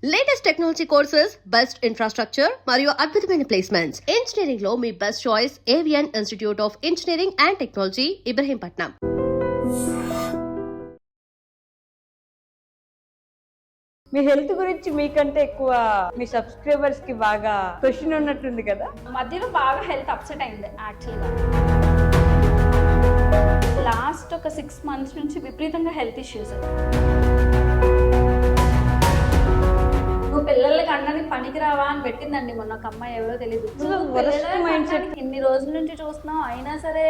Latest technology courses, best infrastructure మరియు అద్భుతమైన placements. Engineering లో మీ best choice AVN Institute of Engineering and Technology, Ibrahimpatnam. మీ హెల్త్ గురించి మీకంటే ఎక్కువ మీ సబ్స్క్రైబర్స్ కి బాగా క్వశ్చన్ ఉన్నట్టుంది కదా. మధ్యలో బాగా హెల్త్ అప్సెట్ అయింది యాక్చువల్గా. లాస్ట్ ఒక 6 months నుంచి విపరీతంగా హెల్త్ ఇష్యూస్. నువ్వు పిల్లలకి అన్నది పనికి రావా అని పెట్టిందండి మొన్న ఒక అమ్మాయి, ఎవరో తెలియదు. ఇన్ని రోజుల నుంచి చూస్తున్నావు అయినా సరే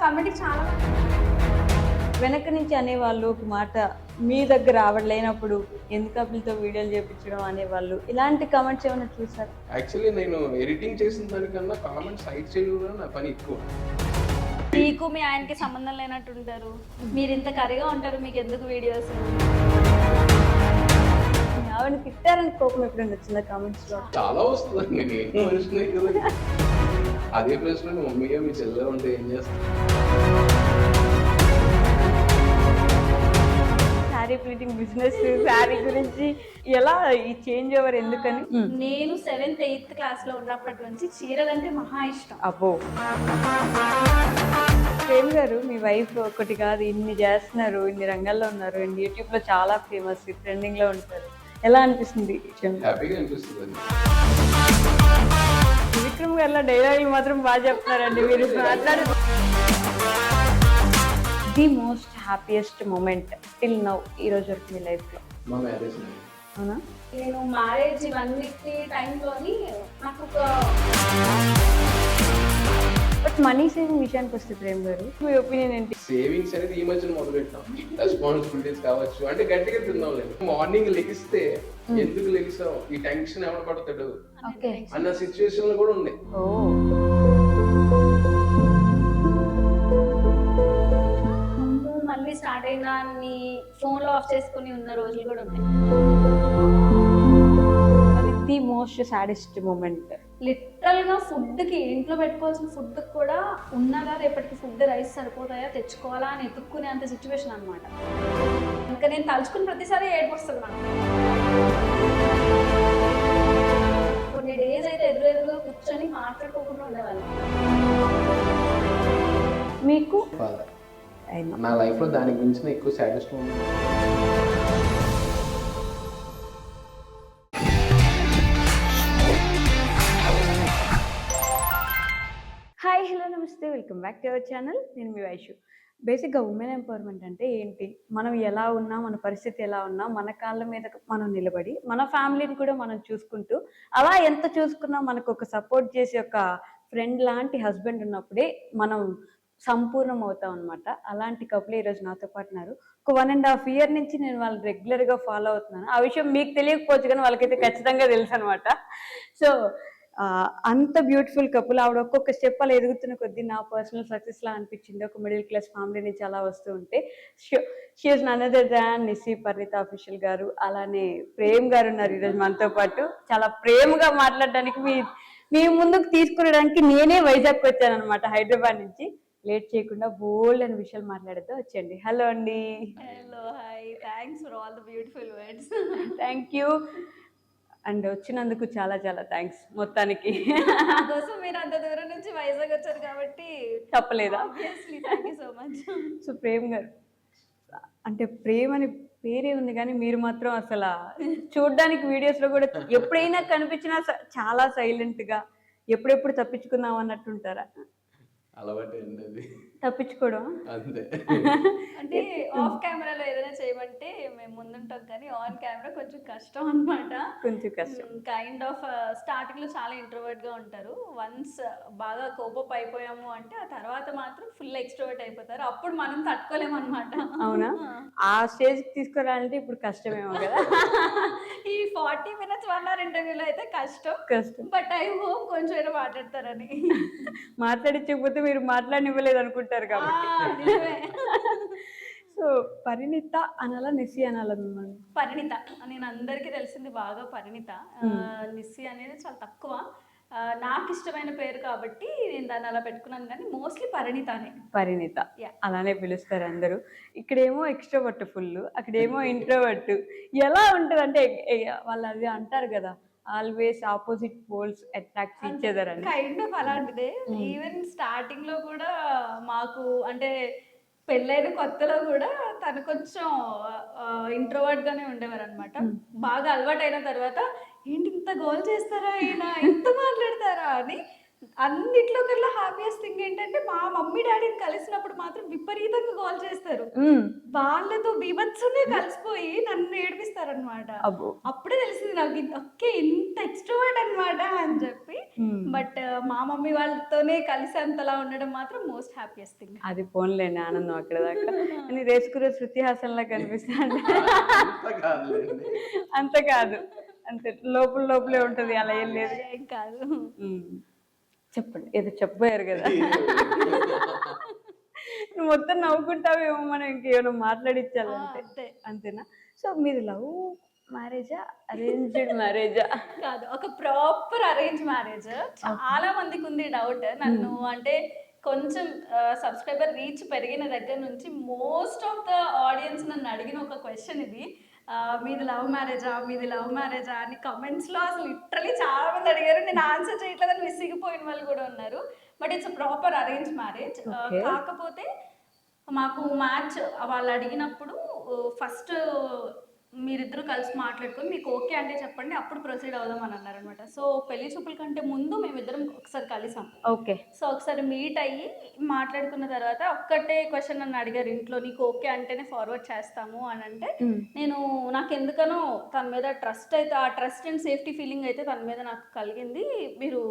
కమెంట్ చాలా వెనక నుంచి అనేవాళ్ళు ఒక మాట, మీ దగ్గర ఆవిడ లేనప్పుడు ఎందుకు అప్పులతో వీడియోలు చేయించడం అనేవాళ్ళు. ఇలాంటి కామెంట్స్ ఏమైనా చూసారు? యాక్చువల్లీ నేను ఎడిటింగ్ చేసిన దానికన్నా కామెంట్స్ సైడ్ చేయడం నా పని ఎక్కువ. మీకు మీ ఆయనకి సంబంధం లేనట్టు ఉంటారు, మీరు ఇంత కరిగా ఉంటారు, మీకు ఎందుకు వీడియోస్? ఆవిడ తిట్టారని కోపం ఎప్పుడైనా వచ్చిందా కామెంట్స్ లో? చాలా వస్తుందండి, నేను మనిషినే కదా. అదే ప్రశ్న మీ మమ్మీగా మీ చెల్లె ఉంటే ఏం చేస్తాను? శారీ ప్లీటింగ్ బిజినెస్, శారీ గురించి ఎలా ఈ చేంజ్ ఓవర్ ఎందుకని? నేను 7th 8th క్లాస్ లో ఉన్నప్పటి నుంచి చీరలంటే మహా ఇష్టం. అబ్బో, ప్రేమ్ గారు మీ వైఫ్ ఒకటి కాదు ఇన్ని చేస్తున్నారు, ఇన్ని రంగాల్లో ఉన్నారు, యూట్యూబ్ లో చాలా ఫేమస్, ట్రెండింగ్ లో ఉంటారు. ఎలా అనిపిస్తుంది? హ్యాపీగా అనిపిస్తుంది. విక్రమ్ గారు డైలాగులు మాత్రం బాగా చెప్తున్నారండి. మీరు మాట్లాడే the most happiest moment till now ఈ రోజు వరకు మీ లైఫ్ లో? మా మ్యారేజ్. అవునా? నేను మ్యారేజ్ ఇవన్నిటి టైంలోని నాకు ఒక బట్ మనీ సేవింగ్ విషయానికి వస్తే ప్రేమ్ గారు మీ ఒపీనియన్ ఏంటి? సేవింగ్స్ అనేది ఈ మధ్యన మొదలు పెట్టాం. రెస్పాన్సిబిలిటీస్ కావచ్చు, అంటే గట్టిగా తిందాం లేదు. మార్నింగ్ లెగిస్తే ఎందుకు లెగిస్తాం, ఈ టెన్షన్ ఎవరు పడతాడు అన్న సిచ్యువేషన్ కూడా ఉంది. మళ్ళీ స్టార్ట్ అయినా ఫోన్ లో ఆఫ్ చేసుకుని ఉన్న రోజులు కూడా ఉన్నాయి. The most saddest moment literal గా ఫుడ్ కి, ఇంట్లో పెట్టుకోవాల్సిన ఫుడ్ కూడా ఉన్నదా, రేపటికి ఫుడ్ రైస్ సరిపోతాయా, తెచ్చుకోవాలా అని ఎత్తుక్కునే అంత సిచ్యువేషన్ అనమాట. ఇంకా నేను తలుచుకుని ప్రతిసారి ఏడుపు వస్తుంది నాకు. కొన్ని డేస్ అయితే ఎదురుగా కూర్చొని మాట్లాడుకోకుండా ఉండేవాళ్ళం. మీకు నా లైఫ్ లో దాని గురించి ఎక్కువ సాటిస్ఫై ఉంది. హాయ్, హలో, నమస్తే, welcome back to our channel. నేను మీ వైషు. బేసిక్గా ఉమెన్ ఎంపవర్మెంట్ అంటే ఏంటి, మనం ఎలా ఉన్నా, మన పరిస్థితి ఎలా ఉన్నా, మన కాళ్ళ మీద మనం నిలబడి మన ఫ్యామిలీని కూడా మనం చూసుకుంటూ, అలా ఎంత చూసుకున్నా మనకు ఒక సపోర్ట్ చేసే ఒక ఫ్రెండ్ లాంటి హస్బెండ్ ఉన్నప్పుడే మనం సంపూర్ణం అవుతాం అనమాట. అలాంటి కపుల్ ఈరోజు నాతో పాటు ఉన్నారు. ఒక 1.5 year నుంచి నేను వాళ్ళు రెగ్యులర్గా ఫాలో అవుతున్నాను. ఆ విషయం మీకు తెలియకపోవచ్చు కానీ వాళ్ళకైతే ఖచ్చితంగా తెలుసు అనమాట. సో అంత బ్యూటిఫుల్ కపుల్. ఆవిడ ఒక్కొక్క స్టెప్ అలా ఎదుగుతున్న కొద్దీ నా పర్సనల్ సక్సెస్ లా అనిపించింది. ఒక మిడిల్ క్లాస్ ఫ్యామిలీ నుంచి అలా వస్తూ ఉంటే she is none other than Nissi Parineeta official గారు. అలానే ప్రేమ్ గారు ఉన్నారు ఈరోజు మనతో పాటు. చాలా ప్రేమగా మాట్లాడడానికి మీ ముందుకు తీసుకురావడానికి నేనే వైజాగ్ వచ్చాను అనమాట, హైదరాబాద్ నుంచి. లేట్ చేయకుండా బోల్డ్ అని విషయాలు మాట్లాడేద్దాం, వచ్చేయండి. హలో అండి. Hello, hi, thanks for all the beautiful words. Thank you. And వచ్చినందుకు చాలా చాలా థ్యాంక్స్. మొత్తానికి కోసం మీరు అంత దూరం నుంచి వైజాగ్ వచ్చారు కాబట్టి తప్పలేదా? Obviously, thank you so much. So Prem garu అంటే ప్రేమ్ అని పేరే ఉంది కానీ మీరు మాత్రం అసలు చూడడానికి వీడియోస్లో కూడా ఎప్పుడైనా కనిపించినా చాలా సైలెంట్గా, ఎప్పుడెప్పుడు తప్పించుకుందాం అన్నట్టుంటారా? అలవాటు ఏంటది తప్పించుకోవడం అంతే. అంటే ఆఫ్ కెమెరాలో ఏదైనా చేయమంటే మేము ముందుంటాం కానీ ఆన్ కెమెరా కొంచెం కష్టం అనమాట. కొంచెం కష్టం. కైండ్ ఆఫ్ స్టార్టింగ్ లో చాలా ఇంట్రోవర్ట్ గా ఉంటారు. వన్స్ బాగా కోపప్ అయిపోయాము అంటే ఆ తర్వాత మాత్రం ఫుల్ ఎక్స్ట్రోవర్ట్ అయిపోతారు. అప్పుడు మనం తట్టుకోలేము అనమాట. అవునా? ఆ స్టేజ్ తీసుకురావాలంటే ఇప్పుడు కష్టమేమో కదా. ఈ 40 minutes 1 hour ఇంటర్వ్యూలో అయితే కష్టం. బట్ ఐ హోప్ కొంచెం ఏదో మాట్లాడతారని. మాట్లాడించకపోతే మీరు మాట్లాడనివ్వలేదు అనుకుంటారు కాబట్టి. సో పరిణిత అనాలా, నిస్సి అనాలా మిమ్మల్ని? పరిణిత. నేను అందరికీ తెలిసింది బాగా పరిణిత. నిస్సి అనేది చాలా తక్కువ. నాకు ఇష్టమైన పేరు కాబట్టి నేను దాన్ని అలా పెట్టుకున్నాను, కానీ మోస్ట్లీ పరిణితానే. పరిణిత Yeah. అలానే పిలుస్తారు అందరూ. ఇక్కడేమో ఎక్స్ట్రోవర్ట్ ఫుల్, అక్కడేమో ఇంట్రోవర్ట్. ఎలా ఉంటుంది అంటే వాళ్ళు అది అంటారు కదా, always opposite poles attract each other అని. కైండ్ ఆఫ్ అలాంటిదే. ఈవెన్ స్టార్టింగ్ లో కూడా మాకు అంటే పెళ్ళైన కొత్తలో కూడా తను కొంచెం ఇంట్రోవర్ట్ గానే ఉండేవారు అనమాట. బాగా అలవాటైన తర్వాత ఏంటి ఇంత గోల్ చేస్తారా, ఈయన ఇంత మాట్లాడతారా అని. అన్నిట్లో కల్లా హ్యాపీయెస్ట్ థింగ్ ఏంటంటే మా మమ్మీ డాడీని కలిసినప్పుడు మాత్రం విపరీతంగా గోల్ చేస్తారు. వాళ్ళతో బీభత్సంగా కలిసిపోయి నన్ను ఏడిపిస్తారు అనమాట. అబ్బో. అప్పుడే తెలిసింది నాకు ఓకే ఇంత ఎక్స్ట్రోవర్ట్ అనమాట అని చెప్పి. బట్ మా మమ్మీ వాళ్ళతోనే కలిసి అంతలా ఉండడం మాత్రం మోస్ట్ హ్యాపీయెస్ట్ థింగ్. అది ఫోన్లేని ఆనందం అక్కడ దాకా. అని రేసుకురే శృతి హాసన్లా కనిపిస్తాను. అంత కాదులేండి. అంత కాదు, అంతే లోపలే ఉంటది, అలా ఏం లేదు. ఏం కాదు. చెప్పండి, ఏదో చెప్పారు కదా. నువ్వు మొత్తం నవ్వుకుంటావేమో, మనం ఇంకేమైనా మాట్లాడించాలంటే. అంతే. అంతేనా? సో మీరు లవ్ మ్యారేజా అరేంజ్డ్ మ్యారేజా? కాదు, ఒక ప్రాపర్ అరేంజ్ మ్యారేజ్. చాలా మందికి ఉంది డౌట్. నన్ను అంటే కొంచెం సబ్స్క్రైబర్ రీచ్ పెరిగిన దగ్గర నుంచి మోస్ట్ ఆఫ్ ద ఆడియన్స్ నన్ను అడిగిన ఒక క్వశ్చన్ ఇది. మీది లవ్ మ్యారేజా అని కమెంట్స్లో అసలు లిటరలీ చాలా మంది అడిగారు. నేను ఆన్సర్ చేయట్లేదని విసిగిపోయిన వాళ్ళు కూడా ఉన్నారు. But it's proper arrange marriage. కాకపోతే మాకు మ్యాచ్ వాళ్ళు అడిగినప్పుడు ఫస్ట్ మీరిద్దరు కలిసి మాట్లాడుకొని మీకు ఓకే అంటే చెప్పండి, అప్పుడు ప్రొసీడ్ అవుదాం అని అన్నారు అనమాట. సో పెళ్లి చూపుల కంటే ముందు మేమిద్దరం ఒకసారి కలిసాం. ఓకే. సో ఒకసారి మీట్ అయ్యి మాట్లాడుకున్న తర్వాత ఒక్కటే క్వశ్చన్ నన్ను అడిగారు ఇంట్లో, నీకు ఓకే అంటేనే ఫార్వర్డ్ చేస్తాము అని అంటే, నేను నాకు ఎందుకనో తన మీద ట్రస్ట్ అయితే, ఆ ట్రస్ట్ అండ్ సేఫ్టీ ఫీలింగ్ అయితే తన మీద నాకు కలిగింది, మీరు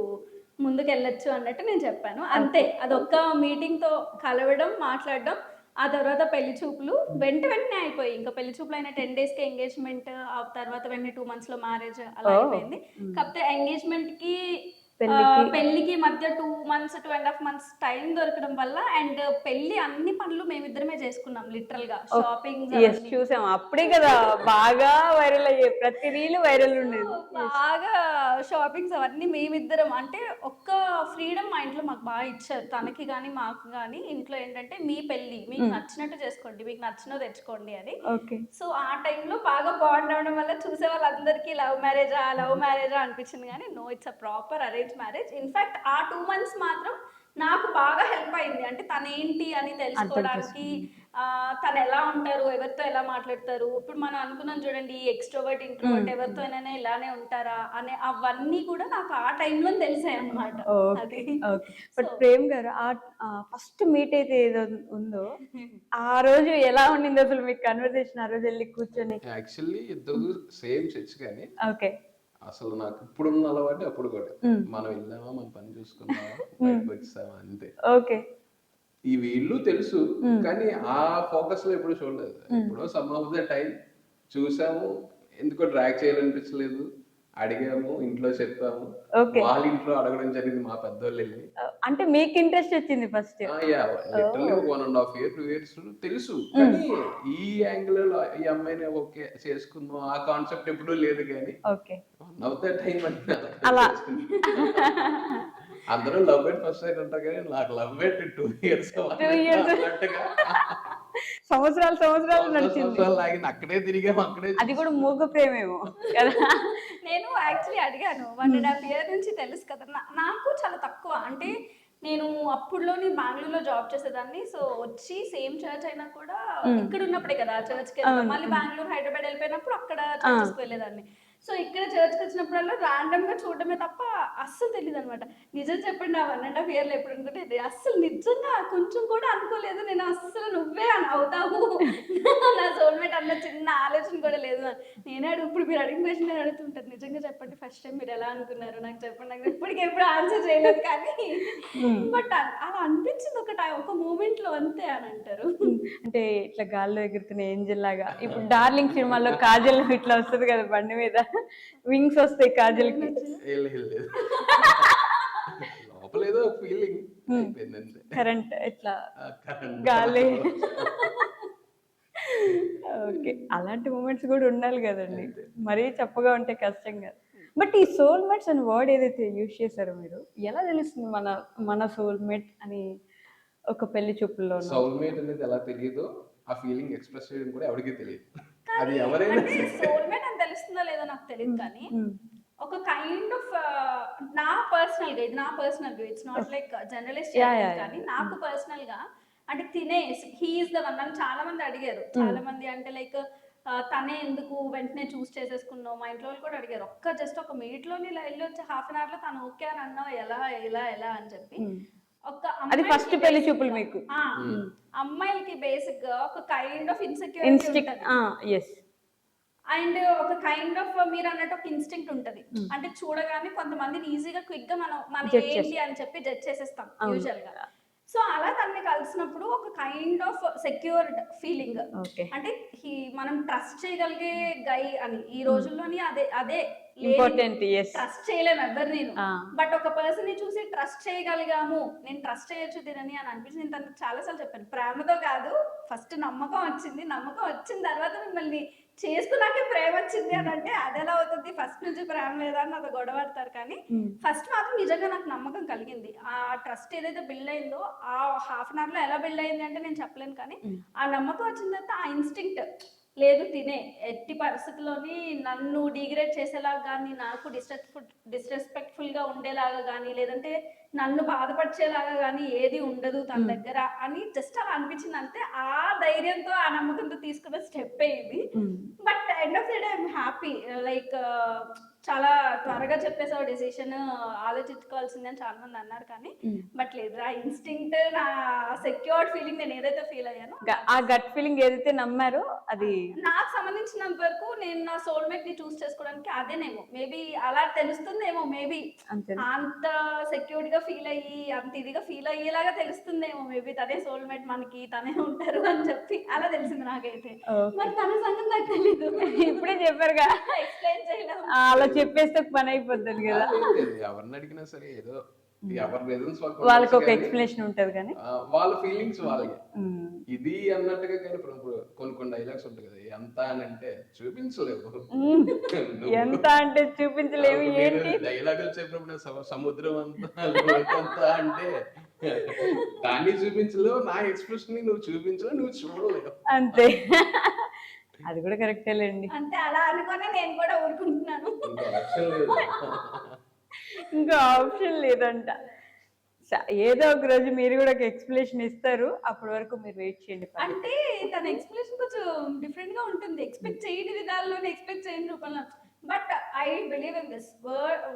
ముందుకు వెళ్ళొచ్చు అన్నట్టు నేను చెప్పాను. అంతే, అదొక్క మీటింగ్తో కలవడం, మాట్లాడడం, ఆ తర్వాత పెళ్లి చూపులు వెంటనే అయిపోయి. ఇంకా పెళ్లి చూపులు అయిన 10 days కి ఎంగేజ్మెంట్, ఆ తర్వాత వెంటనే 2 months లో మ్యారేజ్ అలా అయిపోయింది. కాకపోతే ఎంగేజ్మెంట్ కి పెళ్లికి మధ్య 2 months 2.5 months టైం దొరకడం వల్ల, అండ్ పెళ్లి అన్ని పనులు మేమిద్దరమే చేసుకున్నాం లిటరల్ గా. షాపింగ్ చూసాం అప్పుడే కదా బాగా వైరల్ అయ్యే, ప్రతి రీల్ వైరల్ ఉండేది. బాగా షాపింగ్స్ అవన్నీ మేమిద్దరం. అంటే ఒక్క ఫ్రీడమ్ మా ఇంట్లో మాకు బాగా ఇచ్చారు, తనకి కానీ మాకు కానీ. ఇంట్లో ఏంటంటే మీ పెళ్లి మీకు నచ్చినట్టు చేసుకోండి, మీకు నచ్చినవి తెచ్చుకోండి అని. సో ఆ టైంలో బాగా బాండ్ అవడం వల్ల చూసే వాళ్ళందరికీ లవ్ మ్యారేజా అనిపించింది. కానీ no, it's a proper arrange marriage. In fact ఆ 2 months మాత్రం నాకు బాగా హెల్ప్ అయింది. అంటే తను ఏంటి అని తెలుసుకోవడానికి, తను ఎలా ఉంటారు, ఎవరితో ఎలా మాట్లాడతారు. ఇప్పుడు మనం అనుకున్నాం చూడండి, ఎక్స్ట్రోవర్ట్ ఇంట్రోవర్ట్ ఎవరితో అయినా ఇలానే ఉంటారా అనే అవన్నీ కూడా నాకు ఆ టైంలో తెలిసాయి అన్నమాట. బట్ ప్రేమ్ గారు, ఆ ఫస్ట్ మీట్ అయితే ఏదో ఉందో, ఆ రోజు ఎలా ఉండింది అసలు మీకు కన్వర్సేషన్? ఆ రోజు వెళ్ళి కూర్చొని యాక్చువల్లీ ఇద్దరు సేమ్ చర్చ్, కానీ ఓకే, అసలు నాకు ఇప్పుడున్న అలవాటు అప్పుడు కూడా, మనం వెళ్ళామా మన పని చూసుకున్నామా బయటకు వచ్చామా అంతే. ఓకే. ఈ వీళ్ళు తెలుసు, కానీ ఆ ఫోకస్ లో ఎప్పుడు చూడలేదు. ఎప్పుడో సమ్ ఆఫ్ ద టైం చూసాము, ఎందుకో డ్రాగ్ చేయాలనిపించలేదు, అడిగాము, ఇంట్లో చెప్పాము. వాళ్ళ ఇంట్లో అడగడం జరిగింది, మా పెద్దోళ్ళు వెళ్ళి. అంటే మీకు ఇంట్రెస్ట్ వచ్చింది ఫస్ట్? లిటరల్లీ 1.5 years 2 years తెలుసు, కానీ ఈ యాంగిల్ లో ఈ అమ్మాయిని ఓకే చేసుకుందాం ఆ కాన్సెప్ట్ ఎప్పుడూ లేదు. కానీ వన్ ఆఫ్ ద టైం అంటే అలా అందరూ లవ్ ఎట్ ఫస్ట్ సైట్ అంటారు, కానీ నాకు లవ్ ఎట్ 2 years సంవత్సరాలు నడిచింది. అక్కడే తిరిగాము, అక్కడే. అది కూడా మూగ ప్రేమేమో కదా. నేను యాక్చువల్లీ అడిగాను, 1.5 years నుంచి తెలుసు కదా. నాకు చాలా తక్కువ, అంటే నేను అప్పుడులోని బెంగళూరులో జాబ్ చేసేదాన్ని. సో వచ్చి సేమ్ చర్చ్ అయినా కూడా ఇక్కడ ఉన్నప్పుడే కదా చర్చ్కి వెళ్తాం. మళ్ళీ బెంగళూరు హైదరాబాద్ వెళ్ళిపోయినప్పుడు అక్కడ చర్చ్కి వెళ్ళేదాన్ని. సో ఇక్కడ చర్చ్కి వచ్చినప్పుడల్లా ర్యాండమ్ గా చూడడమే తప్ప అస్సలు తెలియదు అనమాట. నిజం చెప్పండి, ఆ 1.5 years ఎప్పుడు అనుకుంటే అస్సలు నిజంగా కొంచెం కూడా అనుకోలేదు నేను, అస్సలు నువ్వే అవుతావు నా సోల్మేట్ అన్న చిన్న ఆలోచన కూడా లేదు. నేనే ఇప్పుడు మీరు అడిగిన క్వశ్చన్ నేను అడుగుతుంటాను, నిజంగా చెప్పండి ఫస్ట్ టైం మీరు ఎలా అనుకున్నారు నాకు చెప్పండి. నాకు ఇప్పటికి ఎప్పుడు ఆన్సర్ చేయలేదు, కానీ బట్ అలా అనిపించింది ఒక మూమెంట్ లో అంతే అని అంటారు. అంటే ఇట్లా గాల్లో ఎగురుతున్న ఏంజల్ లాగా. ఇప్పుడు డార్లింగ్ సినిమాలో కాజల్ ఇట్లా వస్తుంది కదా బండి మీద, వింగ్స్ వస్తాయి కాజల్ కి. లోపలేదో ఫీలింగ్, కరెంట్ ఇట్లా గాలి. ఓకే, అలాంటి మూమెంట్స్ కూడా ఉండాలి కదండి, మరీ చప్పగా ఉంటే కష్టం కదా. బట్ ఈ సోల్మేట్స్ అనే వర్డ్ ఏదైతే యూజ్ చేశారో మీరు, ఎలా తెలుస్తుంది మన సోల్మేట్ అని ఒక పెళ్లి చూపుల్లో? సౌల్మేట్ అనేది ఎలా తెలియదో ఆ ఫీలింగ్ ఎక్స్ప్రెస్ చేయడం కూడా ఎవరికీ తెలియదు. అది కానీ ఎవరైనా అంటే సోల్మేట్ అని తెలుస్తుందో లేదో నాకు తెలియదు, కానీ ఒక కైండ్ ఆఫ్ నా పర్సనల్ గా, ఇది నా పర్సనల్ గా, ఇట్స్ నాట్ లైక్ జర్నలిస్ట్, కానీ నాకు పర్సనల్ గా అంటే తినే హీఈస్ ద వన్. నన్ను చాలా మంది అడిగారు, చాలా మంది అంటే లైక్ తనే ఎందుకు వెంటనే చూస్ చేసేసుకున్నావు, మా ఇంట్లో వాళ్ళు కూడా అడిగారు. జస్ట్ ఒక మీట్ లోని ఇలా వెళ్ళి వచ్చి హాఫ్ అన్ అవర్ లో తను ఓకే అని అన్నావు, ఎలా ఎలా ఎలా అని చెప్పి. ఒక అది ఫస్ట్ పెళ్లి చూపులు మీకు? అమ్మాయిలకి బేసిక్ గా ఒక కైండ్ ఆఫ్ ఇన్సెక్యూరిటీ అండ్ ఒక కైండ్ ఆఫ్ మీరు అన్నట్టు ఒక ఇన్స్టింక్ట్ ఉంటది. అంటే చూడగానే కొంతమందిని ఈజీగా క్విక్ గా మన ఏంటి అని చెప్పి జడ్జ్ చేసేస్తాం యూజువల్ గా. సో అలా తనని కలిసినప్పుడు ఒక కైండ్ ఆఫ్ సెక్యూర్డ్ ఫీలింగ్, అంటే మనం ట్రస్ట్ చేయగలిగే గై అని ఈ రోజుల్లోని అదే ఇంపార్టెంట్. ట్రస్ట్ చేయలేము ఎవరు, నేను బట్ ఒక పర్సన్ ని చూసి ట్రస్ట్ చేయగలిగాము, నేను ట్రస్ట్ చేయొచ్చు దీనని అని అనిపించి నేను తనకు చాలాసార్లు చెప్పాను, ప్రేమతో కాదు ఫస్ట్ నమ్మకం వచ్చింది, నమ్మకం వచ్చిన తర్వాత మిమ్మల్ని చేసుకున్నాకే ప్రేమ వచ్చింది అని అంటే అది ఎలా అవుతుంది, ఫస్ట్ నుంచి ప్రేమ లేదా అని అది గొడవడతారు. కానీ ఫస్ట్ మాత్రం నిజంగా నాకు నమ్మకం కలిగింది. ఆ ట్రస్ట్ ఏదైతే బిల్డ్ అయిందో ఆ హాఫ్ అన్ అవర్ లో ఎలా బిల్డ్ అయింది అంటే నేను చెప్పలేను, కానీ ఆ నమ్మకం వచ్చిన తర్వాత ఆ ఇన్స్టింక్ట్ లేదు, తినే ఎట్టి పరిస్థితుల్లోని నన్ను డిగ్రేడ్ చేసేలాగా కానీ, నాకు డిస్రెస్పెక్ట్ఫుల్ గా ఉండేలాగా కానీ, లేదంటే నన్ను బాధపరిచేలాగా కానీ ఏది ఉండదు తన దగ్గర అని జస్ట్ అలా అనిపించింది అంతే. ఆ ధైర్యంతో ఆ నమ్మకంతో తీసుకున్న స్టెప్ ఇది. But end of the day I'm happy, like చాలా త్వరగా చెప్పేసావు డెసిషన్, ఆలోచించుకోవాల్సింది అని చాలా మంది అన్నారు, కానీ బట్ లేదు, ఆ ఇన్స్టింక్ట్, నా సెక్యూర్డ్ ఫీలింగ్ నేను ఏదైతే ఫీల్ అయ్యానో, ఆ గట్ ఫీలింగ్ ఏదైతే నమ్మారో అది నాకు సంబంధించినంత వరకు నేను నా సోల్మేట్ ని చూస్ చేసుకోవడానికి అదేనేమో, మేబీ అలా తెలుస్తుందేమో, మేబీ అంత సెక్యూర్డ్ గా ఫీల్ అయ్యి అంత ఇదిగా ఫీల్ అయ్యేలాగా తెలుస్తుందేమో, మేబీ తనే సోల్మేట్ మనకి తనే ఉంటారు అని చెప్పి అలా తెలిసింది నాకైతే. మరి తన సంగతి నాకు తెలీదు, ఇప్పుడే చెప్పారుగా, ఎక్స్ప్లెయిన్ చేయలేదు. అలా చెప్పేస్తే పని అయిపోద్ది కదా. ఎవరిని అడిగినా సరే ఏదో ఎవరి రీజన్స్ వాళ్ళకి ఒక ఎక్స్ప్లెనేషన్ ఉంటది, కానీ వాళ్ళ ఫీలింగ్స్ వాళ్ళకి ఇది అన్నట్టుగా. కానీ ఇప్పుడు కొన్ని డైలాగ్స్ ఉంటాయి కదా, ఎంత అని అంటే చూపించలేవు, ఎంత అంటే చూపించలేవు. ఏంటి డైలాగులు చెప్పినప్పుడు సముద్రం అంతా అంటే దాన్ని చూపించలేవు, నా ఎక్స్ప్రెషన్ ని నువ్వు చూపించలేవు, నువ్వు చూడలేవు అంతే. అది కూడా కరెక్టేలేండి. అంటే అలా అనుకునే నేను కూడా ఊరుకుంటున్నాను, ఇంకా ఆప్షన్ లేదంట. ఏదో ఒక రోజు మీరు కూడా ఒక ఎక్స్ప్లెనేషన్ ఇస్తారు, అప్పటి వరకు మీరు వెయిట్ చేయండి. అంటే తన ఎక్స్ప్లెనేషన్ కొంచెం డిఫరెంట్ గా ఉంటుంది, ఎక్స్పెక్ట్ చేయని విధాల్లోనే, ఎక్స్పెక్ట్ చేయని రూపంలో. But I believe in this,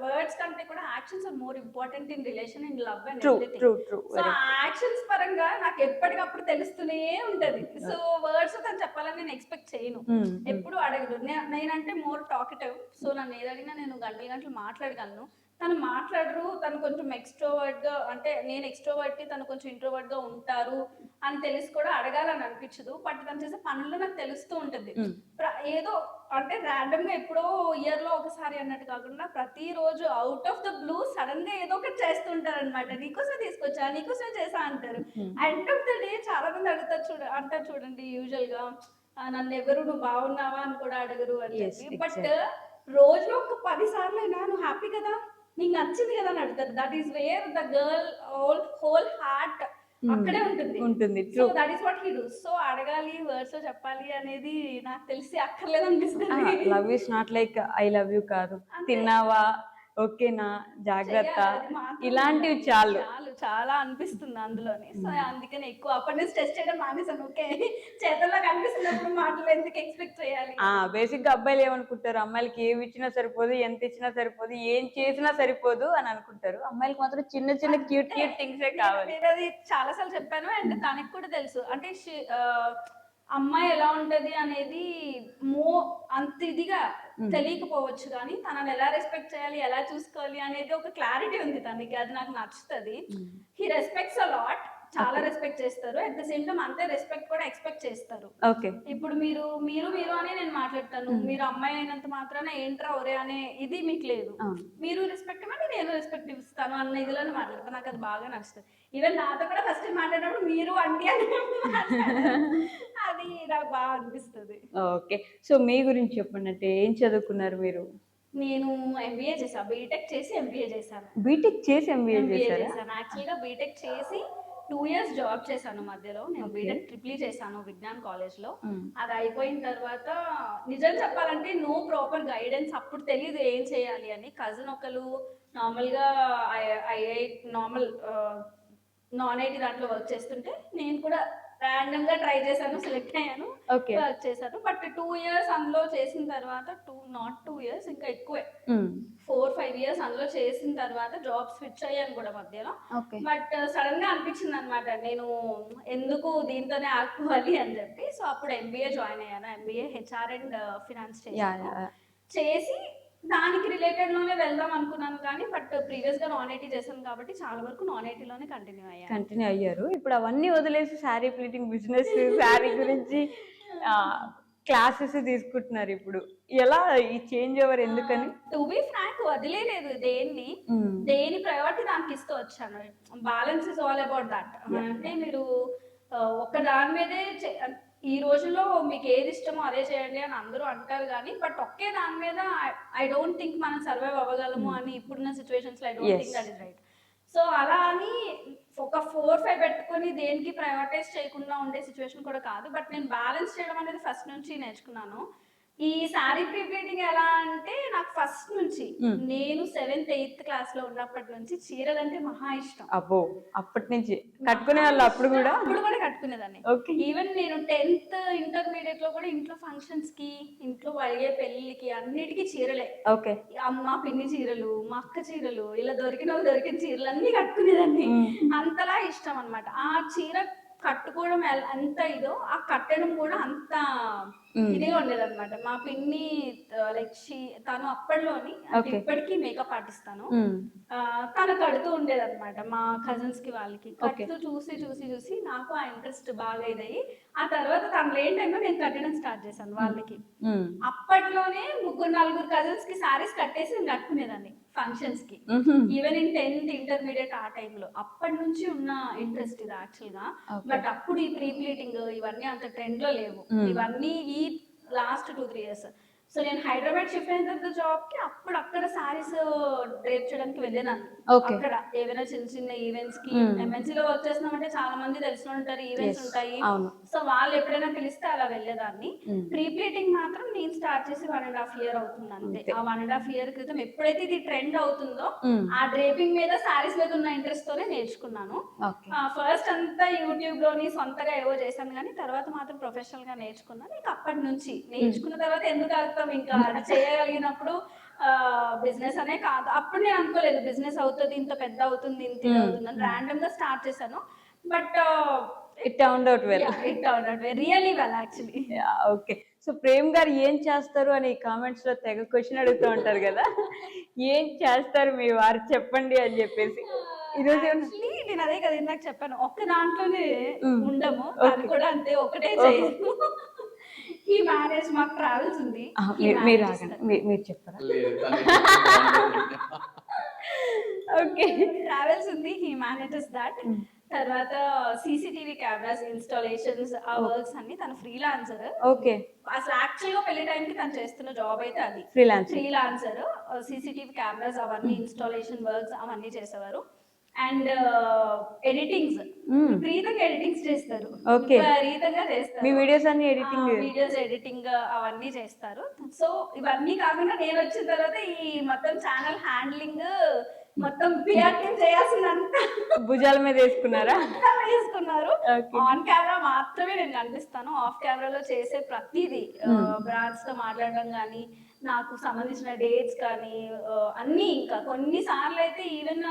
words కంటే కూడా actions are more important in relation, in love and everything. So actions పరంగా నాకు ఎప్పటికప్పుడు తెలుస్తూనే ఉంటది. సో వర్డ్స్ తను చెప్పాలని నేను ఎక్స్పెక్ట్ చేయను, ఎప్పుడు అడగదు. నేనంటే మోర్ టాకిటివ్, సో నన్ను ఏదడిగినా నేను గంటలు మాట్లాడగలను. తను మాట్లాడరు, తను కొంచెం ఎక్స్ట్రోవర్ట్ గా, అంటే నేను ఎక్స్ట్రోవర్ట్ తను కొంచెం ఇంట్రోవర్ట్ గా ఉంటారు అని తెలిసి కూడా అడగాలని అనిపించదు. బట్ తను చేసే పనుల్లో నాకు తెలుస్తూ ఉంటుంది. ఏదో అంటే ర్యాండమ్ గా ఎప్పుడో ఇయర్ లో ఒకసారి అన్నట్టు కాకుండా ప్రతిరోజు out of the blue sudden గా ఏదో ఒకటి చేస్తుంటారు అనమాట. నీకోసమే తీసుకొచ్చా, నీకోసమే చేసా అంటారు. ఎండ్ ఆఫ్ ద డే చాలా మంది అడుగుతారు, అంటారు చూడండి యూజువల్ గా, నన్ను ఎవరు నువ్వు బాగున్నావా అని కూడా అడగరు అని చెప్పి. బట్ రోజులో ఒక 10 సార్లు అయినా నువ్వు హ్యాపీ కదా, నీకు నచ్చింది కదా అని అడుగుతారు. That is wear the girl whole heart అక్కడే ఉంటుంది. So that is what he do. So అడగాలి, వర్డ్స్ లో చెప్పాలి అనేది నాకు తెలిసి అక్కర్లేదు అనిపిస్తుంది. Love is not like I love you కాదు, తిన్నావా, ఓకేనా, జాగ్రత్త, ఇలాంటివి చాలు చాలా అనిపిస్తుంది అందులోని. సో అందుకని ఎక్కువ అప్పటి నుంచి టెస్ట్ చేయడం మానేసాను. ఓకే, చేతల్లో కనిపిస్తున్నప్పుడు మాటలు ఎందుకు ఎక్స్పెక్ట్ చేయాలి. బేసిక్ గా అబ్బాయిలు ఏమనుకుంటారు, అమ్మాయిలకి ఏమి ఇచ్చినా సరిపోదు, ఎంత ఇచ్చినా సరిపోదు, ఏం చేసినా సరిపోదు అని అనుకుంటారు. అమ్మాయిలకి మాత్రం చిన్న చిన్న క్యూట్ థింగ్సే కావాలి. నేను అది చాలా సార్లు చెప్పాను, అండ్ తనకు కూడా తెలుసు. అంటే అమ్మాయి ఎలా ఉంటది అనేది అంత ఇదిగా తెలియకపోవచ్చు, కానీ తనని ఎలా రెస్పెక్ట్ చేయాలి, ఎలా చూసుకోవాలి అనేది ఒక క్లారిటీ ఉంది తనకి. అది నాకు నచ్చుతుంది. హీ రెస్పెక్ట్స్ అ లాట్, చాలా రెస్పెక్ట్ చేస్తారు. అట్ ద సేమ్ టైం అంతే రెస్పెక్ట్ కూడా ఎక్స్పెక్ట్ చేస్తారు. ఓకే, ఇప్పుడు మీరు అని నేను మాట్లాడతాను, మీరు అమ్మాయి అయినంత మాత్రాన ఏంట్రా ఒరే అనే ఇది మీకు లేదు. మీరు రెస్పెక్ట్ ఇవ్వండి, నేను రెస్పెక్ట్ ఇస్తాను అన్న ఇదిలోనే మాట్లాడతాను. నాకు అది బాగా నచ్చుతుంది. ఈవెన్ నాతో కూడా ఫస్ట్ టైం మాట్లాడినప్పుడు మీరు అండి అని అది నాకు బాగా అనిపిస్తుంది. ఓకే, సో మీ గురించి చెప్పండి. అంటే ఏం చదువుకున్నారు మీరు? నేను ఎంబీఏ చేశాను, బీటెక్ చేసి ఎంబీఏ చేశాను. బీటెక్ చేసి ఎంబీఏ ఎంబీఏ చేశారా? చేశాను యాక్చువల్గా. బీటెక్ చేసి 2 years జాబ్ చేశాను మధ్యలో. నేను Okay. బీటెక్ ట్రిపుల్ చేశాను విజ్ఞాన్ కాలేజ్లో. Mm. అది అయిపోయిన తర్వాత నిజం చెప్పాలంటే నో ప్రాపర్ గైడెన్స్. అప్పుడు తెలియదు ఏం చేయాలి అని. కజిన్ ఒకరు నార్మల్గా ఐఐ నార్మల్ నాన్ ఐటీ దాంట్లో వర్క్ చేస్తుంటే నేను కూడా ర్యాండమ్గా ట్రై చేశాను, సెలెక్ట్ అయ్యాను, ఓకే. వర్క్ చేశాను. బట్ 2 years అందులో చేసిన తర్వాత నాట్ 2 years ఇంకా ఎక్కువే, 4-5 years అందులో చేసిన తర్వాత జాబ్ స్విచ్ అయ్యాను కూడా మధ్యలో. ఓకే. బట్ సడన్ గా అనిపించింది అనమాట నేను ఎందుకు దీంతోనే ఆడుకోవాలి అని చెప్పి. సో అప్పుడు ఎంబీఏ జాయిన్ అయ్యాను. ఎంబీఏ హెచ్ఆర్ అండ్ ఫినాన్స్ చేసి దానికి రిలేటెడ్ లోనే వెళ్దాం అనుకున్నాను కానీ బట్ ప్రీవియస్ గా నాన్ ఐటీ చేశాను కాబట్టి చాలా వరకు నాన్ ఐటీలోనే కంటిన్యూ అయ్యారు. ఇప్పుడు అవన్నీ వదిలేసి శారీ ప్లీటింగ్ బిజినెస్, శారీ గురించి క్లాసెస్ తీసుకుంటున్నారు. ఇప్పుడు ఎలా ఈ చేంజ్ ఓవర్ ఎందుకని? టు బి ఫ్రాంక్ వదిలేదు దేని ప్రయారిటీ దానికి ఇస్తూ వచ్చాను. Balance is all about that. అంటే మీరు ఒక దాని మీదే ఈ రోజుల్లో మీకు ఏది ఇష్టమో అదే చేయండి అని అందరూ అంటారు కానీ బట్ ఒకే దాని మీద ఐ డోంట్ థింక్ మనం సర్వైవ్ అవ్వగలము అని ఇప్పుడున్న సిచ్యువేషన్స్ లో I don't think that is right. So అలా అని ఒక 4-5 పెట్టుకొని దేనికి ప్రయారిటైజ్ చేయకుండా ఉండే సిచ్యువేషన్ కూడా కాదు. బట్ నేను బ్యాలెన్స్ చేయడం అనేది ఫస్ట్ నుంచి నేర్చుకున్నాను. ఈ శారీ ప్రీప్లీటింగ్ ఎలా అంటే నాకు ఫస్ట్ నుంచి నేను 7th 8th క్లాస్ లో ఉన్నప్పటి నుంచి చీరలు అంటే మహా ఇష్టం. అబ్బో, అప్పటి నుంచి కట్టుకునే వాళ్ళు? అప్పుడు కూడా కట్టుకునేదాన్ని. ఓకే. ఈవెన్ నేను 10th ఇంటర్మీడియట్ లో కూడా ఇంట్లో ఫంక్షన్స్ కి, ఇంట్లో అడిగే పెళ్లికి అన్నిటికీ చీరలే. ఓకే. మా పిన్ని చీరలు, మా అక్క చీరలు, ఇలా దొరికిన చీరలు అన్ని కట్టుకునేదాన్ని. అంతలా ఇష్టం అన్నమాట. ఆ చీర కట్టుకోవడం ఎంత ఇదో ఆ కట్టడం కూడా అంత ఇదిగా ఉండేది అనమాట. మా పిన్ని లైక్ తను అప్పట్లోని ఇప్పటికీ మేకప్ ఆర్టిస్ట్ తను కడుతూ ఉండేది అనమాట మా కజిన్స్ కి వాళ్ళకి. కడుతూ చూసి నాకు ఆ ఇంట్రెస్ట్ బాగా ఇదయ్యి ఆ తర్వాత తను లేని టైంలో నేను కట్టడం స్టార్ట్ చేశాను వాళ్ళకి. అప్పట్లోనే 3-4 కజిన్స్ కి సారీస్ కట్టేసి నేను కట్టుకునేదాన్ని ఫంక్షన్స్ కి. ఈవెన్ ఇన్ 10th ఇంటర్మీడియట్ ఆ టైంలో అప్పటి నుంచి ఉన్న ఇంట్రెస్ట్ ఇది యాక్చువల్ గా. బట్ అప్పుడు ఈ ప్రీ ప్లీటింగ్ ఇవన్నీ అంత ట్రెండ్ లో లేవు. ఇవన్నీ ఈ లాస్ట్ 2-3 years. సో నేను హైదరాబాద్ షిఫ్ట్ అయిన తర్వాత జాబ్ కి అప్పుడు అక్కడ సారీస్ డ్రేప్ చేయడానికి వెళ్ళేదాన్ని. అక్కడ ఏవైనా చిన్న ఈవెంట్స్ కి ఎంఎన్సీ లో వర్క్ చేస్తున్నామంటే చాలా మంది తెలిసిన ఉంటారు, ఈవెంట్స్ ఉంటాయి. సో వాళ్ళు ఎప్పుడైనా పిలిస్తే అలా వెళ్ళేదాన్ని. ప్రీ ప్లీటింగ్ మాత్రం నేను స్టార్ట్ చేసి 1.5 year అవుతుంది అంతే. ఆ 1.5 year క్రితం ఎప్పుడైతే ఇది ట్రెండ్ అవుతుందో ఆ డ్రేపింగ్ మీద సారీస్ మీద ఉన్న ఇంట్రెస్ట్ తోనే నేర్చుకున్నాను. ఫస్ట్ అంతా యూట్యూబ్ లోని సొంతగా ఏవో చేశాను కానీ తర్వాత మాత్రం ప్రొఫెషనల్ గా నేర్చుకున్నాను. ఇంకా అప్పటి నుంచి నేర్చుకున్న తర్వాత ఎందుకు ఇంకా అది చేయగలిగినప్పుడు బిజినెస్ అనే కాదు. అప్పుడు నేను అనుకోలేదు బిజినెస్ అవుతుంది, ఇంత పెద్ద అవుతుంది, ఇంత అవుతుంది అని. ర్యాండమ్ గా స్టార్ట్ చేశాను. But it turned out well. Really well actually. Okay. So Prem గారు ఏం చేస్తారు అని కామెంట్స్ లో తెగ క్వశ్చన్ అడుగుతూ ఉంటారు కదా, ఏం చేస్తారు మీ వారు చెప్పండి అని చెప్పేసి. నేను అదే కదా ఇందాక చెప్పాను, ఒక్క దాంట్లోనే ఉండము. అది కూడా అంతే, ఒకటే చేయను. ఈ మ్యారేజ్ మాకు ట్రావెల్స్ ఉంది. మీరు చెప్పరా? ఓకే. ట్రావెల్స్ ఉంది, హీ మేనేజెస్ దట్. తర్వాత సీసీటీవీ కెమెరాస్ ఇన్స్టాలేషన్స్ ఆ వర్క్స్ అన్ని తన ఫ్రీలాన్సర్. ఓకే. అసలు యాక్చువల్ గా పెళ్లి టైంకి తను చేస్తున్న జాబ్ అయితే అది ఫ్రీలాన్సర్. సీసీటీవీ కెమెరాస్ అవన్నీ ఇన్స్టాలేషన్ వర్క్స్ అవన్నీ చేసేవారు. అండ్ ఎడిటింగ్స్ విపరీతంగా ఎడిటింగ్స్ చేస్తారు. విపరీతంగా చేస్తారు. మీ వీడియోస్ అన్ని ఎడిటింగ్ అవన్నీ చేస్తారు. సో ఇవన్నీ కాకుండా నేను వచ్చిన తర్వాత ఈ మొత్తం ఛానల్ హ్యాండ్లింగ్ మొత్తం పిఆర్టీం చేయాల్సిందంతా భుజాల మీద వేసుకున్నారు. ఆన్ కెమెరా మాత్రమే నేను కనిపిస్తాను. ఆఫ్ కెమెరాలో చేసే ప్రతిదీ బ్రాండ్స్ తో మాట్లాడడం కానీ, నాకు సంబంధించిన డేట్స్ కానీ అన్ని. ఇంకా కొన్నిసార్లు అయితే even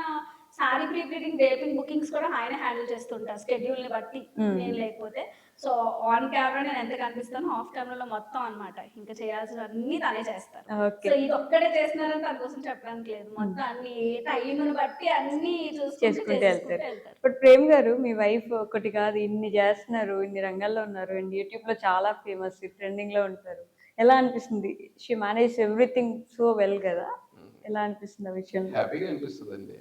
sorry pre pleating draping bookings కూడా ఆయన హ్యాండిల్ చేస్తుంటారు స్కెడ్యూల్ ని బట్టి నేను లేకపోతే. సో ఆన్ కెమెరా నేను ఎంత కనిపిస్తాను, ఆఫ్ కెమెరాలో మొత్తం అన్నమాట ఇంకా చేయాల్సిన అన్ని తనే చేస్తారు. సో ఇది ఒక్కడే చేస్తున్నారని తన కోసం చెప్పడానికి లేదు, మొత్తం అన్ని టైం బట్టి అన్ని చేసుకుంటూ వెళ్తారు. బట్ ప్రేమ్ గారు, మీ వైఫ్ ఒకటి కాదు ఇన్ని చేస్తున్నారు, ఇన్ని రంగాల్లో ఉన్నారు, అండ్ యూట్యూబ్ లో చాలా ఫేమస్, ట్రెండింగ్ లో ఉంటారు. ఎలా అనిపిస్తుంది? She manage everything so well కదా, ఎలా అనిపిస్తుంది ఆ విషయం? హ్యాపీగా అనిపిస్తుంది అండి.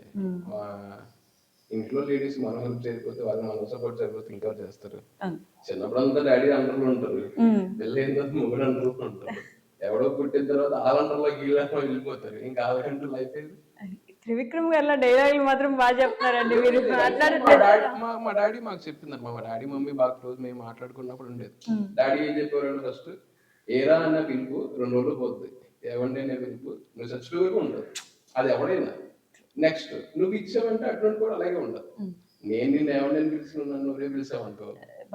ఇంట్లో లేడీస్ మనం హెల్ప్ చేయకపోతే వాళ్ళు మనం సపోర్ట్ చేయకపోతే ఇంకా చేస్తారు. చిన్నప్పుడు అంతా డాడీ అండర్లో ఉంటారు, పెళ్ళి అయిన తర్వాత మొగుడు అండర్లో ఉంటారు. ఎవడో పుట్టిన తర్వాత ఆలంటర్లో గీలంటలో వెళ్ళిపోతారు. ఇంకా ఆలంటర్ లైఫ్ ఏది? త్రివిక్రమ్ గారిలో డైలాగులు మాత్రం బాగా చెప్తారండి మీరు మా మాట్లాడట్లేదు. డాడీ మా డాడీ మాకు చెప్తున్నారు. మా డాడీ మమ్మీ బాగా క్లోజ్. మేము మాట్లాడుకున్నప్పుడు ఉండేది. డాడీ ఏం చెప్పేవారు ఫస్ట్, ఏరా అన్న పిలుపు 2 రోజులు పోతుంది, ఏవండి అనే పిలుపు నువ్వు చచ్చిన వరకు ఉండదు. అది ఎవడైనా. నెక్స్ట్ నువ్వు ఇచ్చావంటే అటువంటి కూడా అలాగే ఉండదు. నేను నిన్ను ఏమండి పిలుచుకున్నాను, నువ్వే పిలిచావనుకో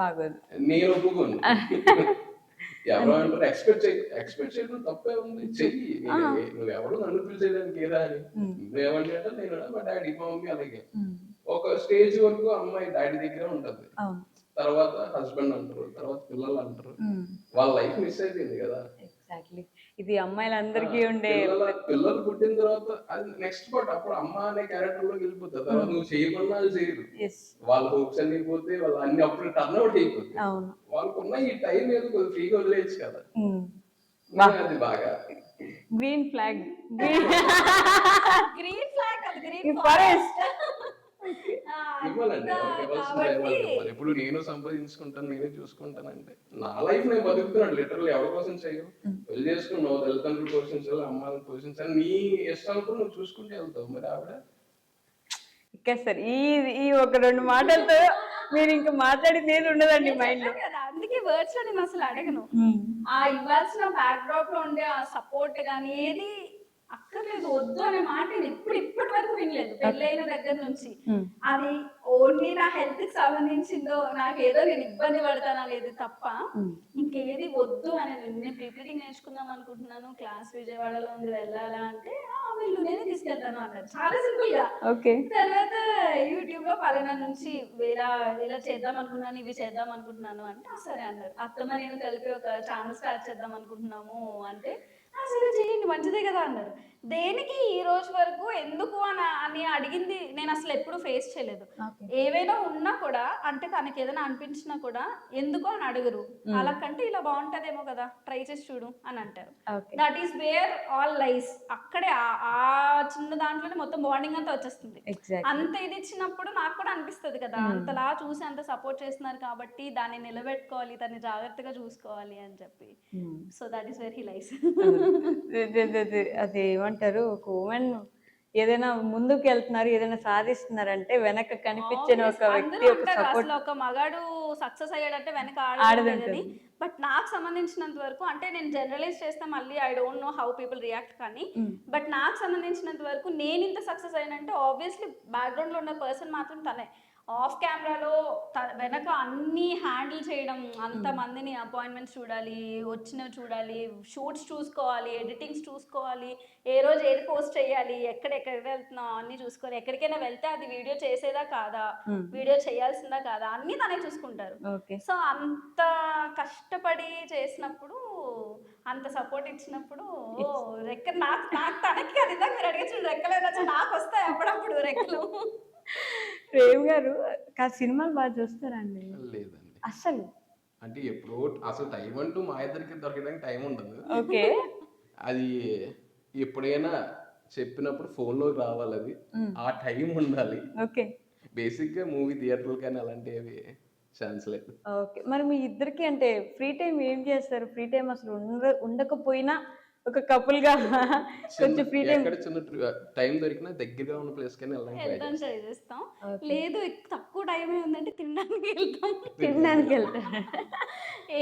బాగోదు. నేను ఒప్పుకోను. ఎవరో అంటారు ఎక్స్పెక్ట్ చేయడం తప్పే ఉంది, చెయ్యి. నువ్వెవరు నన్ను పిలిచేయడానికి ఏదా అని. నువ్వేమంటే అంటే నేను మా డాడీ మా మమ్మీ అలాగే. ఒక స్టేజ్ వరకు అమ్మాయి డాడీ దగ్గర ఉంటది, తర్వాత హస్బెండ్ అంటారు, తర్వాత పిల్లలు అంటారు. వాళ్ళ లైఫ్ మిస్ అయిపోయింది కదా. ఎగ్జాక్ట్లీ, ఇది అమ్మాయిలందరికీ ఉండే. పిల్లలు పుట్టిన తర్వాత అది నెక్స్ట్ పార్ట్. అప్పుడు అమ్మ అనే క్యారెక్టర్ లోకి వెళ్ళిపోతుంది. తర్వాత నువ్వు చేయమన్నా అది చేయరు. వాళ్ళ హోప్స్ అన్ని పోతే వాళ్ళ అన్ని అప్పుడు టర్న్ అవుట్ అయిపోతుంది. వాళ్ళకున్న ఈ టైం ఏదో కొద్దిగా ఫ్రీగా వదిలేయచ్చు కదా. అది బాగా గ్రీన్ ఫ్లాగ్, గ్రీన్ ఫ్లాగ్ అది గ్రీన్ ఫారెస్ట్. ఇవ్వాలండి, ఇప్పుడు నేను సంపాదించుకుంటాను, నేనే చూసుకుంటానంటే నా లైఫ్ నేను బతుకుతున్నాను. లిటరల్లీ ఎవరి కోసం చేయవు. పెళ్లి చేసుకున్నావు, తల్లిదండ్రులు పోషించాలి, అమ్మాయిని పోషించాలి, నీ ఇష్టాలు కూడా నువ్వు చూసుకుంటే వెళ్తావు. మరి ఆవిడ సార్ ఈ ఒక 2 మాటలతో మీరు ఇంకా మాట్లాడింది ఏది ఉండదండి మైండ్ లో. అందుకే వర్డ్స్ లో నేను అసలు అడగను. ఆ ఇవ్వాల్సిన బ్యాక్ డ్రాప్ లో ఉండే ఆ సపోర్ట్ గానీ ఏది అక్కర్లేదు, వద్దు అనే మాట నేను ఇప్పటి వరకు వినలేదు పెళ్ళైన దగ్గర నుంచి. అది ఓన్లీ నా హెల్త్ కి సంబంధించిందో, నాకేదో నేను ఇబ్బంది పడతానా లేదు తప్ప ఇంకేది వద్దు అని. నేను ప్రిపేరింగ్ నేర్చుకుందాం అనుకుంటున్నాను, క్లాస్ విజయవాడలో ఉంది, వెళ్ళాలా అంటే వీళ్ళు నేనే తీసుకెళ్తాను అన్నారు. చాలా సింపుల్ గా. తర్వాత యూట్యూబ్ లో పలానా నుంచి ఇలా చేద్దాం అనుకున్నాను, ఇవి చేద్దాం అనుకుంటున్నాను అంటే సరే అన్నారు. అత్తమ్మ నేను కలిపి ఒక ఛానల్ స్టార్ట్ చేద్దాం అనుకుంటున్నాము అంటే సరే చేయండి మంచిదే కదా అన్నారు. దేనికి ఈ రోజు వరకు ఎందుకు అని అడిగింది నేను అసలు ఎప్పుడు ఫేస్ చేయలేదు. ఏవైనా ఉన్నా కూడా అంటే తనకి ఏదైనా అనిపించినా కూడా ఎందుకు అని అడగరు. అలా కంటే ఇలా బాగుంటదేమో కదా, ట్రై చేసి చూడు అని అంటారు. దట్ ఈస్ వేర్ ఆల్ లైస్. అక్కడే ఆ చిన్న దాంట్లోనే మొత్తం బాండింగ్ అంతా వచ్చేస్తుంది. అంత ఇది ఇచ్చినప్పుడు నాకు కూడా అనిపిస్తుంది కదా, అంతలా చూసి అంత సపోర్ట్ చేస్తున్నారు కాబట్టి దాన్ని నిలబెట్టుకోవాలి, దాన్ని జాగ్రత్తగా చూసుకోవాలి అని చెప్పి. So that is where he lies. అది ఏమంటారు, ఒక ఉమెన్ ఏదైనా ముందుకు వెళ్తున్నారు, ఏదైనా సాధిస్తున్నారంటే వెనక కనిపించిన ఒక వ్యక్తి అసలు ఒక మగాడు సక్సెస్ అయ్యాడంటే వెనక ఆడదని. బట్ నాకు సంబంధించినంత వరకు అంటే నేను జనరలైజ్ చేస్తే మళ్ళీ I don't know how people react కానీ, బట్ నాకు సంబంధించినంత వరకు నేను ఇంత సక్సెస్ అయినంటే ఆబ్వియస్లీ బ్యాక్గ్రౌండ్ లో ఉన్న పర్సన్ మాత్రం తనే. ఆఫ్ కెమెరాలో వెనక అన్ని హ్యాండిల్ చేయడం, అంతమందిని అపాయింట్మెంట్స్ చూడాలి, వచ్చినవి చూడాలి, షూట్స్ చూసుకోవాలి, ఎడిటింగ్స్ చూసుకోవాలి, ఏ రోజు ఏది పోస్ట్ చేయాలి, ఎక్కడెక్కడ వెళ్తున్నాం అన్ని చూసుకోవాలి, ఎక్కడికైనా వెళ్తే అది వీడియో చేసేదా కాదా, వీడియో చేయాల్సిందా కాదా అన్ని తనే చూసుకుంటారు. సో అంత కష్టపడి చేసినప్పుడు, అంత సపోర్ట్ ఇచ్చినప్పుడు నాకు తనకి అది మీరు అడిగించిన రెక్కలు నాకు వస్తాయి అప్పుడప్పుడు రెక్కలు. ప్రేమ్ గారు సినిమాలు బాగా చూస్తారండి? లేదండి అసలు. అంటే ఎప్పుడు అసలు టైం అంటూ మా ఇద్దరికి దొరకడానికి టైం ఉండదు. అది ఎప్పుడైనా చెప్పినప్పుడు ఫోన్ లో రావాలి, అది ఆ టైం ఉండాలి. బేసిక్ గా మూవీ థియేటర్లు కానీ అలాంటివి ఛాన్స్ లేదు. మరి మీ ఇద్దరికి అంటే ఫ్రీ టైం ఏం చేస్తారు? ఫ్రీ టైం అసలు ఉండకపోయినా ఒక కపుల్ గా కొంచెం ఫ్రీ టైం చిన్న టైం దొరికినా దగ్గరగా ఉన్న ప్లేస్ కానీ వెళ్దాం ట్రై చేస్తాం. లేదు తక్కువ టైమే ఉందంటే తినడానికి వెళ్తాం.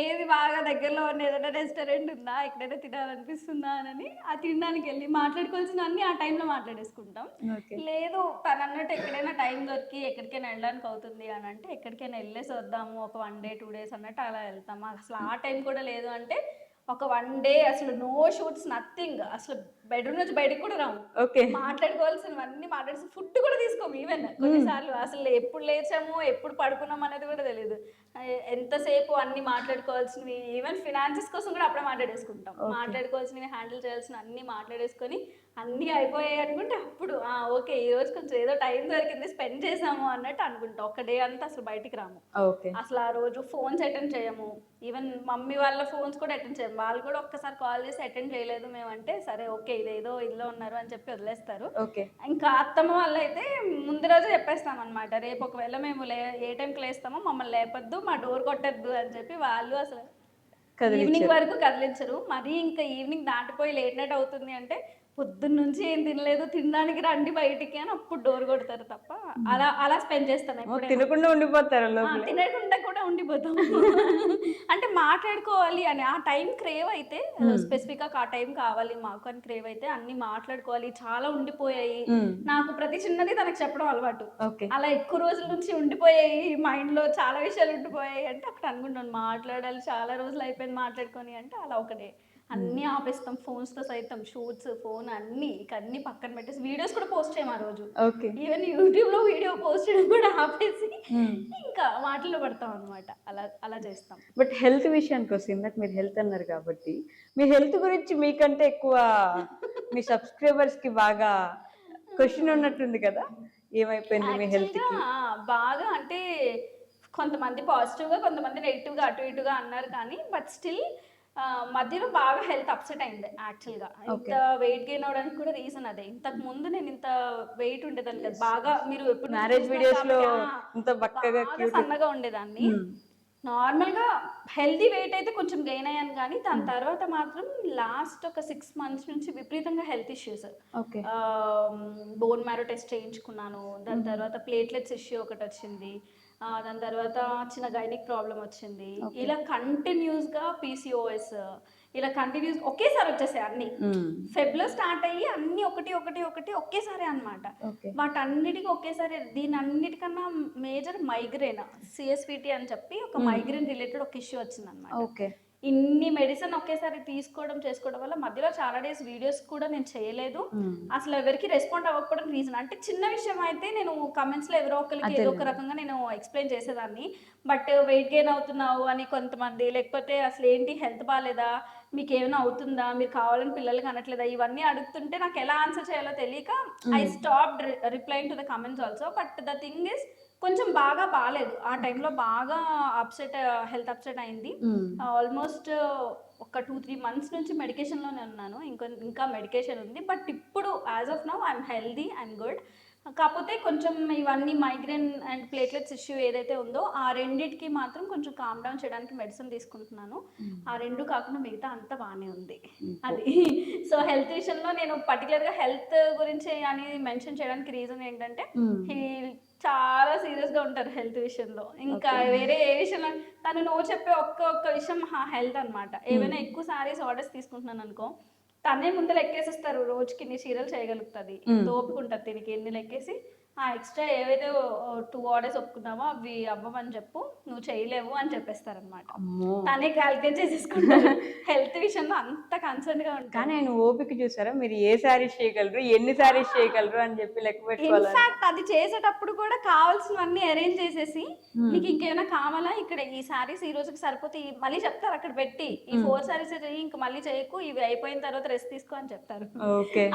ఏది బాగా దగ్గరలో ఉన్న ఏదైనా రెస్టారెంట్ ఉందా, ఎక్కడైనా తినాలనిపిస్తుందా అని ఆ తినడానికి వెళ్ళి మాట్లాడుకోవాల్సిన అన్ని ఆ టైంలో మాట్లాడేసుకుంటాం. లేదు తను అన్నట్టు ఎక్కడైనా టైం దొరికి ఎక్కడికైనా వెళ్ళడానికి అవుతుంది అని అంటే ఎక్కడికైనా వెళ్ళేసి వద్దాము ఒక 1 day 2 days అన్నట్టు అలా వెళ్తాం. అసలు ఆ టైం కూడా లేదు అంటే ఒక 1 day అసలు నో షూట్స్, నథింగ్, అసలు బెడ్రూమ్ నుంచి బయటకు కూడా రాము. మాట్లాడుకోవాల్సినవన్నీ మాట్లాడేసి ఫుడ్ కూడా తీసుకోము. ఈవెన్ కొన్నిసార్లు అసలు ఎప్పుడు లేచాము ఎప్పుడు పడుకున్నాం అనేది కూడా తెలియదు. ఎంతసేపు అన్ని మాట్లాడుకోవాల్సినవి, ఈవెన్ ఫినాన్సెస్ కోసం కూడా అప్పుడే మాట్లాడేసుకుంటాం. మాట్లాడుకోవాల్సినవి, హ్యాండిల్ చేయాల్సిన అన్ని మాట్లాడేసుకొని అన్నీ అయిపోయాయి అనుకుంటే అప్పుడు ఓకే ఈ రోజు కొంచెం ఏదో టైం దొరికింది స్పెండ్ చేసాము అన్నట్టు అనుకుంటాం. ఒక డే అంతా అసలు బయటికి రాము. అసలు ఆ రోజు ఫోన్స్ అటెండ్ చేయము. ఈవెన్ మమ్మీ వాళ్ళ ఫోన్స్ కూడా అటెండ్ చేయము. వాళ్ళు కూడా ఒక్కసారి కాల్ చేసి అటెండ్ చేయలేదు మేమంటే సరే ఓకే ఇదేదో ఇల్లు ఉన్నారు అని చెప్పి వదిలేస్తారు. ఇంకా అత్తమ్మ వాళ్ళు అయితే ముందు రోజు చెప్పేస్తాం అనమాట, రేపు ఒకవేళ మేము ఏ టైంకి లేస్తామో మమ్మల్ని లేపొద్దు, మా డోర్ కొట్టద్దు అని చెప్పి వాళ్ళు అసలు ఈవినింగ్ వరకు కదిలించరు. మరీ ఇంకా ఈవినింగ్ దాటిపోయి లేట్ నైట్ అవుతుంది అంటే పొద్దున్న నుంచి ఏం తినలేదు, తినడానికి రండి బయటికి అని అప్పుడు డోర్ కొడతారు తప్ప అలా స్పెండ్ చేస్తాను ఎప్పుడైనా. తినకుండా ఉండిపోతారు లోపల. తినకుండా కూడా ఉండిపోతాం. అంటే మాట్లాడుకోవాలి అని ఆ టైం క్రేవ్ అయితే స్పెసిఫిక్ గా ఆ టైం కావాలి మాకు అని క్రేవ్ అయితే అన్ని మాట్లాడుకోవాలి, చాలా ఉండిపోయాయి. నాకు ప్రతి చిన్నది తనకు చెప్పడం అలవాటు. అలా ఎక్కువ రోజుల నుంచి ఉండిపోయాయి మైండ్ లో, చాలా విషయాలు ఉండిపోయాయి అంటే అప్పుడు అనుకుంటాను మాట్లాడాలి, చాలా రోజులు అయిపోయింది మాట్లాడుకొని అంటే అలా ఒకటే అన్ని ఆపేస్తాం, ఫోన్స్ తో సైతం షూట్స్ ఫోన్ అన్ని పక్కన పెట్టేసి వీడియోస్ కూడా పోస్ట్ చేయము ఆ రోజు. ఈవెన్ యూట్యూబ్ లో వీడియో పోస్ట్ చేయడం కూడా ఆపేసి ఇంకా మాటల్లో పడతాం అనమాట. అలా చేస్తాం. బట్ హెల్త్ విషయానికి వస్తే ఇందాక మీరు హెల్త్ అన్నారు కాబట్టి మీ హెల్త్ గురించి మీకంటే ఎక్కువ మీ సబ్స్క్రైబర్స్ కి బాగా క్వశ్చన్ ఉన్నట్టుంది కదా, ఏమైపోయింది మీ హెల్త్ కి? బాగా అంటే కొంతమంది పాజిటివ్ గా కొంతమంది నెగిటివ్ గా అటు ఇటుగా అన్నారు కానీ బట్ స్టిల్ మధ్యలో బాగా హెల్త్ అప్సెట్ అయింది యాక్చువల్గా. ఇంత వెయిట్ గెయిన్ అవడానికి కూడా రీజన్ అదే. ఇంతకు ముందు నేను ఇంత వెయిట్ ఉండేదాన్ని కదా, బాగా మీరు ఎప్పుడు మ్యారేజ్ వీడియోస్ లో ఇంత బక్కగా సన్నగా ఉండేదాన్ని. నార్మల్ గా హెల్దీ వెయిట్ అయితే కొంచెం గెయిన్ అయ్యాను కానీ దాని తర్వాత మాత్రం లాస్ట్ ఒక 6 months నుంచి విపరీతంగా health issues. Bone marrow test చేయించుకున్నాను, దాని తర్వాత ప్లేట్లెట్స్ ఇష్యూ ఒకటి వచ్చింది, దాని తర్వాత చిన్న గైనిక్ ప్రాబ్లం వచ్చింది. ఇలా కంటిన్యూస్ గా PCOS ఇలా కంటిన్యూస్ ఒకేసారి వచ్చేసాయి అన్ని. ఫెబ్ లో స్టార్ట్ అయ్యి అన్ని ఒకటి ఒకేసారి అనమాట. వాటన్నిటికీ ఒకేసారి. దీని అన్నిటికన్నా మేజర్ మైగ్రేన్, CSVT అని చెప్పి ఒక మైగ్రేన్ రిలేటెడ్ ఒక ఇష్యూ వచ్చింది అనమాట. ఇన్ని మెడిసిన్ ఒకేసారి చేసుకోవడం వల్ల మధ్యలో చాలా డేస్ వీడియోస్ కూడా నేను చేయలేదు. అసలు ఎవరికి రెస్పాండ్ అవ్వకపోవడం రీజన్ అంటే చిన్న విషయం అయితే నేను కమెంట్స్ లో ఎవరో ఒకరికి ఏదో ఒక రకంగా నేను ఎక్స్ప్లెయిన్ చేసేదాన్ని. బట్ వెయిట్ గెయిన్ అవుతున్నావు అని కొంతమంది, లేకపోతే అసలు ఏంటి హెల్త్ బాగాలేదా, మీకు ఏమైనా అవుతుందా, మీరు కావాలని పిల్లలకి అనట్లేదా, ఇవన్నీ అడుగుతుంటే నాకు ఎలా ఆన్సర్ చేయాలో తెలియక I stopped replying to the comments also. But the thing is కొంచెం బాగాలేదు ఆ టైంలో, బాగా హెల్త్ అప్సెట్ అయింది. ఆల్మోస్ట్ ఒక 2-3 months నుంచి మెడికేషన్లోనే ఉన్నాను. ఇంకా మెడికేషన్ ఉంది. బట్ ఇప్పుడు as of now I'm healthy, I'm good. కాకపోతే కొంచెం ఇవన్నీ మైగ్రేన్ అండ్ ప్లేట్లెట్స్ ఇష్యూ ఏదైతే ఉందో ఆ రెండింటికి మాత్రం కొంచెం కామ్ డౌన్ చేయడానికి మెడిసిన్ తీసుకుంటున్నాను. ఆ రెండు కాకుండా మిగతా అంతా బాగానే ఉంది అది. సో హెల్త్ విషయంలో నేను పర్టికులర్గా హెల్త్ గురించి అని మెన్షన్ చేయడానికి రీజన్ ఏంటంటే చాలా సీరియస్గా ఉంటారు హెల్త్ విషయంలో. ఇంకా వేరే ఏ విషయంలో తను నో చెప్పే ఒక్క విషయం హెల్త్ అనమాట. ఏమైనా ఎక్కువ సారీస్ ఆర్డర్స్ తీసుకుంటున్నాను అనుకో, తనే ముందు లెక్కేసిస్తారు రోజుకి ఇన్ని చీరలు చేయగలుగుతుంది, ఓపిక ఉంటుంది తిరిగి ఎన్ని లెక్కేసి ఎక్స్ట్రా ఏవైతే 2 orders ఒప్పుకున్నామో అవి అవ్వమని చెప్పు, నువ్వు చేయలేవు అని చెప్పేస్తారనమాట. తనే క్యాల్కులేట్ చేసేసుకుంటారు. హెల్త్ విషయంలో అంత కన్సర్న్ గా ఉంటుంది. కానీ ఆయన ఓపిక చూసారా, మీరు ఏ శారీస్ చేయగలరు, ఎన్ని శారీస్ చేయగలరు అని చెప్పి లెక్క పెట్టుకోవాలి. ఇన్ఫాక్ట్ అది చేసేటప్పుడు కూడా కావాల్సినవన్నీ అరేంజ్ చేసేసి నీకు ఇంకేమైనా కావాలా, ఇక్కడ ఈ శారీస్ ఈ రోజుకి సరిపోతే మళ్ళీ చెప్తారు అక్కడ పెట్టి, ఈ 4 sarees చెయ్యి, ఇంక మళ్ళీ చేయకు, ఇవి అయిపోయిన తర్వాత రెస్ట్ తీసుకో అని చెప్తారు.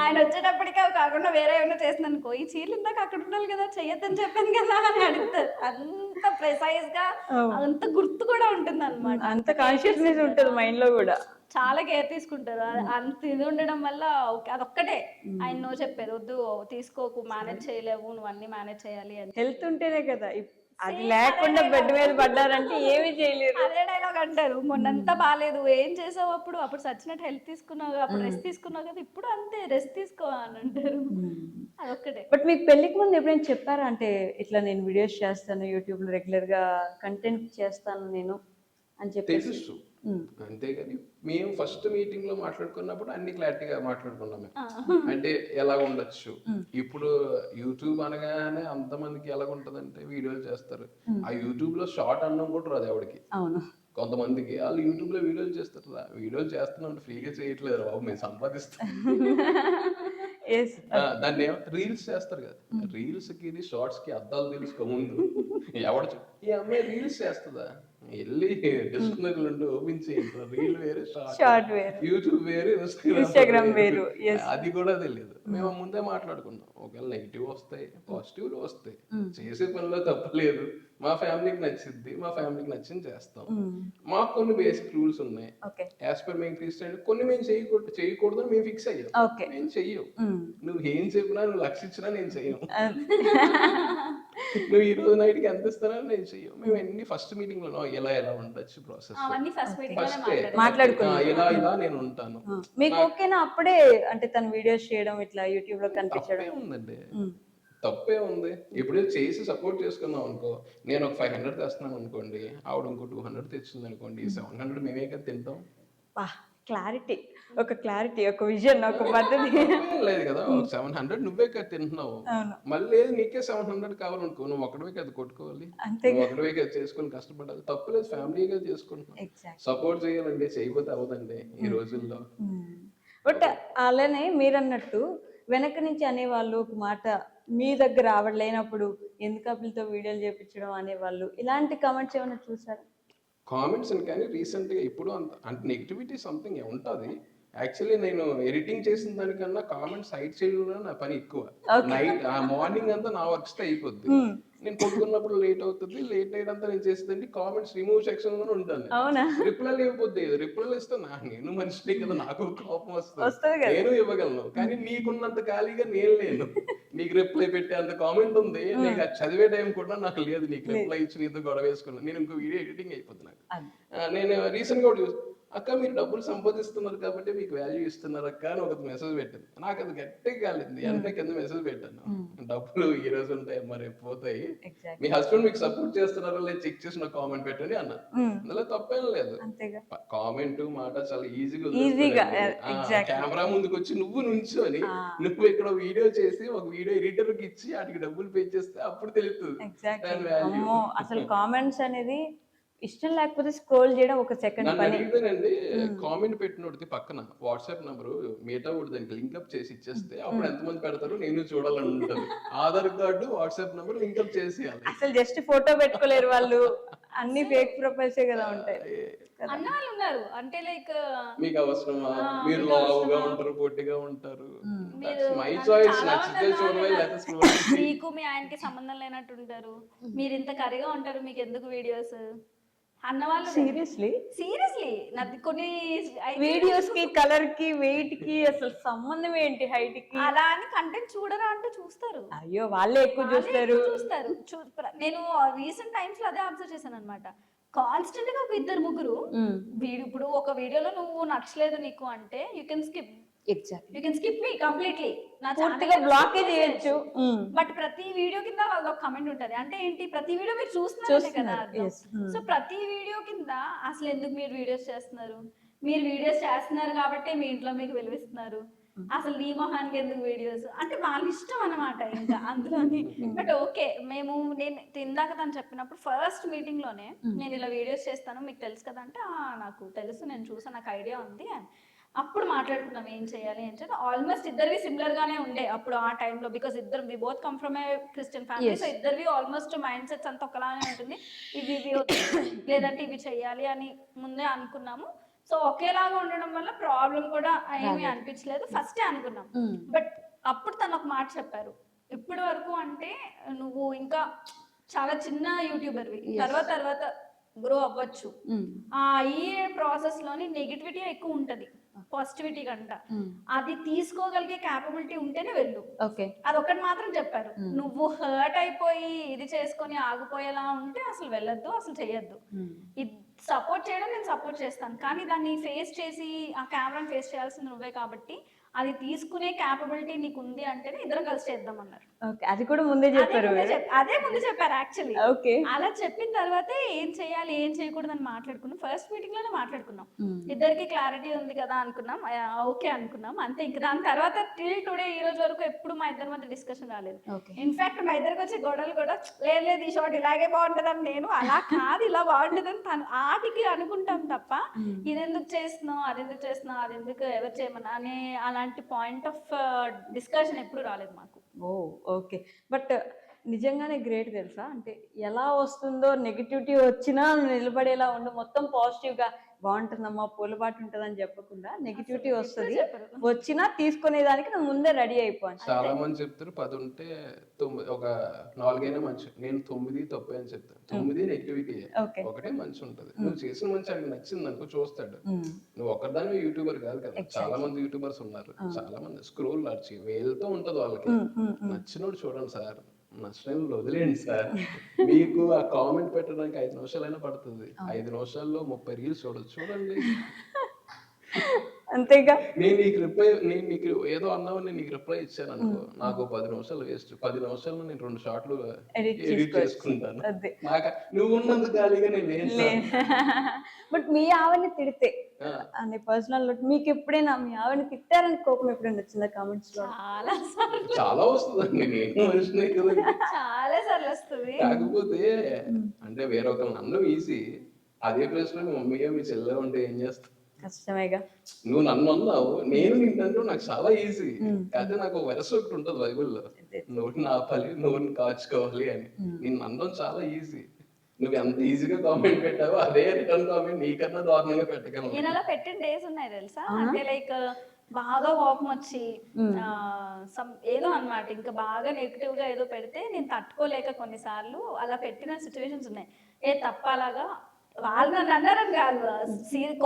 ఆయన వచ్చేటప్పటికి అవి కాకుండా వేరే ఏమైనా చేసింది అనుకో, ఈ చీరలు ఇందాక అక్కడ కదా చెయ్యొద్దని చెప్పాను కదా అని అడుగుతారు. అంత ప్రెసైజ్ గా, అంత గుర్తు కూడా ఉంటుంది అనమాట. అంత కాన్షియస్నెస్ ఉంటుంది మైండ్ లో కూడా. చాలా కేర్ తీసుకుంటారు. అంత ఇది ఉండడం వల్ల అదొక్కటే ఆయన నో చెప్పేది, వద్దు తీసుకోకు, మేనేజ్ చేయలేవు, నువ్వు అన్ని మేనేజ్ చేయాలి అని. హెల్త్ ఉంటేనే కదా, అది లేకుండా బెడ్ మీద పడ్డారంటే ఏమీ చేయలేరు. అదే డైలాగ్ అంటారు, మొన్నంతా బాగాలేదు ఏం చేసావు, అప్పుడు సచ్చినట్టు హెల్త్ తీసుకున్నావు, అప్పుడు రెస్ట్ తీసుకున్నావు కదా, ఇప్పుడు అంతే రెస్ట్ తీసుకో అని అంటారు. అదొక్కటే. బట్ మీకు పెళ్లికి ముందు ఎప్పుడైనా చెప్పారా, అంటే ఇట్లా నేను వీడియోస్ చేస్తాను, యూట్యూబ్ లో రెగ్యులర్ గా కంటెంట్ చేస్తాను నేను అని చెప్పి? తెలుసు, అంతేగాని మేము ఫస్ట్ మీటింగ్ లో మాట్లాడుకున్నప్పుడు అన్ని క్లారిటీగా మాట్లాడుకున్నాం. అంటే ఎలా ఉండొచ్చు, ఇప్పుడు యూట్యూబ్ అనగానే అంతమందికి ఎలా ఉంటదంటే వీడియోలు చేస్తారు, ఆ యూట్యూబ్ లో షార్ట్ అన్నం కూడా రాదు ఎవరికి. అవును, కొంతమందికి వాళ్ళు యూట్యూబ్ లో వీడియోలు చేస్తారు, వీడియోలు చేస్తున్నాం ఫ్రీగా చేయట్లేదు బాబు, మేము సంపాదిస్తాం. దాన్ని రీల్స్ చేస్తారు కదా, రీల్స్ కి షార్ట్స్ కి అద్దాలు తెలుసుకో ముందు. ఎవడు ఈ అమ్మాయి రీల్స్ చేస్తుందా, వెళ్ళి డిక్షనరీలు ఓపెన్ చేయండి, రీల్ వేరు షార్ట్ వేరు, యూట్యూబ్ వేరు, ఇన్స్టాగ్రామ్ వేరు. అది కూడా తెలియదు. మేము ముందే మాట్లాడుకున్నాం, ఒకవేళ నెగిటివ్ వస్తాయి పాజిటివ్లు వస్తాయి, చేసే పనిలో తప్పలేదు, మా ఫ్యామిలీకి నచ్చింది, మా ఫ్యామిలీకి నచ్చింది చేస్తాం. మాకు కొన్ని బేసిక్ రూల్స్ ఉన్నాయి, యాజ్ పర్ మేము క్రిస్టియన్ కొన్ని మేము చేయకూడదని మేము ఫిక్స్ అయ్యాం. నేను చెయ్యవు, నువ్వు ఏం చెప్పినా, నువ్వు లక్షించినా నేను చెయ్యను. నువ్వు ఈ రోజు నైట్కి ఎంత ఇస్తానని నేను చెయ్యం. మేము ఎన్ని ఫస్ట్ మీటింగ్ లో ఎలా ఉండొచ్చు ప్రాసెస్ అవన్నీ ఫస్ట్ మీటింగ్ లోనే ఫస్ట్ మాట్లాడుకున్నాం. ఇలా నేను ఉంటాను. మీకు ఓకేనా అప్పుడే అంటే తన వీడియోస్ చేయడం ఇట్లా యూట్యూబ్ లో కనిపించడం? తప్పే ఉందండి, తప్పే ఉంది. ఇప్పుడు చేసి సపోర్ట్ చేసుకున్నాం అనుకో, నేను ఒక 500 తెస్తున్నాను అనుకోండి, ఆవిడ ఇంకో 200 తెచ్చింది అనుకోండి, 700 మేమే కదా తింటాం. క్లారిటీ, ఒక విజన్, ఒక పద్ధతి. తప్పేం లేదు కదా, ఒక 700 నువ్వే కదా తింటున్నావు, మళ్ళీ నీకే 700 కావాలనుకో, నువ్వు ఒకటివే కదా కొట్టుకోవాలి, నువ్వు ఒకటివే కదా చేసుకొని కష్టపడాలి. తప్పలేదు, ఫ్యామిలీగా చేసుకుంటున్నాం. సపోర్ట్ చేయాలండి, చేయకపోతే అవ్వదండి ఈ రోజుల్లో. బట్ అలానే మీరు అన్నట్టు వెనక నుంచి అనేవాళ్ళు ఒక మాట మీ దగ్గర ఆవిడ లేనప్పుడు ఎందుకు అప్పులతో వీడియోలు చేపించడం అనేవాళ్ళు, ఇలాంటి కామెంట్స్ ఏమైనా చూసారా? కామెంట్స్ అని కానీ రీసెంట్గా ఇప్పుడు అంటే నెగిటివిటీ సంథింగ్ ఉంటుంది. యాక్చువల్లీ నేను ఎడిటింగ్ చేసిన దానికన్నా కామెంట్స్ హైడ్ చేయడంలో నా పని ఎక్కువ. నైట్ మార్నింగ్ అంతా నా వర్క్స్ అయిపోద్ది. నేను పడుకున్నప్పుడు లేట్ అవుతుంది, లేట్ నైట్ అంతా నేను చేసేదండి కామెంట్స్ రిమూవ్ సెక్షన్ లోనే ఉంటాను. రిప్లైలు ఇవ్వబోద్ది, రిప్లైలు ఇస్తే నేను మనిషిని కదా, నాకు కోపం వస్తుంది, నేను ఇవ్వగలను. కానీ నీకున్నంత ఖాళీగా నేను లేను, నీకు రిప్లై పెట్టే అంత కామెంట్ ఉంది, నీకు అది చదివే టైం కూడా నాకు లేదు, నీకు రిప్లై ఇచ్చి నీతో గొడవ వేసుకున్నాను. నేను ఇంకో వీడియో ఎడిటింగ్ అయిపోతున్నాను. నేను రీసెంట్ గా చూసి, అక్క మీరు డబ్బులు సంపాదిస్తున్నారు కాబట్టి మీకు వాల్యూ ఇస్తున్నారు అక్క అని ఒక మెసేజ్ పెట్టింది. నాకు అది గట్టిగా కాలేదు, అంటే కింద మెసేజ్ పెట్టాను, డబ్బులు ఈ రోజు ఉంటాయి మరి పోతాయి, మీ హస్బెండ్ మీకు సపోర్ట్ చేస్తున్నారో లేదు చెక్ చేసి నాకు కామెంట్ పెట్టండి అన్న. అందులో తప్పేం లేదు, కామెంట్ మాట చాలా ఈజీగా కెమెరా ముందుకు వచ్చి నువ్వు నుంచోని నువ్వు ఇక్కడ వీడియో చేసి ఒక వీడియో ఎడిటర్ కి ఇచ్చి వాటికి డబ్బులు పే చేస్తే అప్పుడు తెలుస్తుంది. అసలు కామెంట్స్ అనేది ఇష్టం లేకపోతే స్క్రోల్ చేయడం ఒక సెకండ్ పని. అండి కామెంట్ పెట్టినోడికి పక్కన వాట్సాప్ నంబర్ మీటా కూడా దానికి లింక్ అప్ చేసి ఇచ్చేస్తే అప్పుడు ఎంతమంది పెడతారు నేను చూడాలని ఉంటుంది. Aadhaar card WhatsApp number link up చేసి, అసలు జస్ట్ ఫోటో పెట్టుకోలేరు వాళ్ళు, అన్ని ఫేక్ ప్రొఫైల్స్ కదా ఉంటాయి. అన్న వాళ్ళు ఉన్నారు అంటే లైక్ మీకు అవసరమా, మీరు లావుగా ఉంటారు, పొట్టిగా ఉంటారు, మై చాయిస్, నచ్చితే చూడలేదు, మీకు మీ ఆయనకి సంబంధం లేనట్టు ఉంటారు, మీరు ఇంత కరిగా ఉంటారు, మీకు ఎందుకు వీడియోస్ అన్నవాళ్ళు. సీరియస్లీ నాది కొన్ని వీడియోస్ కి, కలర్ కి, వెయిట్ కి అసలు సంబంధం ఏంటి, హైట్ కి అలా అని కంటెంట్ చూడరా అంటే చూస్తారు. అయ్యో వాళ్ళే ఎక్కువ చూస్తారు. నేను రీసెంట్ టైమ్స్ లో అదే అబ్జర్వ్ చేశాను అనమాట. కాన్స్టెంట్ గా ఒక 2-3 ఇప్పుడు ఒక వీడియోలో నువ్వు నచ్చలేదు నీకు అంటే you can skip me completely, పూర్తిగా బ్లాక్ చేయొచ్చు. బట్ ప్రతి వీడియో కింద వాళ్ళ ఒక కమెంట్ ఉంటది, అంటే ఏంటి ప్రతి వీడియో మీరు చూస్తున్నారు కదా. సో ప్రతి వీడియో కింద అసలు ఎందుకు మీరు వీడియోస్ చేస్తున్నారు, మీరు వీడియోస్ చేస్తున్నారు కాబట్టి మీ ఇంట్లో మీకు విలువిస్తున్నారు, అసలు నీ మొహానికి ఎందుకు వీడియోస్ అంటే వాళ్ళ ఇష్టం అనమాట ఇంకా అందులోని. బట్ ఓకే, నేను ఇందాక తను చెప్పినప్పుడు ఫస్ట్ మీటింగ్ లోనే నేను ఇలా వీడియోస్ చేస్తాను మీకు తెలుసు కదా అంటే, నాకు తెలుసు, నేను చూసాను, నాకు ఐడియా ఉంది అని అప్పుడు మాట్లాడుకున్నాం ఏం చేయాలి. ఆల్మోస్ట్ ఇద్దరివి సిమిలర్ గానే ఉండే అప్పుడు ఆ టైంలో, because we both come from a Christian family. So ఇద్దరివి ఆల్మోస్ట్ మైండ్ సెట్స్ అంతా ఒకలానే ఉంటుంది, ఇవి లేదంటే ఇవి చెయ్యాలి అని ముందే అనుకున్నాము. సో ఒకేలాగా ఉండడం వల్ల ప్రాబ్లం కూడా ఏమీ అనిపించలేదు, ఫస్టే అనుకున్నాం. బట్ అప్పుడు తను ఒక మాట చెప్పారు, ఇప్పటి వరకు అంటే నువ్వు ఇంకా చాలా చిన్న యూట్యూబర్వి, తర్వాత గ్రో అవ్వచ్చు, ఈ ప్రాసెస్ లోని నెగిటివిటీ ఎక్కువ ఉంటది పాజిటివిటీ కంట, అది తీసుకోగలిగే క్యాపబిలిటీ ఉంటేనే వెళ్ళు. అదొక్కటి మాత్రం చెప్పారు, నువ్వు హర్ట్ అయిపోయి ఇది చేసుకొని ఆగిపోయేలా ఉంటే అసలు వెళ్ళొద్దు, అసలు చెయ్యొద్దు. సపోర్ట్ చేయడం నేను సపోర్ట్ చేస్తాను, కానీ దాన్ని ఫేస్ చేసి ఆ కెమెరాని ఫేస్ చేయాల్సింది నువ్వే కాబట్టి అది తీసుకునే క్యాపబిలిటీ నీకు ఉంది అంటేనే ఇద్దరం కలిసి చేద్దాం అన్నారు. అది కూడా ముందే చెప్పారు, అదే ముందు చెప్పారు యాక్చువల్లీ. అలా చెప్పిన తర్వాత ఏం చేయాలి ఏం చేయకూడదు అని మాట్లాడుకున్నాం. ఫస్ట్ మీటింగ్ లోనే మాట్లాడుకున్నాం, ఇద్దరికి క్లారిటీ ఉంది కదా అనుకున్నాం, ఓకే అనుకున్నాం, అంతే. ఇంక దాని తర్వాత టిల్ టుడే ఈ రోజు వరకు ఎప్పుడు మా ఇద్దరి మధ్య డిస్కషన్ రాలేదు. ఇన్ఫాక్ట్ మా ఇద్దరికి వచ్చే గొడవలు కూడా లేదు ఈ షార్ట్ ఇలాగే బాగుంటదని, నేను అలా కాదు ఇలా బాగుంటదని తను ఆటికి అనుకుంటాం తప్ప ఇదెందుకు చేస్తున్నావు అదెందుకు చేస్తున్నావు అదెందుకు ఎవరు చేయమన్నా అనే అలాంటి పాయింట్ ఆఫ్ డిస్కషన్ ఎప్పుడు రాలేదు మాకు. ఓకే, బట్ నిజంగానే గ్రేట్ తెలుసా, అంటే ఎలా వస్తుందో నెగిటివిటీ వచ్చినా నిలబడేలా ఉండు, మొత్తం పాజిటివ్ గా బాగుంటుందమ్మా పూలబాటు ఉంటుందని చెప్పకుండా నెగిటివిటీ వస్తుంది, వచ్చినా తీసుకునేదానికి నువ్వు ముందే రెడీ అయిపోయి. చాలా మంది చెప్తారు 10 ఉంటే 9, ఒక 4 అయినా మంచి, నేను 9 తప్పు అని చెప్తాను. 9 నెగిటివిటీ, ఒకటే మంచి ఉంటది. నువ్వు చేసిన మంచి ఆయనకు నచ్చింది అనుకో చూస్తాడు. నువ్వు ఒక్కదానివే యూట్యూబర్ కాదు కదా, చాలా మంది యూట్యూబర్స్ ఉన్నారు, చాలా మంది స్క్రోల్ నడిచి వేలతో ఉంటది వాళ్ళకి. నచ్చినోడు చూడండి సార్, నష్టం వదిలేండి సార్. మీకు ఆ కామెంట్ పెట్టడానికి 5 నిమిషాలైనా పడుతుంది. 5 నిమిషాల్లో 30 రీల్స్ చూడండి. అంతేగా. నేను నీకు ఏదో అన్నావని నేను నీకు రిప్లై ఇచ్చాను అనుకో, నాకు 10 నిమిషాలు వేస్ట్. 10 నిమిషాల్లో నేను 2 షార్ట్లు ఎడిట్ చేసుకుంటాను. అదే. నాకు నువ్వు ఉన్నందుకు ఖాళీగా నేను లేను సార్. బట్ మీ ఆవిడని తిడితే అని పర్సనల్ మీకు ఎప్పుడైనా మీ ఆవిడని తిట్టారని కోపం ఎప్పుడైనా వచ్చిందా కామెంట్స్ లో? చాలా సార్లు, చాలా వస్తుందండి. నేను మనిషినే కదా. చాలా సార్లు వస్తుంది. కాకపోతే అంటే వేరొకరు నన్ను ఈజీ, అదే ప్లేస్ లో మీ మమ్మీ మీ చెల్లె ఉంటే ఏం చేస్తా? కష్టమేగా. నువ్వు నన్ను అన్నావు, నేను నిన్నంటూ నాకు చాలా ఈజీ. అయితే నాకు వెరస ఒకటి ఉంటుంది బైబిల్లో, నోటిని ఆపాలి నోటిని కాచుకోవాలి అని. నేను అనడం చాలా ఈజీ. నువ్వు ఎంత ఈజీగా కామెంట్ పెట్టావో అదే రిటర్న్ కామెంట్ నీకన్నా దారుణంగా పెట్టగలను. నేను అలా పెట్టిన డేస్ ఉన్నాయి తెలుసా. అంటే లైక్ బాగా కోపం వచ్చి ఏదో అన్నమాట, ఇంకా బాగా నెగిటివ్ గా ఏదో పెడితే నేను తట్టుకోలేక కొన్నిసార్లు అలా పెట్టిన సిచ్యువేషన్స్ ఉన్నాయి. తప్ప అలాగా వాళ్ళు నన్ను అన్నారని కాదు,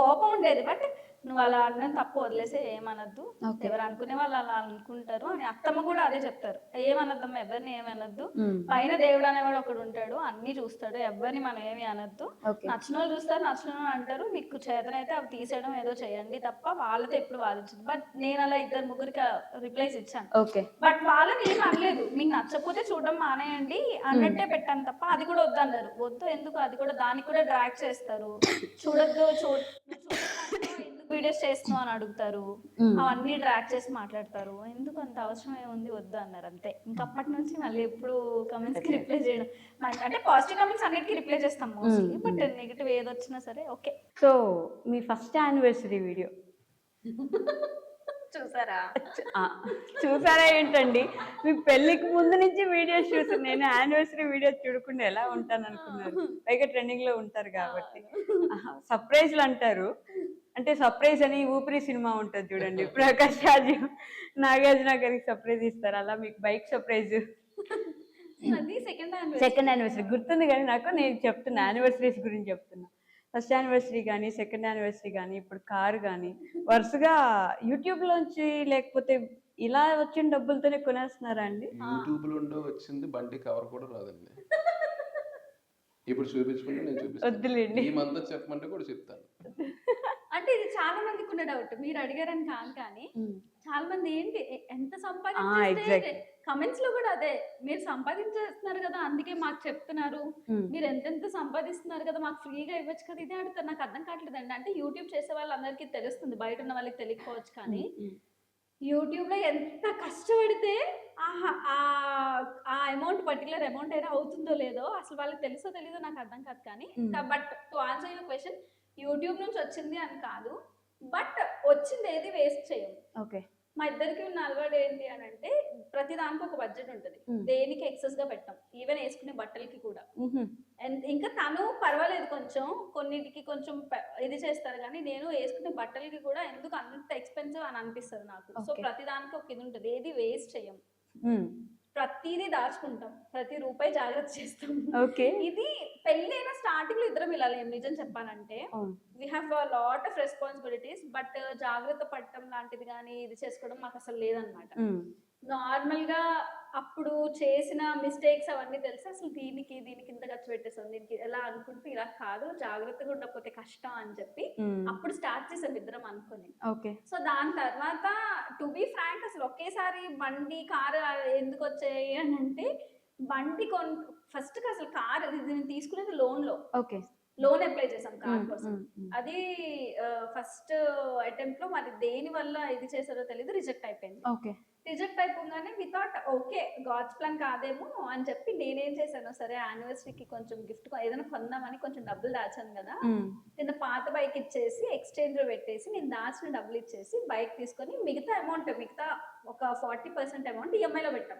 కోపం ఉండేది. బట్ నువ్వు అలా అన్న తప్పు వదిలేసే, ఏమనద్దు, ఎవరు అనుకునే వాళ్ళు అలా అనుకుంటారు అని అత్తమ్మ కూడా అదే చెప్తారు. ఏమనద్దమ్మా, ఎవరిని ఏమనద్దు, పైన దేవుడు అనేవాడు ఒకడు ఉంటాడు, అన్ని చూస్తాడు, ఎవరిని మనం ఏమి అనద్దు. నచ్చిన వాళ్ళు చూస్తారు, నచ్చిన వాళ్ళు అంటారు, మీకు చేతనైతే అవి తీసేయడం ఏదో చేయండి తప్ప వాళ్ళతో ఎప్పుడు వాదించదు. బట్ నేను అలా 2-3కి రిప్లైస్ ఇచ్చాను. బట్ వాళ్ళని ఏం అనలేదు, మీకు నచ్చకపోతే చూడడం మానేయండి అన్నట్టే పెట్టాను తప్ప అది కూడా వద్దన్నారు. వద్దు ఎందుకు, అది కూడా దానికి కూడా డ్రాగ్ చేస్తారు. చూడొద్దు, వీడియోస్ చేస్తున్నావు అని అడుగుతారు, అవన్నీ డ్రాక్ చేసి మాట్లాడతారు. ఎందుకు అంత అవసరం ఏముంది, వద్దు అన్నారు అంతే. ఇంకా అప్పటి నుంచి మళ్ళీ ఎప్పుడు కమెంట్స్ కి రిప్లై చేయడం, అంటే పాజిటివ్ కమెంట్స్ అన్నిటికీ రిప్లై చేస్తాం మోస్ట్లీ, బట్ నెగిటివ్ ఏది వచ్చినా సరే ఓకే. సో మీ ఫస్ట్ యానివర్సరీ వీడియో చూసారా ఏంటండి? మీ పెళ్లికి ముందు నుంచి వీడియోస్ చూసి నేను యానివర్సరీ వీడియో చూడకుండా ఎలా ఉంటాను అనుకున్నారు? పైగా ట్రెండింగ్ లో ఉంటారు కాబట్టి. సర్ప్రైజ్లు అంటారు, అంటే సర్ప్రైజ్ అని ఊపిరి సినిమా ఉంటుంది చూడండి, ప్రకాష్ రాజు నాగార్జున గారికి సర్ప్రైజ్ ఇస్తారు, అలా మీకు బైక్ సర్ప్రైజ్ సెకండ్ యానివర్సరీ గుర్తుంది. కానీ నాకు నేను చెప్తున్నా యానివర్సరీస్ గురించి చెప్తున్నా. ఫస్ట్ యానివర్సరీ కానీ సెకండ్ యానివర్సరీ కానీ ఇప్పుడు కారు కానీ వరుసగా యూట్యూబ్ లోంచి లేకపోతే ఇలా వచ్చిన డబ్బులతోనే కొనేస్తున్నారా అండి? యూట్యూబ్ లో వచ్చింది బండి కవర్ కూడా రాదండి. ఇప్పుడు చూపించుకుంటే నేను చూపిస్తాను, వద్దులేండి, ఈ మంత్ చెప్పమంటే కూడా చెప్తాను. అంటే ఇది చాలా మందికి ఉన్న డౌట్, మీరు అడిగారని కాదు కానీ చాలా మంది ఏంటి ఎంత సంపాదించేస్తే కమెంట్స్ లో కూడా అదే, మీరు సంపాదించేస్తున్నారు కదా అందుకే మాకు చెప్తున్నారు, మీరు ఎంతెంత సంపాదిస్తున్నారు కదా మాకు ఫ్రీగా ఇవ్వచ్చు కదా, ఇదే అడుగుతారు. నాకు అర్థం కావట్లేదండి. అంటే యూట్యూబ్ చేసే వాళ్ళందరికీ తెలుస్తుంది, బయట ఉన్న వాళ్ళకి తెలియకపోవచ్చు, కానీ యూట్యూబ్ లో ఎంత కష్టపడితే ఆ అమౌంట్ పర్టికులర్ అమౌంట్ అయినా అవుతుందో లేదో అసలు వాళ్ళకి తెలుసో తెలీదో నాకు అర్థం కాదు. కానీ but to answer your question, YouTube నుంచి వచ్చింది అని కాదు, బట్ వచ్చింది ఏది వేస్ట్ చేయం. ఓకే. మా ఇద్దరికి ఉన్న అలవాటు ఏంటి అని అంటే, ప్రతి దానికి ఒక బడ్జెట్ ఉంటుంది, దేనికి ఎక్సెస్ గా పెట్టాం, ఈవెన్ వేసుకునే బట్టలకి కూడా. ఇంకా తను పర్వాలేదు, కొంచెం కొన్నిటికి కొంచెం ఇది చేస్తారు, కానీ నేను వేసుకునే బట్టలకి కూడా ఎందుకు అంత ఎక్స్పెన్సివ్ అని అనిపిస్తుంది నాకు. సో ప్రతి దానికి ఒక ఇది ఉంటుంది, ఏది వేస్ట్ చేయం, ప్రతిదీ దాచుకుంటాం, ప్రతి రూపాయి జాగ్రత్త చేస్తాం. ఓకే. ఇది పెళ్ళైన స్టార్టింగ్ లో ఇద్దరం ఇలా లేం, నిజం చెప్పాలంటే we have a lot of responsibilities, but జాగ్రత్త పడటం లాంటిది కానీ ఇది చేసుకోవడం మాకు అసలు లేదనమాట. నార్మల్ గా అప్పుడు చేసిన మిస్టేక్స్ అవన్నీ తెలిసి అసలు దీనికి ఇంత ఖర్చు పెట్టేసాం, దీనికి ఎలా అనుకుంటూ ఇలా కాదు, జాగ్రత్తగా ఉండకపోతే కష్టం అని చెప్పి అప్పుడు స్టార్ట్ చేసాం ఇద్దరం అనుకుని. సో దాని తర్వాత టు బి ఫ్రాంక్ అసలు ఒకేసారి బండి కారు ఎందుకు వచ్చాయి అని అంటే, బండి ఫస్ట్ అసలు కార్ ఇది తీసుకునేది లోన్ అప్లై చేసాం కార్ కోసం. అది ఫస్ట్ అటెంప్ట్ లో మరి దేని వల్ల ఇది చేసారో తెలియదు, రిజెక్ట్ అయిపోయింది. రిజెక్ట్ అయిపోగానే we thought okay god's plan కాదేమో అని చెప్పి నేనేం చేశాను, సరే యానివర్సరీకి కొంచెం గిఫ్ట్ ఏదైనా కొందామని కొంచెం డబ్బులు దాచాను కదా, నేను పాత బైక్ ఇచ్చేసి ఎక్స్చేంజ్ లో పెట్టేసి నేను దాచిన డబ్బులు ఇచ్చేసి బైక్ తీసుకొని మిగతా ఒక 40% అమౌంట్ ఈఎంఐలో పెట్టాం.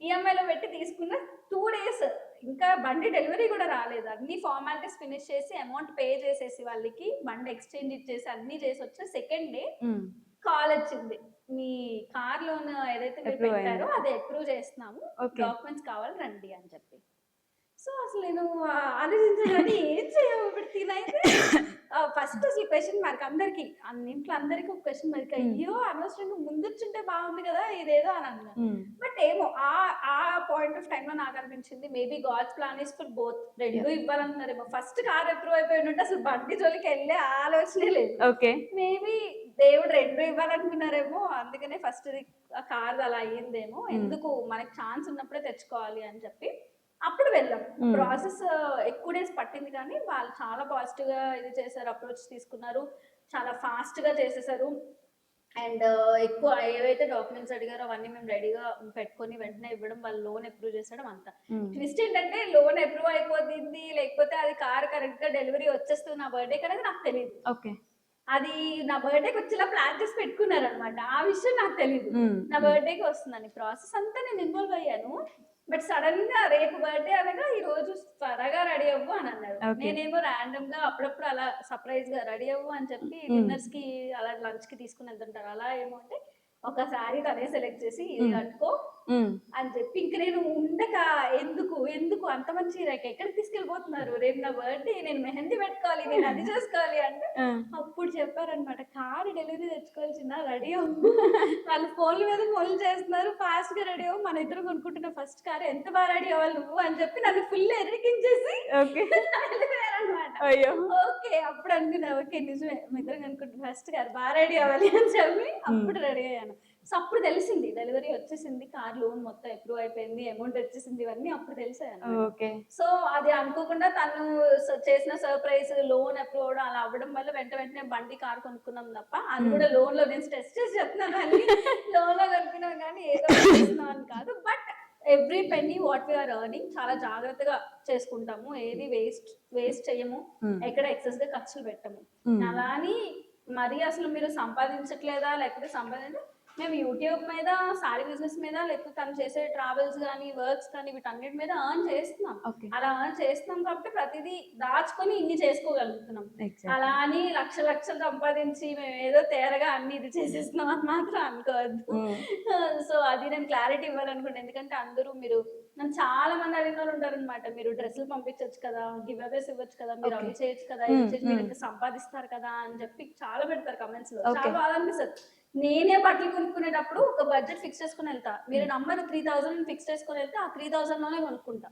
ఈఎంఐలో పెట్టి తీసుకున్న 2 days ఇంకా బండి డెలివరీ కూడా రాలేదు, అన్ని ఫార్మాలిటీస్ ఫినిష్ చేసి అమౌంట్ పే చేసేసి వాళ్ళకి బండి ఎక్స్చేంజ్ ఇచ్చేసి అన్ని చేసి వచ్చే సెకండ్ డే కాల్ వచ్చింది, మీ కార్ లోన్ ఏదైతే మీరు పెట్టారో అది అప్రూవ్ చేస్తున్నాము, డాక్యుమెంట్స్ కావాలి రండి అని చెప్పి. సో అసలు నేను ఆలోచించాను ఏం చేయవు ఇప్పుడు తినైతే ఫస్ట్ అసలు క్వశ్చన్ మార్క్ అందరికి ఇంట్లో అందరికి ఒక క్వశ్చన్ మార్క్ అయ్యో అనవసరంగా ముందొచ్చుంటే బాగుంది కదా ఇదేదో అని అన్నాను. బట్ ఏమో ఆ పాయింట్ ఆఫ్ టైమ్ లో నాకు అనిపించింది maybe god's plan is for both, రెండు ఇవ్వాలనుకున్నారేమో. ఫస్ట్ కార్ అప్రూవ్ అయిపోయి ఉంటే అసలు బండి జోలికి వెళ్ళే ఆలోచనే లేదు. ఓకే. మేబీ దేవుడు రెండు ఇవ్వాలనుకున్నారేమో, అందుకనే ఫస్ట్ కార్ అలా అయ్యిందేమో. ఎందుకు మనకి ఛాన్స్ ఉన్నప్పుడే తెచ్చుకోవాలి అని చెప్పి అప్పుడు వెళ్ళాం. ప్రాసెస్ ఎక్కువ డేస్ పట్టింది కానీ వాళ్ళు చాలా పాజిటివ్ గా ఇది చేశారు, అప్రోచ్ తీసుకున్నారు, చాలా ఫాస్ట్ గా చేసేసారు. అండ్ ఎక్కువ ఏవైతే డాక్యుమెంట్స్ అడిగారో అవన్నీ మేము రెడీగా పెట్టుకొని వెంటనే ఇవ్వడం, వాళ్ళు లోన్ అప్రూవ్ చేసడం అంతా. ట్విస్ట్ ఏంటంటే లోన్ అప్రూవ్ అయిపోతుంది లేకపోతే అది కార్ కరెక్ట్ గా డెలివరీ వచ్చేస్తుంది నా బర్త్డే అనేది నాకు తెలియదు. ఓకే. అది నా బర్త్డేకి వచ్చేలా ప్లాన్ చేసి పెట్టుకున్నారు అనమాట. ఆ విషయం నాకు తెలియదు నా బర్త్డేకి వస్తుందని. ప్రాసెస్ అంతా నేను ఇన్వాల్వ్ అయ్యాను. బట్ సడన్ గా రేపు బర్త్డే అనగా ఈ రోజు త్వరగా రెడీ అవ్వు అని అన్నారు. నేనేమో ర్యాండమ్ గా అప్పుడప్పుడు అలా సర్ప్రైజ్ గా రెడీ అవ్వు అని చెప్పి డిన్నర్స్ కి అలా లంచ్ కి తీసుకుని వెళ్తుంటారు. అలా ఏమో అంటే ఒక శారీ తనే సెలెక్ట్ చేసి ఇది కట్టుకో అని చెప్పి ఇంక నేను ఉండక ఎందుకు అంత మంచి ఎక్కడికి తీసుకెళ్ళిపోతున్నారు, రేపు నా బర్త్డే, నేను మెహందీ పెట్టుకోవాలి, నేను అది చేసుకోవాలి అంటే అప్పుడు చెప్పారనమాట కార్ డెలివరీ తెచ్చుకోవాల్సిన రెడీ అవ్వు, వాళ్ళు ఫోన్ల మీద ఫోన్లు చేస్తున్నారు, ఫాస్ట్ గా రెడీ అవ్వు, మన ఇద్దరు కొనుక్కుంటున్న ఫస్ట్ కార్, ఎంత బాగా రెడీ అవ్వాలి నువ్వు అని చెప్పి నన్ను ఫుల్ ఎరికించేసి అనమాట. ఓకే అప్పుడు అనుకున్నా ఓకే నిజమే మన ఇద్దరం అనుకుంటున్నా ఫస్ట్ కార్ బాగా రెడీ అవ్వాలి అని చెప్పి అప్పుడు రెడీ అయ్యాను. సో అప్పుడు తెలిసింది డెలివరీ వచ్చేసింది, కార్ లోన్ మొత్తం అప్రూవ్ అయిపోయింది, అమౌంట్ వచ్చేసింది, ఇవన్నీ అప్పుడు తెలిసాయి. సో అది అనుకోకుండా తను చేసిన సర్ప్రైజ్ లోన్ అప్రూవ్ అవడం అలా అవ్వడం వల్ల వెంటనే బండి కార్ కొనుక్కున్నాం తప్ప అది కూడా లోన్ లో నేను స్ట్రెస్ చేసి చెప్తున్నాను అని లోన్ లో కొనుక్కున్నాం కానీ ఏదో అని కాదు. But every penny what we are earning చాలా జాగ్రత్తగా చేసుకుంటాము, ఏది వేస్ట్ చేయము, ఎక్కడ ఎక్సెస్ గా ఖర్చులు పెట్టము. అలా అని మరి అసలు మీరు సంపాదించట్లేదా లేకపోతే మేము యూట్యూబ్ మీద సారీ బిజినెస్ మీద లేకపోతే తను చేసే ట్రావెల్స్ కానీ వర్క్స్ కానీ వీటన్నిటి మీద ఎర్న్ చేస్తున్నాం. అలా ఎర్న్ చేస్తున్నాం కాబట్టి ప్రతిదీ దాచుకొని ఇన్ని చేసుకోగలుగుతున్నాం. అలా అని లక్షలు సంపాదించి మేము ఏదో తేరగా అన్ని ఇది చేసేస్తున్నాం అని మాత్రం అనుకోవద్దు. సో అది నేను క్లారిటీ ఇవ్వాలనుకుంటున్నాను. ఎందుకంటే అందరూ మీరు నన్ను చాలా మంది అడిగిన వాళ్ళు ఉంటారు అనమాట, మీరు డ్రెస్సులు పంపించవచ్చు కదా, గివ్ అవేస్ ఇవ్వచ్చు కదా, మీరు అవి చేయొచ్చు కదా, ఇవి చేసి మీరు ఇంత సంపాదిస్తారు కదా అని చెప్పి చాలా పెడతారు కమెంట్స్ లో. చాలా బాగా అనిపిస్తుంది. నేనే బట్టలు కొనుక్కునేటప్పుడు ఒక బడ్జెట్ ఫిక్స్ చేసుకుని వెళ్తా. మీరు నంబర్ 3000 ఫిక్స్ చేసుకుని వెళ్తే ఆ 3000 లోనే కొనుక్కుంటా.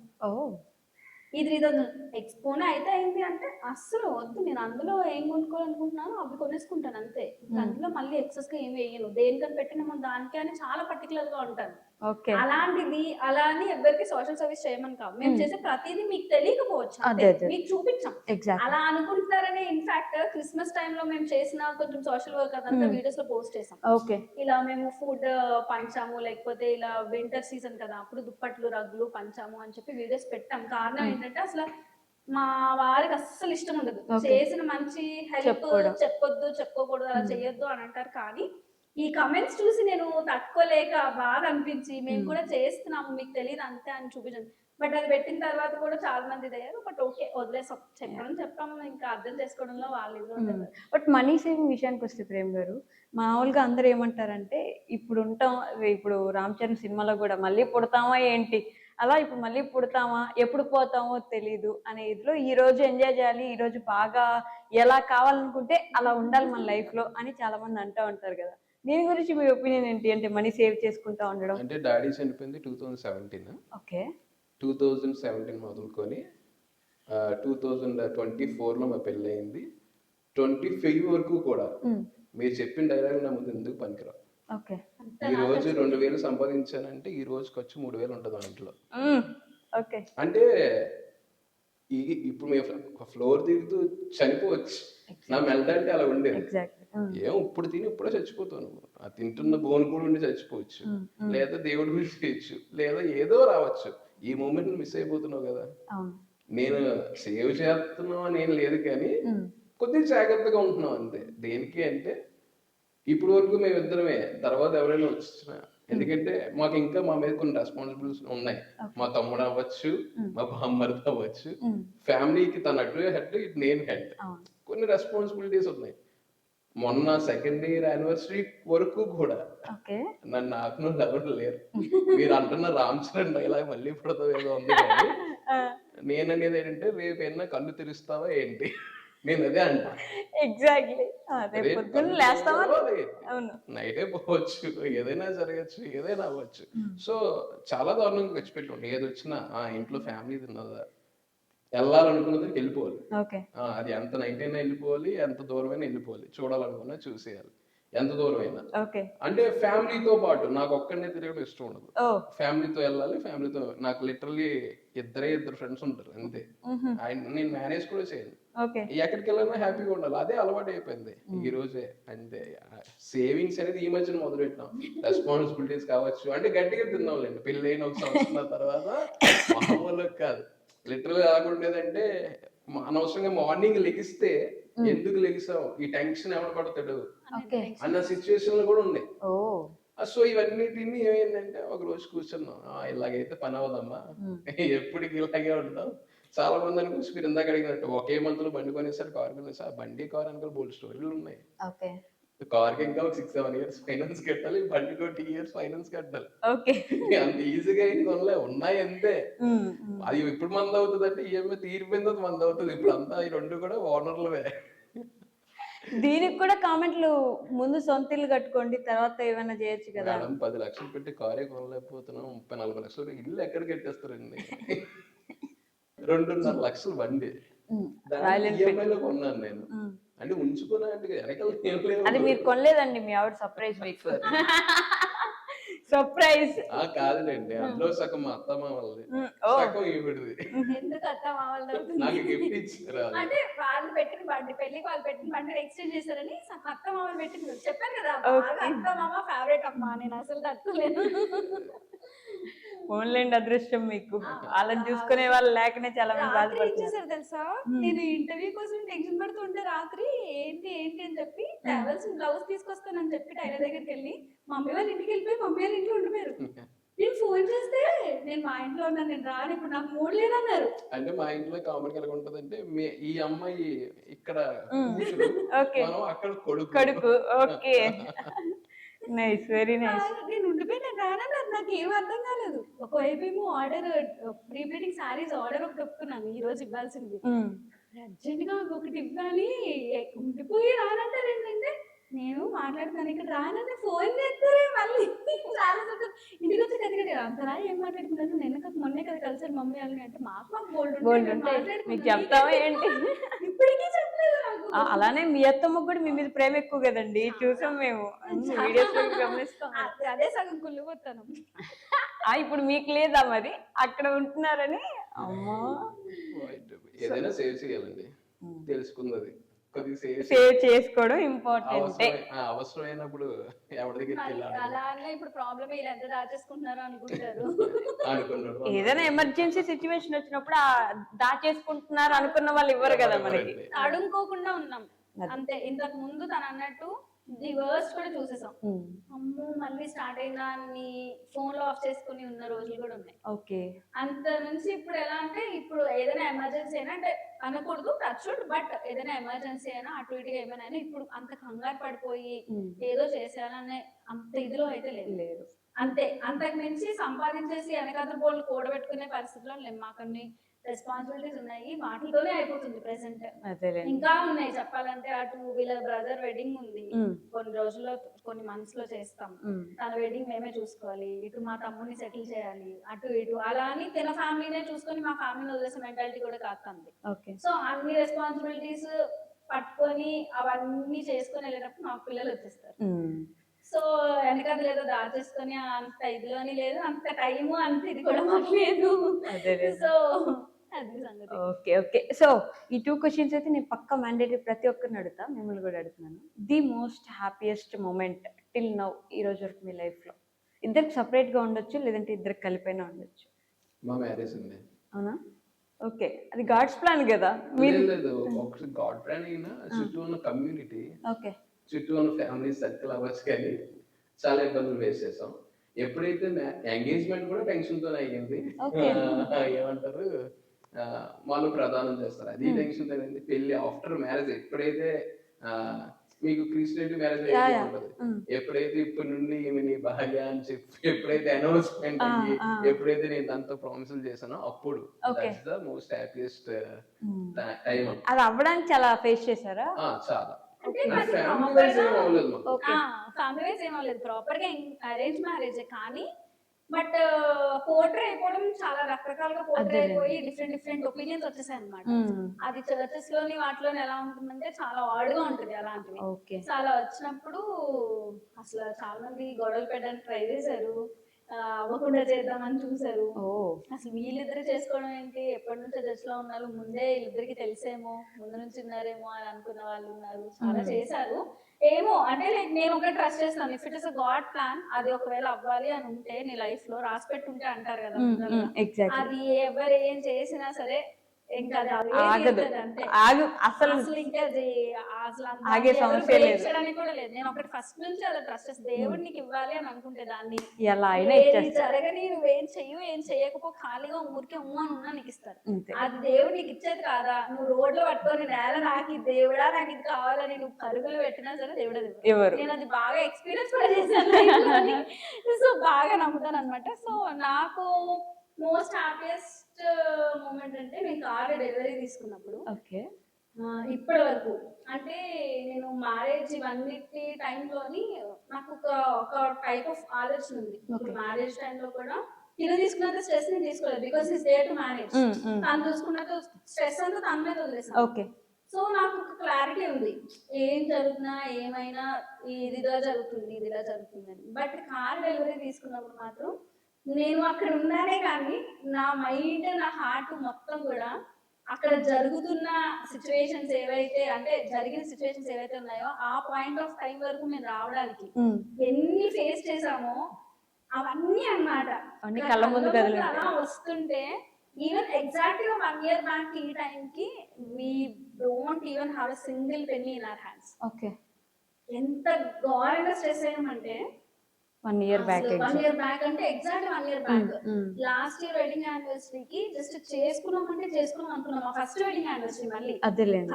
ఈ 3000 ఎక్స్పోనే అయితే అయింది అంటే అస్సలు వద్దు, నేను అందులో ఏం కొనుక్కోవాలనుకుంటున్నానో అవి కొనేసుకుంటాను అంతే. అందులో మళ్ళీ ఎక్సెస్ గా ఏం వేయను, దేనికని పెట్టినామో దానికే అని చాలా పర్టికులర్ గా ఉంటాను. అలాంటిది అలా అని ఎవరికి సోషల్ సర్వీస్ చేయమని కాదు, మేము చేసే ప్రతిదీ మీకు తెలియకపోవచ్చు, మీకు చూపించాం అలా అనుకుంటున్నారని. ఇన్ఫాక్ట్ క్రిస్మస్ టైంలో మేము చేసిన కొంచెం సోషల్ వర్క్ అదంతా వీడియోస్ లో పోస్ట్ చేసాం. ఇలా మేము ఫుడ్ పంచాము, లేకపోతే ఇలా వింటర్ సీజన్ కదా అప్పుడు దుప్పట్లు రగ్గులు పంచాము అని చెప్పి వీడియోస్ పెట్టాం. కారణం ఏంటంటే అసలు మా వారికి అస్సలు ఇష్టం ఉండదు చేసిన మంచి హెల్ప్ చెప్పొద్దు చెప్పుకోకూడదు అలా చేయొద్దు అని అంటారు. కానీ ఈ కమెంట్స్ చూసి నేను తట్టుకోలేక బాగా అనిపించి మేము కూడా చేస్తున్నాము మీకు తెలియదు అంతే అని చూపించాను. బట్ అది పెట్టిన తర్వాత కూడా చాలా మంది అయ్యారు. బట్ ఓకే వదిలేసాం, చెప్పాము ఇంకా అర్థం చేసుకోవడంలో వాళ్ళు ఇది ఉంటారు. బట్ మనీ సేవింగ్ విషయానికి వస్తే ప్రేమ్ గారు, మామూలుగా అందరూ ఏమంటారంటే ఇప్పుడు రామ్ చరణ్ సినిమాలో కూడా మళ్ళీ పుడతామా ఏంటి, అలా ఇప్పుడు మళ్ళీ పుడతామా ఎప్పుడు పోతామో తెలీదు అనే ఇదిలో ఈ రోజు ఎంజాయ్ చేయాలి, ఈ రోజు బాగా ఎలా కావాలనుకుంటే అలా ఉండాలి మన లైఫ్ లో అని చాలా మంది అంటూ ఉంటారు కదా. దీని గురించి మీ ఒపీనియన్ ఏంటి? అంటే మనీ సేవ్ చేసుకుంటా ఉండడం. అంటే డాడీ చనిపోయింది 2017. ఓకే. 2017 మొదలుకొని 2024లో మా పెళ్ళి అయింది. 25 వరకు కూడా మీరు చెప్పిన డైలాగ్ నా ముందు ఎందుకు పనికిరావు. ఈ రోజు 2000 సంపాదించానంటే ఈ రోజు ఖర్చు 3000 ఉంటుంది ఇంట్లో. అంటే ఇప్పుడు మేము ఫ్లోర్ దిగుతూ చనిపోవచ్చు, నా మెంటాలిటీ అలా ఉండేది. ఏం ఇప్పుడు తిని ఇప్పుడే చచ్చిపోతాను, ఆ తింటున్న బోన్ కూడా ఉండి చచ్చిపోవచ్చు, లేదా దేవుడి గురించి చేయొచ్చు, లేదా ఏదో రావచ్చు. ఈ మూమెంట్ మిస్ అయిపోతున్నావు కదా. నేను సేవ్ చేస్తున్నావు అని ఏం లేదు కానీ కొద్దిగా జాగ్రత్తగా ఉంటున్నాం అంతే. దేనికి అంటే ఇప్పుడు వరకు మేము ఇద్దరమే, తర్వాత ఎవరైనా వచ్చినా, ఎందుకంటే మాకు ఇంకా మా మీద కొన్ని రెస్పాన్సిబిలిటీస్ ఉన్నాయి. మా తమ్ముడు అవ్వచ్చు, మా బామ్మర్ది అవ్వచ్చు, ఫ్యామిలీకి తన హెడ్ ఇటు నేను హెడ్, కొన్ని రెస్పాన్సిబిలిటీస్ ఉన్నాయి. మొన్న 2nd year anniversary వరకు కూడా నన్ను ఆకును ఎవరు లేరు. మీరు అంటున్న రామ్ చరణ్ డైలాగ్ మళ్ళీ పుడతావు ఏదో ఉంది కానీ నేను అనేది ఏంటంటే రేపు ఏమన్నా కళ్ళు తెరుస్తావా ఏంటి, నేను అదే అంటా. ఎగ్జాక్ట్లీ రేపు రేపు పొద్దున్న కళ్ళు లేస్తామా తెరవాలి. అవును నైటే పోవచ్చు, ఏదైనా జరగచ్చు, ఏదైనా అవ్వచ్చు. సో చాలా దారుణంగా ఖర్చు పెట్టుకోండి. ఏది వచ్చినా ఇంట్లో ఫ్యామిలీ తిన్నదా, వెళ్ళాలనుకున్నది వెళ్ళిపోవాలి. ఓకే అది ఎంత నైట్ అయినా వెళ్ళిపోవాలి, ఎంత దూరమైనా వెళ్ళిపోవాలి, చూడాలనుకున్నా చూసేయాలి, ఎంత దూరమైనా. ఓకే అంటే ఫ్యామిలీతో పాటు, నాకు ఒక్కడనే తిరగడం ఇష్టం ఉండదు. ఓ ఫ్యామిలీతో వెళ్ళాలి, ఫ్యామిలీతో. నాకు లిటరల్లీ ఇద్దరు ఫ్రెండ్స్ ఉంటారు అంతే. నేను మేనేజ్ కూడా చేయను. ఓకే ఎక్కడికి వెళ్ళినా హ్యాపీగా ఉండాలి, అదే అలవాటు అయిపోయింది ఈ రోజే. అంతే. సేవింగ్స్ అనేది ఈ మధ్యన మొదలు పెట్టినాం. రెస్పాన్సిబిలిటీస్ కావచ్చు, అంటే గట్టిగా తిందాంలేండి. పెళ్ళైన ఒక సంవత్సరం తర్వాత మామూలు కాదు. లిటరల్ ఎలాగుండేదంటే, అనవసరంగా మార్నింగ్ లెగిస్తే ఎందుకు లెగిసాం, ఈ టెన్షన్ ఎవరు పడతాడు ఓకే అన్న సిచ్యువేషన్లు కూడా ఉన్నాయి. ఓ సో ఇవన్నిటిని ఏమైందంటే ఒక రోజు కూర్చున్నాం, ఇలాగైతే పని అవదమ్మా, ఎప్పటికి ఇలాగే ఉంటాం. చాలా మంది అనుకోవచ్చు మీరు ఇందాక అడిగినట్టు ఒకే మంత్ లో బండి కొనేసారు, కార్ కొనేసారు. బండి కార్ అనుకో బోల్డ్ స్టోరీలు ఉన్నాయి. ఓకే కార్ కి ఇంకా 6-7 years ఫైనాన్స్ కట్టాలి, బండికి 2 years ఫైనాన్స్ కట్టాలి. ఓకే అంత ఈజీగా ఏం కొనలే, ఉన్నాయి అంతే. అది ఇప్పుడు మంది అవుతుంది అంటే ఈఎంఐ తీరిపోయింది, అది మంది అవుతుంది. ఇప్పుడు అంతా ఈ రెండు కూడా ఓనర్లవే. దీనికి కూడా కామెంట్లు ముందు సొంత ఇల్లు కట్టుకోండి తర్వాత ఏమైనా చేయొచ్చు కదా. మేడం 10 లక్షలు పెట్టి కారే కొనలేకపోతున్నాం, 30-40 లక్షలు ఇల్లు ఎక్కడ కట్టేస్తారండి? 2.5 లక్షలు బండి, ఈఎంఐలో కొన్నాను నేను. అంటే ఉంచుకున్నా అంటే వెనకాల ఏం లేవు. అది మీరు కొనలేదండి, మీ ఆవిడ సర్ప్రైజ్ మీకు. సర్ప్రైజ్ కాదులేండి, అందులో సగం మా అత్త మామల్ని, సగం ఈవిడిది. ఎందుకు అత్త మామూలు అవుతుంది? నాకు గిఫ్ట్ ఇచ్చారు. అంటే వాళ్ళు పెట్టిన బండి, పెళ్లికి వాళ్ళు పెట్టిన బండి ఎక్స్చేంజ్ చేశారని అత్త మామలు పెట్టింది. చెప్పాను కదా, బాగా అత్త మామ ఫేవరెట్ అమ్మా, నేను అసలు తట్టుకోలేను. ఓన్లేండి అదృష్టం మీకు, వాళ్ళని చూసుకునే వాళ్ళు లేకనే చాలా మంది రాత్రి ఏం బాధపడుతున్నారు. చేశారు తెలుసా, నేను ఇంటర్వ్యూ కోసం టెన్షన్ పడుతుంటే రాత్రి ఏంటి అని చెప్పి కావాల్సిన బ్లౌజ్ తీసుకొస్తానని చెప్పి టైలర్ దగ్గరికి వెళ్ళి మమ్మీ వాళ్ళ ఇంటికి వెళ్ళిపోయి మమ్మీ వాళ్ళ ఇంట్లో ఉండిపోయారు. నేను ఫోన్ చేస్తే నేను మా ఇంట్లో ఉన్నాను, నేను రాను, ఇప్పుడు నాకు మూడు లేదన్నారు. అంటే మా ఇంట్లో కామెడీ ఎలా ఉంటదంటే, ఈ అమ్మాయి ఇక్కడ కూతురు, ఓకే మనం అక్కడ కొడుకు. కొడుకు ఓకే నైస్ వెరీ నైస్. నేను ఉండిపోయి నేను రానన్నారు, నాకు ఏం అర్థం కాలేదు. ఒకవైపు ఏమో order pre wedding saris order ఒకటి ఒప్పుకున్నాను ఈ రోజు ఇవ్వాల్సింది, అర్జెంట్ గా ఒకటి ఇవ్వాలి, ఉండిపోయి రానంటారు. ఏంటంటే నేను మాట్లాడుతున్నాను ఇక్కడ రానంటే ఫోన్ చేస్తారే మళ్ళీ. చాలా ఇంటికి వచ్చి కదిగడి అంతలా ఏం మాట్లాడుకున్నాను, నిన్న కదా మొన్నే కదా కలిసారు మమ్మీ వాళ్ళని అంటే మాకు బోల్డ్ మీకు చెప్తావా ఏంటి? ఇప్పటికీ చెప్పలేదు నాకు. అలానే మీ అత్తమ్మ కూడా మీ మీద ప్రేమ ఎక్కువ కదండి, చూసాం మేము వీడియోస్ లో గమనిస్తాం. అదే సగం కుళ్ళిపోతాను. ఇప్పుడు మీకు లేదా మరి అక్కడ ఉంటున్నారని? అమ్మా ఏదైనా సేవ్ చేయాలండి, తెలుసుకున్నది కొద్దిగా సేవ్ చేసుకోవడం ఇంపార్టెంట్. అవసరమైనప్పుడు ఎవరి దగ్గరికి వెళ్ళాలి అలా అన్న ఇప్పుడు ప్రాబ్లమ్ వీళ్ళు ఎంత దాచేసుకుంటున్నారో అనుకుంటారు. అనుకున్నాడు. ఏదైనా ఎమర్జెన్సీ సిచ్యువేషన్ వచ్చినప్పుడు దాచేసుకుంటున్నారు అనుకున్న వాళ్ళు ఇవ్వరు కదా మనకి. అడుక్కోకుండా ఉన్నాం అంతే. ఇంతకు ముందు తను అన్నట్టు రివర్స్ కూడా చూసేసాం. అమ్మో మళ్ళీ స్టార్ట్ అయిందా అని ఫోన్ లో ఆఫ్ చేసుకుని ఉన్న రోజులు కూడా ఉన్నాయి. ఓకే అంత నుంచి ఇప్పుడు ఎలా అంటే, ఇప్పుడు ఏదైనా ఎమర్జెన్సీ అయినా అంటే అనకూడదు టచ్వుడ్, బట్ ఏదైనా ఎమర్జెన్సీ అయినా అటు ఇటుగా ఏమైనా అయినా ఇప్పుడు అంత కంగారు పడిపోయి ఏదో చేసేయాలనే అంత ఇదిలో అయితే లేదు. అంతే, అంతకు మించి సంపాదించేసి వెనకాల బోళ్ళు కూడబెట్టుకునే పరిస్థితిలో లేము. మాకన్ని రెస్పాన్సిబిలిటీస్ ఉన్నాయి, వాటితోనే అయిపోతుంది ప్రెసెంట్. ఇంకా ఉన్నాయి చెప్పాలంటే. అటు వీళ్ళ బ్రదర్ వెడ్డింగ్ ఉంది, కొన్ని రోజుల్లో కొన్ని మంత్స్ లో చేస్తాం. తన వెడ్డింగ్ మేమే చూసుకోవాలి, ఇటు మా తమ్ముడిని సెటిల్ చేయాలి, అటు ఇటు అలా అని తన ఫ్యామిలీనే చూసుకొని మా ఫ్యామిలీని వదిలేసే మెంటాలిటీ కూడా కాస్తుంది. సో అన్ని రెస్పాన్సిబిలిటీస్ పట్టుకొని అవన్నీ చేసుకొని వెళ్ళేటప్పుడు మాకు పిల్లలు వచ్చేస్తారు. సో వెనకాల లేదో దాచేసుకొని అంత ఇదిలోని లేదు, అంత టైము అంత ఇది కూడా మాకు లేదు. సో అది సంగతి. ఓకే ఓకే సో ఈ 2 క్వశ్చన్స్ అయితే నేను పక్కా మ్యాండేటరీ ప్రతి ఒక్కరిని అడుగుతా, మిమ్మల్ని కూడా అడుగుతున్నాను. The most happiest moment till now ఈ రోజు వరకు మీ లైఫ్ లో? ఇద్దరికి సపరేట్ గా ఉండొచ్చు, లేదంటే ఇద్దరికి కలిపైనా ఉండొచ్చు. మా మ్యారేజ్ అండి. అవునా? ఓకే, అది గాడ్స్ ప్లాన్ కదా. లేదు, ఒకసారి గాడ్ ప్లాన్ అయినా చుట్టూ ఉన్న కమ్యూనిటీ, ఓకే చుట్టూ ఉన్న ఫ్యామిలీ సర్కిల్ అవ్వచ్చు, కానీ చాలా ఇబ్బందులు ఫేస్ చేసాం. ఎప్పుడైతే ఎంగేజ్మెంట్ కూడా టెన్షన్ తోనే అయ్యింది. ఏమంటారు, వాళ్ళు ప్రదానం చేస్తారు, అది టెన్షన్ తగ్గింది. పెళ్లి ఆఫ్టర్ మ్యారేజ్ ఎప్పుడైతే మీకు క్రిస్టియన్ మ్యారేజ్ యా, అయ్యేది యా. ఉంటది. ఎప్పుడైతే ఇప్పటి నుండి ఈమె నీ భార్య అని చెప్పి ఎప్పుడైతే అనౌన్స్మెంట్ అయ్యి ఎప్పుడైతే నేను దాంతో ప్రామిసులు చేశానో అప్పుడు Okay. That's the most happiest time. అది అవ్వడానికి చాలా ఫేస్ చేశారా? చాలా అంటే ఫ్యామిలీ వైజ్ ఏం అవ్వలేదు మాకు. ఫ్యామిలీ వైజ్ ఏం లేదు, ప్రాపర్ గా అరేంజ్ మ్యారేజ్ కానీ బట్ పోర్ట్రే అయిపోవడం చాలా రకరకాలుగా పోర్ట్రే అయిపోయి డిఫరెంట్ ఒపీనియన్స్ వచ్చేసాయి అనమాట. అది చర్చెస్ లోని వాటిలోని ఎలా ఉంటుందంటే చాలా ఆడ్ గా ఉంటుంది అలాంటివి. ఓకే. సో అలా వచ్చినప్పుడు అసలు చాలా మంది గొడవలు పెట్టడానికి ట్రై చేశారు, అవ్వకుండా చేద్దామని చూసారు. అసలు వీళ్ళిద్దరు చేసుకోవడం ఏంటి, ఎప్పటి నుంచో చర్చ్ లో ఉన్నారు, ముందే వీళ్ళిద్దరికి తెలిసేమో, ముందు నుంచి ఉన్నారేమో అని అనుకున్న వాళ్ళు ఉన్నారు, చాలా చేశారు. ఏమో అంటే లైక్ నేను ఒకటి ట్రస్ట్ చేస్తాను, if it is a God plan, అది ఒకవేళ అవ్వాలి అని ఉంటే నీ లైఫ్ లో రాసి పెట్టుంటే అంటారు కదా, అది ఎవరు ఏం చేసినా సరే ఇంకా అది ఆగదు, అంతే. అసలు ఇంకా అసలు ఆగే సమస్య లేదు. కూడా లేదు. నేను ఒకటి ఫస్ట్ నుంచి అలా ట్రస్ట్ చేస్తాను, దేవుడు నీకు ఇవ్వాలి అని అనుకుంటే దాన్ని ఎలా అయినా జరగని, నువ్వేం చెయ్యు, ఏం చెయ్యకపో, ఖాళీగా ఊరికే అని ఉన్నా నీకు ఇస్తారు. అది దేవుడు నీకు ఇచ్చేది కాదా, నువ్వు రోడ్లో పట్టుకొని నేల నాకు దేవుడా నాకు ఇది కావాలని నువ్వు పరుగులు పెట్టినా సరే దేవుడు ఎవరు. నేను అది బాగా ఎక్స్పీరియన్స్ కూడా చేశాను, సో బాగా నమ్ముతాను అనమాట. సో నాకు మోస్ట్ హ్యాపీయెస్ట్ మూమెంట్ అంటే నేను కార్ డెలివరీ తీసుకున్నప్పుడు. ఓకే. ఇప్పటి వరకు అంటే నేను మ్యారేజ్ ఇవన్నిటి టైంలోని నాకు ఒక టైప్ ఆఫ్ ఆలోచన ఉంది. మ్యారేజ్ టైంలో కూడా తిను తీసుకున్నంత స్ట్రెస్ నేను తీసుకోలేదు, because is there to marriage. తను చూసుకున్నంత స్ట్రెస్ అంతా తన మీద వదిలేసాను. ఓకే. సో నాకు ఒక క్లారిటీ ఉంది, ఏం జరుగుతున్నా ఏమైనా ఇది ఇలా జరుగుతుంది, ఇది ఇలా జరుగుతుంది అని. బట్ కార్ డెలివరీ తీసుకున్నప్పుడు మాత్రం నేను అక్కడ ఉన్నానే కానీ నా మైండ్, నా హార్ట్ మొత్తం కూడా అక్కడ జరుగుతున్న సిచ్యువేషన్స్ ఏవైతే, అంటే జరిగిన సిచ్యువేషన్స్ ఏవైతే ఉన్నాయో ఆ పాయింట్ ఆఫ్ టైం వరకు మేము రావడానికి ఎన్ని ఫేస్ చేసామో అవన్నీ అన్నమాట కళ్ళ ముందు అలా వస్తుంటే, ఈవెన్ ఎగ్జాక్ట్ గా 1 year బ్యాక్ ఈ టైం కి we don't even have a single penny in our hands. Okay. ఎంత ఘోరంగా స్ట్రెస్ అయ్యామంటే 1 year బ్యాక్. 1 year బ్యాక్ అంటే exact 1 year back. Last year wedding యానివర్సరీకి జస్ట్ చేసుకున్నాం అనుకున్నాం, మా ఫస్ట్ వెడ్డింగ్ యానివర్సరీ. మళ్ళీ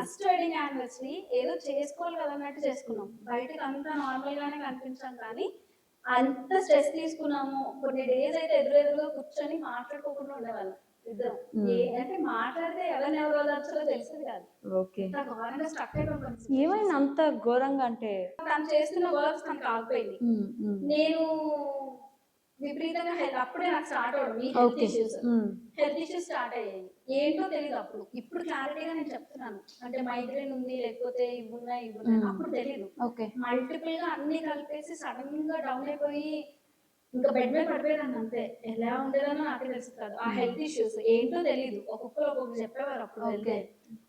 ఫస్ట్ వెడ్డింగ్ యానివర్సరీ ఏదో చేసుకోవాలి కదా అన్నట్టు చేసుకున్నాం, బయటకు అంతా నార్మల్ గానే కనిపించాం కానీ అంత స్ట్రెస్ తీసుకున్నాము. కొన్ని డేస్ అయితే ఎదురుగా కూర్చొని మాట్లాడుకోకుండా ఉండేవాళ్ళం ఇద్దరు. అంటే మాట్లాడితే ఎవరిని ఎవరు వదలచ్చో తెలిసేది కాదు. ఘోరంగా స్ట్రక్ అయిపోయింది. ఏమైనా అంత ఘోరంగా అంటే తను చేస్తున్న వర్క్స్ తనకు ఆగిపోయింది. నేను విపరీతంగా అప్పుడే నాకు స్టార్ట్ అవడం ఈ హెల్త్ ఇష్యూస్ స్టార్ట్ అయ్యాయి. ఏంటో తెలియదు అప్పుడు. ఇప్పుడు క్లారిటీగా నేను చెప్తున్నాను, అంటే మైగ్రేన్ ఉంది, లేకపోతే ఇవి ఉన్నాయి అప్పుడు తెలియదు. మల్టిపుల్ గా అన్ని కలిపేసి సడన్ గా డౌన్ అయిపోయి ఇంకా బెడ్ మీద పడిపోయాను అంతే. ఎలా ఉండేదనో నాకే తెలుసు కాదు. ఆ హెల్త్ ఇష్యూస్ ఏంటో తెలియదు, ఒక్కొక్కరు ఒక్కొక్కరు చెప్పేవారు అప్పుడు వెళ్తే.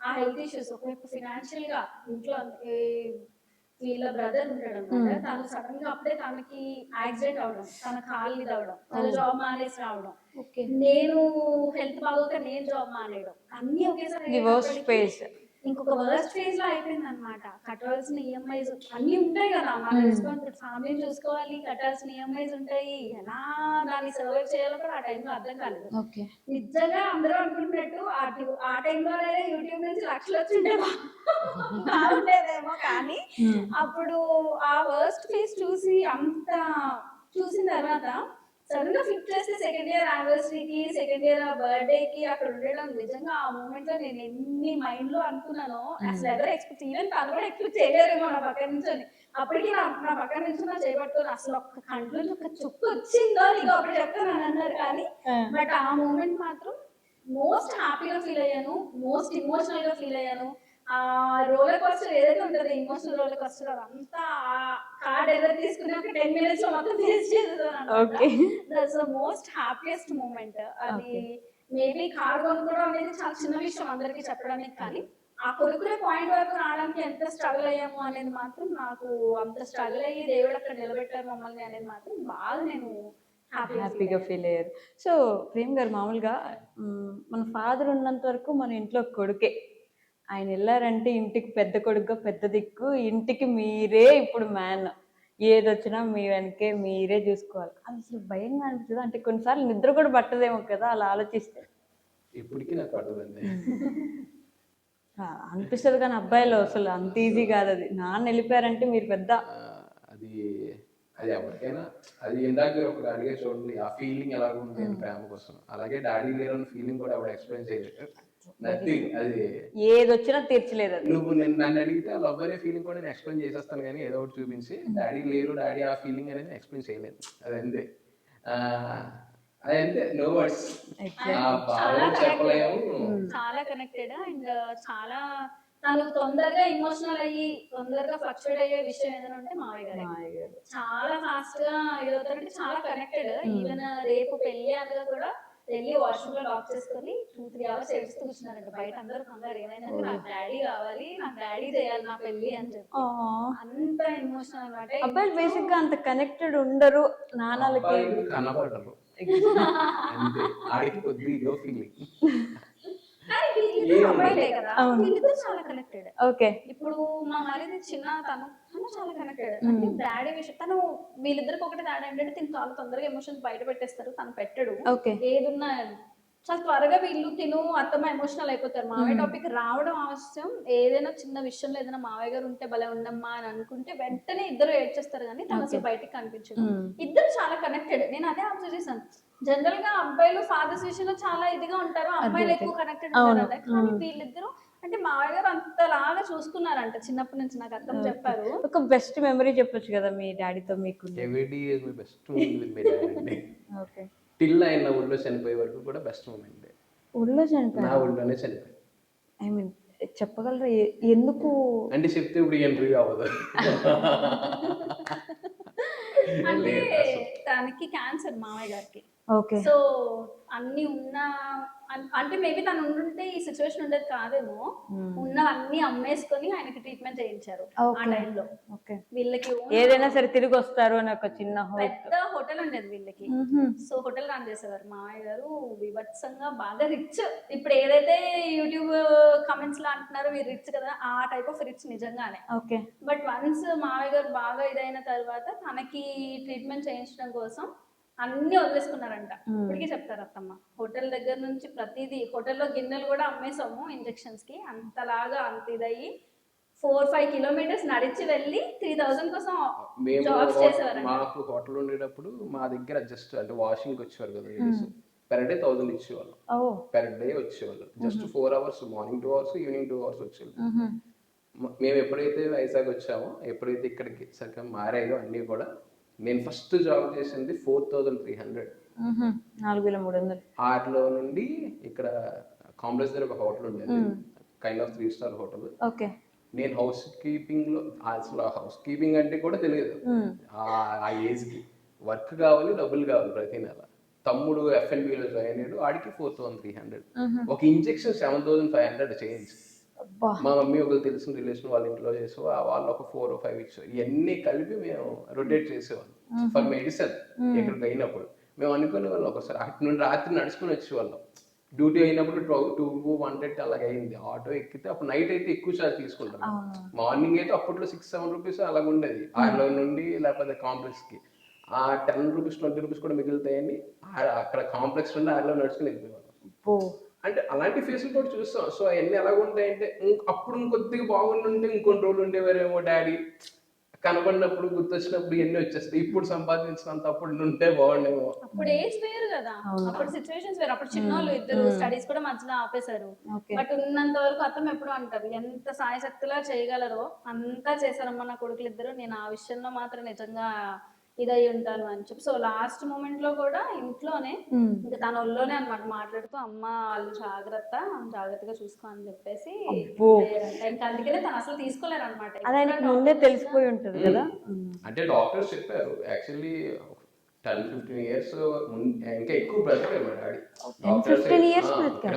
ఆ హెల్త్ ఇష్యూస్ ఒకవైపు ఫినాన్షియల్ గా, ఇంట్లో వీళ్ళ బ్రదర్ ఉంటాడు అనమాట, తను సడన్ గా అప్పుడే తనకి యాక్సిడెంట్ అవడం, తన కాళ్ళు ఇది అవడం, తన జాబ్ మానేసి రావడం, నేను హెల్త్ బాగోక నేను జాబ్ మానేయడం, అన్ని ఒకేసారి ఇంకొక వర్స్ట్ ఫేజ్ లో అయిపోయింది అనమాట. కట్టాల్సిన ఈఎంఐస్ అన్ని ఉంటాయి కదా, మన రెస్పాన్సిబిలిటీ, ఫ్యామిలీని చూసుకోవాలి, కట్టాల్సిన ఈఎంఐస్ ఉంటాయి, ఎలా దాన్ని సర్వైవ్ చేయాలో కూడా ఆ టైంలో అర్థం కాలేదు. నిజంగా అందరూ అనుకుంటున్నట్టు ఆ టైంలో యూట్యూబ్ నుంచి లక్షలు వచ్చిండేమో బాగుండేదేమో, కానీ అప్పుడు ఆ వర్స్ట్ ఫేజ్ చూసి అంత చూసిన తర్వాత సడన్ గా ఫిక్స్ చేస్తే సెకండ్ ఇయర్ యానివర్సరీకి, సెకండ్ ఇయర్ బర్త్డేకి అక్కడ ఉండడం, నిజంగా ఆ మూమెంట్ లో నేను ఎన్ని మైండ్ లో అనుకున్నానో అసలు ఎవరు ఎక్స్పెక్ట్, ఈవెన్ తను కూడా ఎక్స్పెక్ట్ చేయలేరేమో నా పక్కన నుంచి. అప్పటికి నా పక్కన నుంచి నా చేయబట్టుకొని అసలు ఒక్క కంట్లో నుంచి ఒక చుక్కు వచ్చిందో నీకు అప్పుడు చెప్తాను అన్నారు. కానీ బట్ ఆ మూమెంట్ మాత్రం మోస్ట్ హ్యాపీగా ఫీల్ అయ్యాను, మోస్ట్ ఇమోషనల్ గా ఫీల్ అయ్యాను. ఆ రోలర్ కోస్టర్ ఏదైతే ఉంటుందో, ఇమోషనల్ రోలర్ కోస్టర్, అదంతా కార్ డెలివరీ తీసుకుని ఒక 10 minutes లో మొత్తం ఫేస్ చేసేది. మోస్ట్ హ్యాపీయెస్ట్ మూమెంట్ అది. మేబీ కార్ కొనుక్కోవడం అనేది చాలా చిన్న విషయం అందరికి చెప్పడానికి, కానీ ఆ కొనుక్కునే పాయింట్ వరకు రావడానికి ఎంత స్ట్రగుల్ అయ్యాము అనేది మాత్రం, నాకు అంత స్ట్రగుల్ అయ్యి దేవుడు అక్కడ నిలబెట్టారు మమ్మల్ని అనేది మాత్రం బాగా నేను హ్యాపీగా ఫీల్ అయ్యారు. సో ప్రేమ్ గారు, మామూలుగా మన ఫాదర్ ఉన్నంత వరకు మన ఇంట్లో కొడుకే, ఆయన వెళ్ళారంటే ఇంటికి పెద్ద కొడుకుగా పెద్ద దిక్కు, ఇంటికి మీరే ఇప్పుడు మ్యాన్, ఏదొచ్చినా మీ వెనకే మీరే చూసుకోవాలి. అది అసలు భయంగా అనిపిస్తుంది. అంటే కొన్నిసార్లు నిద్ర కూడా పట్టదేమో కదా అలా ఆలోచిస్తే. ఇప్పటికీ నాకు పట్టదండి. అనిపిస్తుంది కానీ అబ్బాయిలు అసలు అంత ఈజీ కాదు అది. నాన్న వెళ్ళిపోయారంటే మీరు పెద్ద అది అది ఎవరికైనా అది ఇందాక ఒక అడిగే చూడండి ఆ ఫీలింగ్ ఎలా ఉంది అని ప్రేమ కోసం, అలాగే డాడీ లేరని ఫీలింగ్ కూడా ఎవరు ఎక్స్ప్లెయిన్ చేయలేదు. నథింగ్. అది ఏది వచ్చినా తీర్చలేదు అది. నువ్వు నన్ను అడిగితే ఆ లవ్ అనే ఫీలింగ్ కూడా నేను ఎక్స్ప్లెయిన్ చేసేస్తాను, కానీ ఏదో ఒకటి చూపించి డాడీ లేరు డాడీ ఆ ఫీలింగ్ అనేది ఎక్స్ప్లెయిన్ చేయలేదు. అదంతే. అదంతే, నో వర్డ్స్. చాలా చెప్పలేము. చాలా కనెక్టెడ్ అండ్ చాలా తను తొందరగా ఎమోషనల్ అయ్యి తొందరగా ఫ్లక్చువేట్ అయ్యే విషయం ఏదైనా ఉంటే మావయ్య గారు. చాలా ఫాస్ట్ గా ఇదవుతారంటే చాలా కనెక్టెడ్. ఈవెన్ రేపు పెళ్లి అనగా కూడా వెళ్ళి వాష్రూమ్ లో లాక్ చేసుకొని 2-3 hours ఏడుస్తూ కూర్చున్నారంట. బయట అందరూ కంగారు ఏమైనా నాకు డాడీ కావాలి, నాకు డాడీ చేయాలి నా పెళ్లి అని చెప్పి. అంత ఎమోషనల్ అనమాట. అబ్బాయిలు బేసిక్ గా అంత కనెక్టెడ్ ఉండరు నాన్నలకి, కనపడరు. అంతే, ఆడికి కొద్దిగా ఫీలింగ్. అబ్బాయిలే కదా, వీళ్ళిద్దరు చాలా కనెక్టెడ్. ఓకే. ఇప్పుడు మా మరిది చిన్న తను చాలా కనెక్టెడ్. అంటే డాడీ విషయం తను వీళ్ళిద్దరికి ఒకటి డాడీ ఏంటంటే తిను చాలా తొందరగా ఎమోషన్స్ బయట పెట్టేస్తారు, తను పెట్టడు. ఓకే. ఏదున్నా చాలా త్వరగా వీళ్ళు తిను అత్తమ్మ ఎమోషనల్ అయిపోతారు. మావయ్య టాపిక్ రావడం అవసరం. ఏదైనా చిన్న విషయంలో ఏదైనా మావయ్య గారు ఉంటే భలే ఉండమ్మా అని అనుకుంటే వెంటనే ఇద్దరు ఏడ్చేస్తారు, కానీ తను అసలు బయటికి కనిపించదు. ఇద్దరు చాలా కనెక్టెడ్. నేను అదే అబ్జర్వ్ చేశాను. జనరల్ గా అబ్బాయిలు ఫాదర్స్ విషయంలో చాలా ఇదిగా ఉంటారు, అమ్మాయిలు ఎక్కువ కనెక్టెడ్ ఉంటారు. కానీ వీళ్ళిద్దరు అంటే మావయ్య గారు అంతలాగా చూసుకున్నారంట చిన్నప్పటి నుంచి, నాకు అర్థం చెప్పారు. ఒక బెస్ట్ మెమరీ చెప్పొచ్చు కదా మీ డాడీతో మీకు? Everyday is my best moment with my daddy అండి. ఓకే. టిల్ ఆయన ఊళ్ళో చనిపోయే వరకు కూడా బెస్ట్ మూమెంట్. ఊళ్ళో చనిపోయి? నా ఊళ్ళోనే చనిపోయి. ఐ మీన్ చెప్పగలరా ఎందుకు అంటే చెప్తే ఇప్పుడు ఇంటర్వ్యూ అవ్వదు. అంటే తనకి క్యాన్సర్ మావయ్య గారికి. ఓకే. సో అన్ని ఉన్న అంటే మేబీ తను ఉండుంటే ఈ సిచ్యువేషన్ ఉండేది కాదేమో. ఉన్న అన్ని అమ్మేసుకొని ఆయనకి ట్రీట్మెంట్ చేయించారు ఆ టైంలో. ఓకే. వీళ్ళకి ఏదైనా సరే తిరిగి వస్తారు అని ఒక చిన్న పెద్ద హోటల్ ఉండేది వీళ్ళకి. సో హోటల్ రన్ చేసేవారు మావయ్య గారు. వివత్సంగా బాగా రిచ్. ఇప్పుడు ఏదైతే యూట్యూబ్ కమెంట్స్ లో అంటున్నారో మీరు రిచ్ కదా, ఆ టైప్ ఆఫ్ రిచ్ నిజంగానే. ఓకే. బట్ వన్స్ మావయ్య గారు బాగా ఇదైన తర్వాత తనకి ట్రీట్మెంట్ చేయించడం కోసం అన్ని వదిలేసుకున్నారంట. ఇప్పటికీ చెప్తారు అత్తమ్మ, హోటల్ దగ్గర నుంచి ప్రతిదీ, హోటల్లో గిన్నెలు కూడా అమ్మేసాము ఇంజెక్షన్స్ కి. అంతలాగా అంత ఇదయ్యి 4-5 kilometers నడిచి వెళ్ళి 3,000 కోసం జాబ్స్ చేసేవారంట. మాకు హోటల్ ఉండేటప్పుడు మా దగ్గర జస్ట్ అంటే వాషింగ్ వచ్చేవారు కదా లేడీస్, పెర్ డే 1000 ఇచ్చేవాళ్ళు. పెర్ డే వచ్చేవాళ్ళు. Just 4 hours, morning 2 hours, evening 2 hours వచ్చేవాళ్ళు. మేము ఎప్పుడైతే వైజాగ్ వచ్చామో, ఎప్పుడైతే ఇక్కడికి సరిగ్గా మారాయో అన్నీ కూడా, నేను ఫస్ట్ జాబ్ చేసింది 4,300. 4,300. ఆటలో నుండి ఇక్కడ కాంప్లెక్స్ దగ్గర ఒక హోటల్ ఉండేది, kind of 3 star hotel. Okay. నేను హౌస్ కీపింగ్ లో, అసలు హౌస్ కీపింగ్ అంటే కూడా తెలియదు ఆ ఏజ్ కి. వర్క్ కావాలి, డబ్బులు కావాలి ప్రతి నెల. తమ్ముడు FNBలో జాయిన్ అయ్యాడు, ఆడికి 4,300. ఒక ఇంజెక్షన్ 7,500 చేయించి. మా మమ్మీ ఒకరు తెలిసిన రిలేషన్ వాళ్ళ ఇంట్లో చేసి వాళ్ళు ఒక 4 or 5 ఇచ్చారు. ఇవన్నీ కలిపి మేము రొటేట్ చేసేవాళ్ళం ఫర్ మెడిసిన్. ఎక్కడికి అయినప్పుడు మేము అనుకునే వాళ్ళం, ఒకసారి అటు నుండి రాత్రి నడుచుకుని వచ్చేవాళ్ళం. డ్యూటీ అయినప్పుడు 2-1 అలాగ అయింది. ఆటో ఎక్కితే అప్పుడు నైట్ అయితే ఎక్కువ ఛార్జ్ తీసుకుంటారు. మార్నింగ్ అయితే అప్పట్లో 6-7 రూపీస్ అలాగ ఉండేది ఆటో నుండి, లేకపోతే కాంప్లెక్స్ కి. ఆ 10 రూపీస్ 20 రూపీస్ కూడా మిగులుతాయని అక్కడ కాంప్లెక్స్ నుండి ఆటలో నడుచుకుని వెళ్ళిపోయేవాళ్ళం. అంటే అలాంటి ఫేసులు కూడా చూస్తాం. సో అవన్నీ ఎలాగ ఉంటాయంటే, అప్పుడు ఇంకొద్దిగా బాగుండుంటే ఇంకొన్ని రోజులు ఉండేవారేమో డాడీ, కనబడినప్పుడు గుర్తొచ్చినప్పుడు ఇవన్నీ వచ్చేస్తాయి. ఇప్పుడు సంపాదించినంత అప్పుడు ఉంటే బాగుండేమో. అప్పుడు ఏజ్ వేరు కదా, అప్పుడు సిచ్యువేషన్స్ వేరు. అప్పుడు చిన్నోళ్ళు ఇద్దరు స్టడీస్ కూడా మధ్యలో ఆపేశారు. బట్ ఉన్నంత వరకు అర్థం ఎప్పుడు అంటారు, ఎంత సాయశక్తిలా చేయగలరో అంతా చేశారమ్మా నా కొడుకులు ఇద్దరు. నేను ఆ విషయంలో మాత్రం నిజంగా ఇదై ఉంటాను అని చెప్పి. సో లాస్ట్ మూమెంట్ లో కూడా ఇంట్లోనే ఇంకా తన ఒళ్ళోనే అనమాట మాట్లాడుతూ, అమ్మ వాళ్ళు జాగ్రత్తగా చూసుకో అని చెప్పేసి. ఇంకా అందుకనే తను అసలు తీసుకోలేరు అనమాట. ముందే తెలిసిపోయి ఉంటుంది కదా. అంటే డాక్టర్స్ చెప్పారు యాక్చువల్లీ 10-15 years ఇంకా ఎక్కువ బ్రతకారు మా daddy.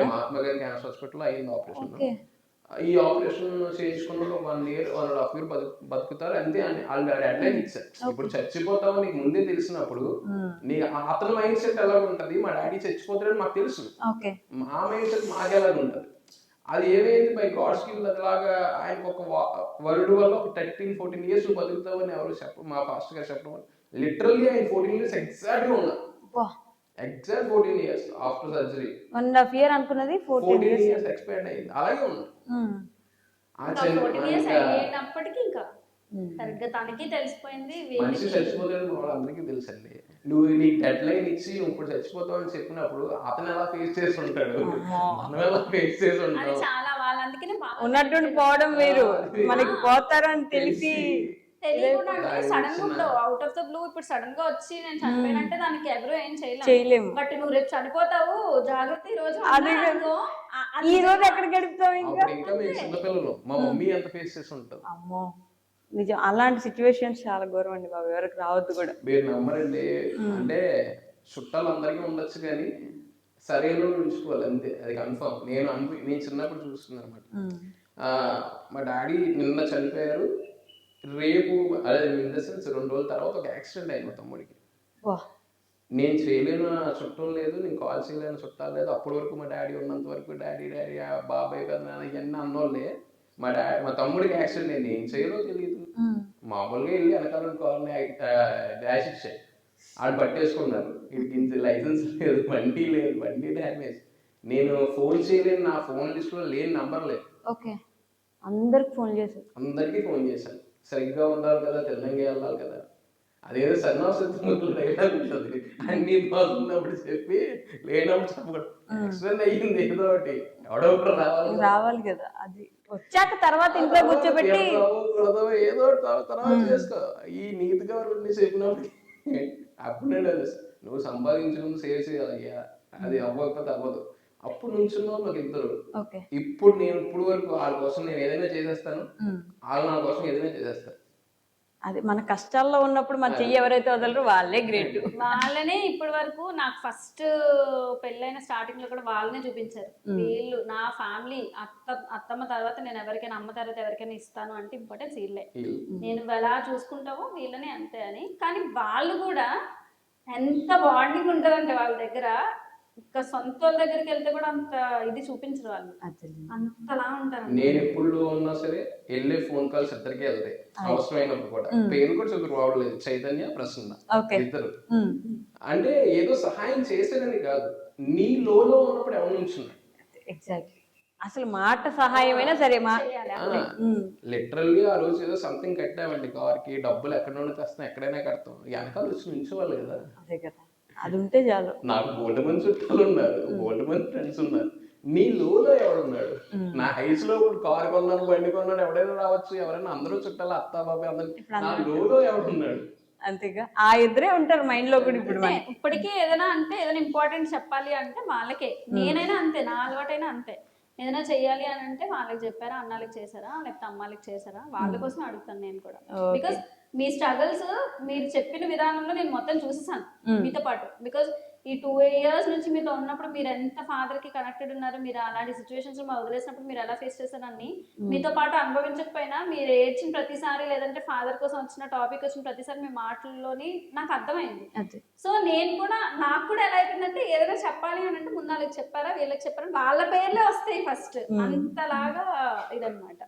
Mahatma Gandhi cancer hospital అయింది ఆపరేషన్. ఈ ఆపరేషన్ చేయించుకున్న 1 year 1.5 year బతుకుతారు అంతే అని వాళ్ళు డెడ్లైన్ ఇచ్చారు. ఇప్పుడు చచ్చిపోతావు నీకు ముందే తెలిసినప్పుడు నీ అతని మైండ్ సెట్ ఎలా ఉంటది, మా డాడీ చచ్చిపోతారని మాకు తెలుసు, మా మైండ్ సెట్ మాకు ఎలా ఉంటది. అది ఏమైంది బై గాడ్ స్కిల్ అదిలాగా ఆయనకు ఒక వరల్డ్ వల్ల ఒక 13-14 years బతుకుతావని ఎవరు చెప్పరు. మా ఫాస్ట్ గా చెప్పడం లిటరల్లీ ఆయన 14 years ఎగ్జాక్ట్ గా ఉన్నారు. Exact 14 years after surgery. 1.5 year అనుకున్నది 14 14 years. ఇయర్స్ ఎక్స్పాండ్ అయింది, అలాగే ఉంది. ఆ ఇంకా 14 years అయ్యేటప్పటికి ఇంకా సరిగ్గా తనకి తెలిసిపోయింది మనిషి చచ్చిపోతాడు వాళ్ళందరికీ తెలుసండి. నువ్వు నీకు డెడ్ లైన్ ఇచ్చి నువ్వు ఇప్పుడు చచ్చిపోతావు అని చెప్పినప్పుడు అతను ఎలా ఫేస్ చేసి ఉంటాడు, మనం ఎలా ఫేస్ చేసి అది ఉంటాం. చాలా వాళ్ళందుకనే బాగా ఉన్నట్టుండి పోవడం వేరు, మనకి పోతారు అని తెలిసి తెలియకుండా అంటే సడన్ గా అవుట్ ఆఫ్ ద బ్లూ ఇప్పుడు సడన్ గా వచ్చి నేను చనిపోయినంటే దానికి ఎవరు ఏం చేయలేము. బట్ నువ్వు రేపు చనిపోతావు జాగ్రత్త ఈ రోజు అదే అన్నారనుకో, ఈ రోజు ఎక్కడ గడుపుతావు ఇంకా. అప్పుడు ఇంకా మేము చిన్నపిల్లలు, మా మమ్మీ ఎంత ఫేస్ చేసి ఉంటాం. అమ్మో నిజం, అలాంటి సిచ్యువేషన్స్ చాలా ఘోరం అండి బాబు, ఎవరికి రావద్దు కూడా. మీరు నమ్మరండి, అంటే చుట్టాలు అందరికీ ఉండొచ్చు కానీ సరైన ఉంచుకోవాలి అంతే, అది కన్ఫర్మ్. నేను చిన్నప్పుడు చూస్తున్నాను అనమాట. మా డాడీ నిన్న చనిపోయారు, రేపు అదే ఇన్ ద సెన్స్ 2 రోజుల తర్వాత ఒక యాక్సిడెంట్ అయింది మా తమ్ముడికి. నేను చేయలేను చుట్టం లేదు, నేను కాల్ చేయలేను చుట్టాలు లేదు. అప్పటి వరకు మా డాడీ ఉన్నంత వరకు డాడీ బాబాయ్ కదా ఇవన్నీ అన్నోళ్ళే. మా తమ్ముడికి యాక్సిడెంట్ అయింది, ఏం చేయాలో తెలియదు. మామూలుగా వెళ్ళి వెనకాల కార్ని డాష్ ఇచ్చాయి, ఆడు పట్టేసుకున్నారు. వీడికి లైసెన్స్ లేదు, బండి లేదు, బండి డ్యామేజ్. నేను ఫోన్ చేయలేను, నా ఫోన్ లిస్ట్ లో లేని నంబర్ లేదు. ఓకే, అందరికి ఫోన్ చేశారు, అందరికీ ఫోన్ చేశాను. సరిగ్గా ఉండాలి కదా, తెల్లంగా వెళ్ళాలి కదా. అదేదో సన్నాసులు డైలాగ్ ఉంటుంది, అన్ని బాగున్నప్పుడు చెప్పి లేనప్పుడు చెప్పకూడదు. యాక్సిడెంట్ అయ్యింది ఏదో ఒకటి, ఎవడో ఒకటి రావాలి కదా. అది వచ్చాక తర్వాత ఇంట్లో కూర్చోబెట్టి ఏదో తర్వాత చేసుకో. ఈ నీతి గవర్నమెంట్ చెప్పినప్పుడు అప్పుడు నేను నువ్వు సంపాదించడం సేవ్ చేయాలయ్యా, అది అవ్వకపోతే అవ్వదు. అప్పుడు నుంచున్నావు నాకు ఇద్దరు. ఇప్పుడు వరకు వాళ్ళ కోసం నేను ఏదైనా చేసేస్తాను, వాళ్ళు నా కోసం ఏదైనా చేసేస్తాను. అది మన కష్టాల్లో ఉన్నప్పుడు మన చెయ్యి ఎవరైతే వదలరు వాళ్ళే గ్రేట్. వాళ్ళనే ఇప్పటి వరకు నాకు ఫస్ట్ పెళ్ళైన స్టార్టింగ్ లో కూడా వాళ్ళనే చూపించారు. వీళ్ళు నా ఫ్యామిలీ, అత్తమ్మ తర్వాత నేను ఎవరికైనా, అమ్మ తర్వాత ఎవరికైనా ఇస్తాను అంటే ఇంపార్టెన్స్ వీళ్ళే. నేను ఎలా చూసుకుంటావో వీళ్ళనే అంతే అని. కానీ వాళ్ళు కూడా ఎంత బాండింగ్ ఉంటుందంటే వాళ్ళ దగ్గర, ఇంకా సొంత వాళ్ళ దగ్గరికి వెళ్తే కూడా అంత ఇది చూపించరు వాళ్ళు, అంతలా ఉంటారు. నేను ఎప్పుడు ఉన్నా సరే వెళ్ళే ఫోన్ కాల్స్ ఇద్దరికి వెళ్తాయి, అవసరమైనప్పుడు కూడా. పేరు కూడా చదువు రావట్లేదు, చైతన్య ప్రసన్న ఇద్దరు. అంటే ఏదో సహాయం చేసేదని కాదు, నీ లోలో ఉన్నప్పుడు ఎవరి నుంచి ఎగ్జాక్ట్లీ అసలు మాట సహాయమైనా సరే లిటరల్లీ ఆ రోజు ఏదో సంథింగ్ కట్టామండి కార్కి, డబ్బులు ఎక్కడ నుండి తెస్తాం, ఎక్కడైనా కడతాం, వెనకాల వచ్చి నుంచోవాలి కదా. అదే కదా, అది ఉంటే చాలు. నాకు బోల్డ్ మంది చుట్టాలు ఉన్నారు, బోల్డ్ మంది ఫ్రెండ్స్ ఉన్నారు. నీ లోలో ఎవడున్నాడు? నా హైస్ లో ఇప్పుడు కారు కొన్నాను, బండి కొన్నాను, ఎవడైనా రావచ్చు, ఎవరైనా అందరూ చుట్టాలు, అత్త బాబాయ్ అందరూ. నా లోలో ఎవడున్నాడు? అంతేగా, ఆ ఇద్దరే ఉంటారు మైండ్ లో కూడా. ఇప్పుడు ఇప్పటికీ ఏదైనా ఇంపార్టెంట్ చెప్పాలి అంటే వాళ్ళకే. నేనైనా అంతే, నా అలవాటైనా అంతే. ఏదైనా చెయ్యాలి అని అంటే వాళ్ళకి చెప్పారా, అన్నాళ్ళకి చేశారా, లేకపోతే అమ్మాళ్ళకి చేశారా, వాళ్ళ కోసం అడుగుతాను నేను కూడా. బికాస్ మీ స్ట్రగల్స్ మీరు చెప్పిన విధానంలో నేను మొత్తం చూసేసాను మీతో పాటు. బికాస్ ఈ 2 years నుంచి మీతో ఉన్నప్పుడు మీరు ఎంత ఫాదర్ కి కనెక్టెడ్ ఉన్నారు, మీరు అలాంటి సిచ్యువేషన్స్ లో వదిలేసినప్పుడు మీరు ఎలా ఫేస్ చేశారని మీతో పాటు అనుభవించకపోయినా, మీరు ఏడ్చిన ప్రతిసారి లేదంటే ఫాదర్ కోసం వచ్చిన టాపిక్ వచ్చిన ప్రతిసారి మీ మాటల్లోని నాకు అర్థమైంది. సో నేను కూడా, నాకు కూడా ఎలా అయిపోయిందంటే ఏదైనా చెప్పాలి అని అంటే ముందు వాళ్ళకి చెప్పారా, వీళ్ళకి చెప్పారా, వాళ్ళ పేర్లే వస్తాయి ఫస్ట్, అంతలాగా ఇదన్నమాట.